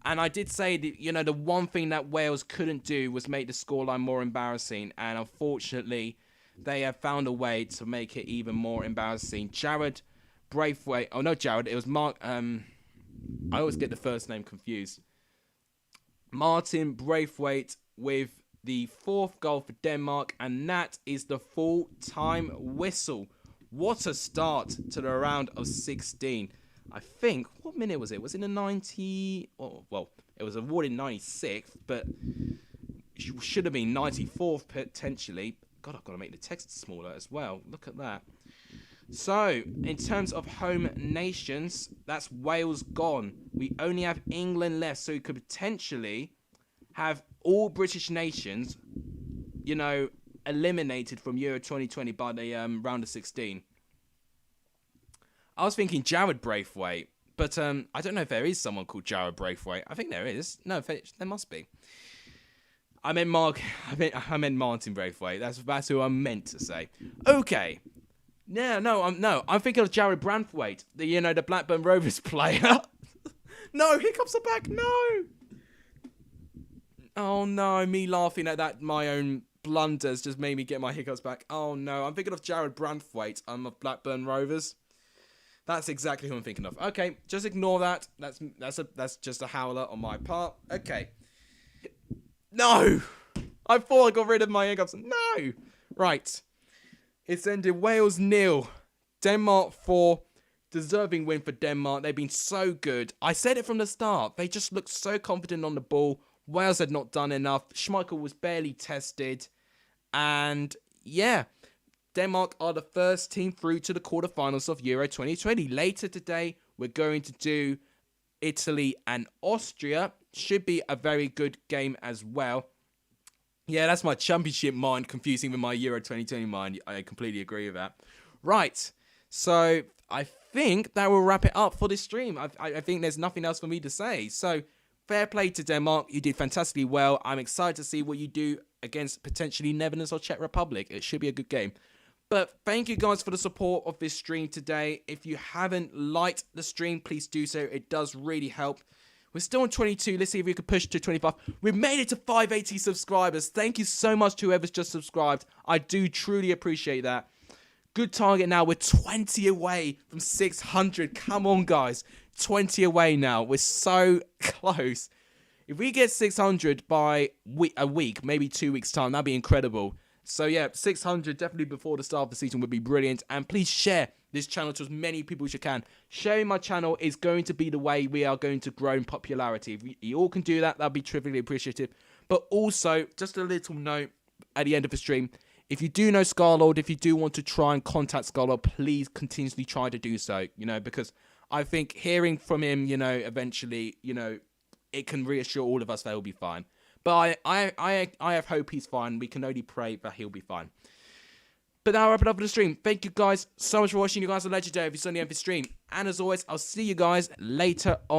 And I did say that, the one thing that Wales couldn't do was make the scoreline more embarrassing. And unfortunately, they have found a way to make it even more embarrassing. Jared Braithwaite. Oh, no, Jared. It was Mark. I always get the first name confused. Martin Braithwaite with the 4th goal for Denmark. And that is the full-time whistle. What a start to the round of 16. I think, what minute was it? Was it the 90... Oh, well, it was awarded 96th, but it should have been 94th potentially. God, I've got to make the text smaller as well. Look at that. So, in terms of home nations, that's Wales gone. We only have England left, so we could potentially have all British nations, eliminated from Euro 2020 by the round of 16. I was thinking Jared Braithwaite, but I don't know if there is someone called Jared Braithwaite. I think there is. No, there must be. I meant Martin Braithwaite. That's who I meant to say. Okay. I'm thinking of Jared Braithwaite, the Blackburn Rovers player. No, hiccups are back. No. Oh no, me laughing at that, my own blunders just made me get my hiccups back. Oh no, I'm thinking of Jared Braithwaite. I'm of Blackburn Rovers. That's exactly who I'm thinking of. Okay, just ignore that. That's just a howler on my part. Okay. No! I thought I got rid of my hiccups. No! Right. It's ended Wales 0. Denmark 4. Deserving win for Denmark. They've been so good. I said it from the start. They just looked so confident on the ball. Wales had not done enough. Schmeichel was barely tested. And yeah, Denmark are the first team through to the quarterfinals of Euro 2020. Later today, we're going to do Italy and Austria. Should be a very good game as well. Yeah, that's my championship mind confusing with my Euro 2020 mind. I completely agree with that. Right, so I think that will wrap it up for this stream. I think there's nothing else for me to say. So, fair play to Denmark. You did fantastically well. I'm excited to see what you do against potentially Netherlands or Czech Republic. It should be a good game. But thank you guys for the support of this stream today. If you haven't liked the stream, please do so. It does really help. We're still on 22. Let's see if we can push to 25. We've made it to 580 subscribers. Thank you so much to whoever's just subscribed. I do truly appreciate that. Good target now. We're 20 away from 600. Come on, guys. 20 away now. We're so close. If we get 600 by a week, maybe 2 weeks' time, that'd be incredible. So, yeah, 600 definitely before the start of the season would be brilliant. And please share this channel to as many people as you can. Sharing my channel is going to be the way we are going to grow in popularity. If you all can do that, that'd be terrifically appreciative. But also, just a little note at the end of the stream. If you do know Scarlord, if you do want to try and contact Scarlord, please continuously try to do so, because I think hearing from him, eventually, it can reassure all of us that he'll be fine. But I have hope he's fine. We can only pray that he'll be fine. But now I'll wrap it up for the stream. Thank you guys so much for watching. You guys are legendary if you saw the end of the stream. And as always, I'll see you guys later on.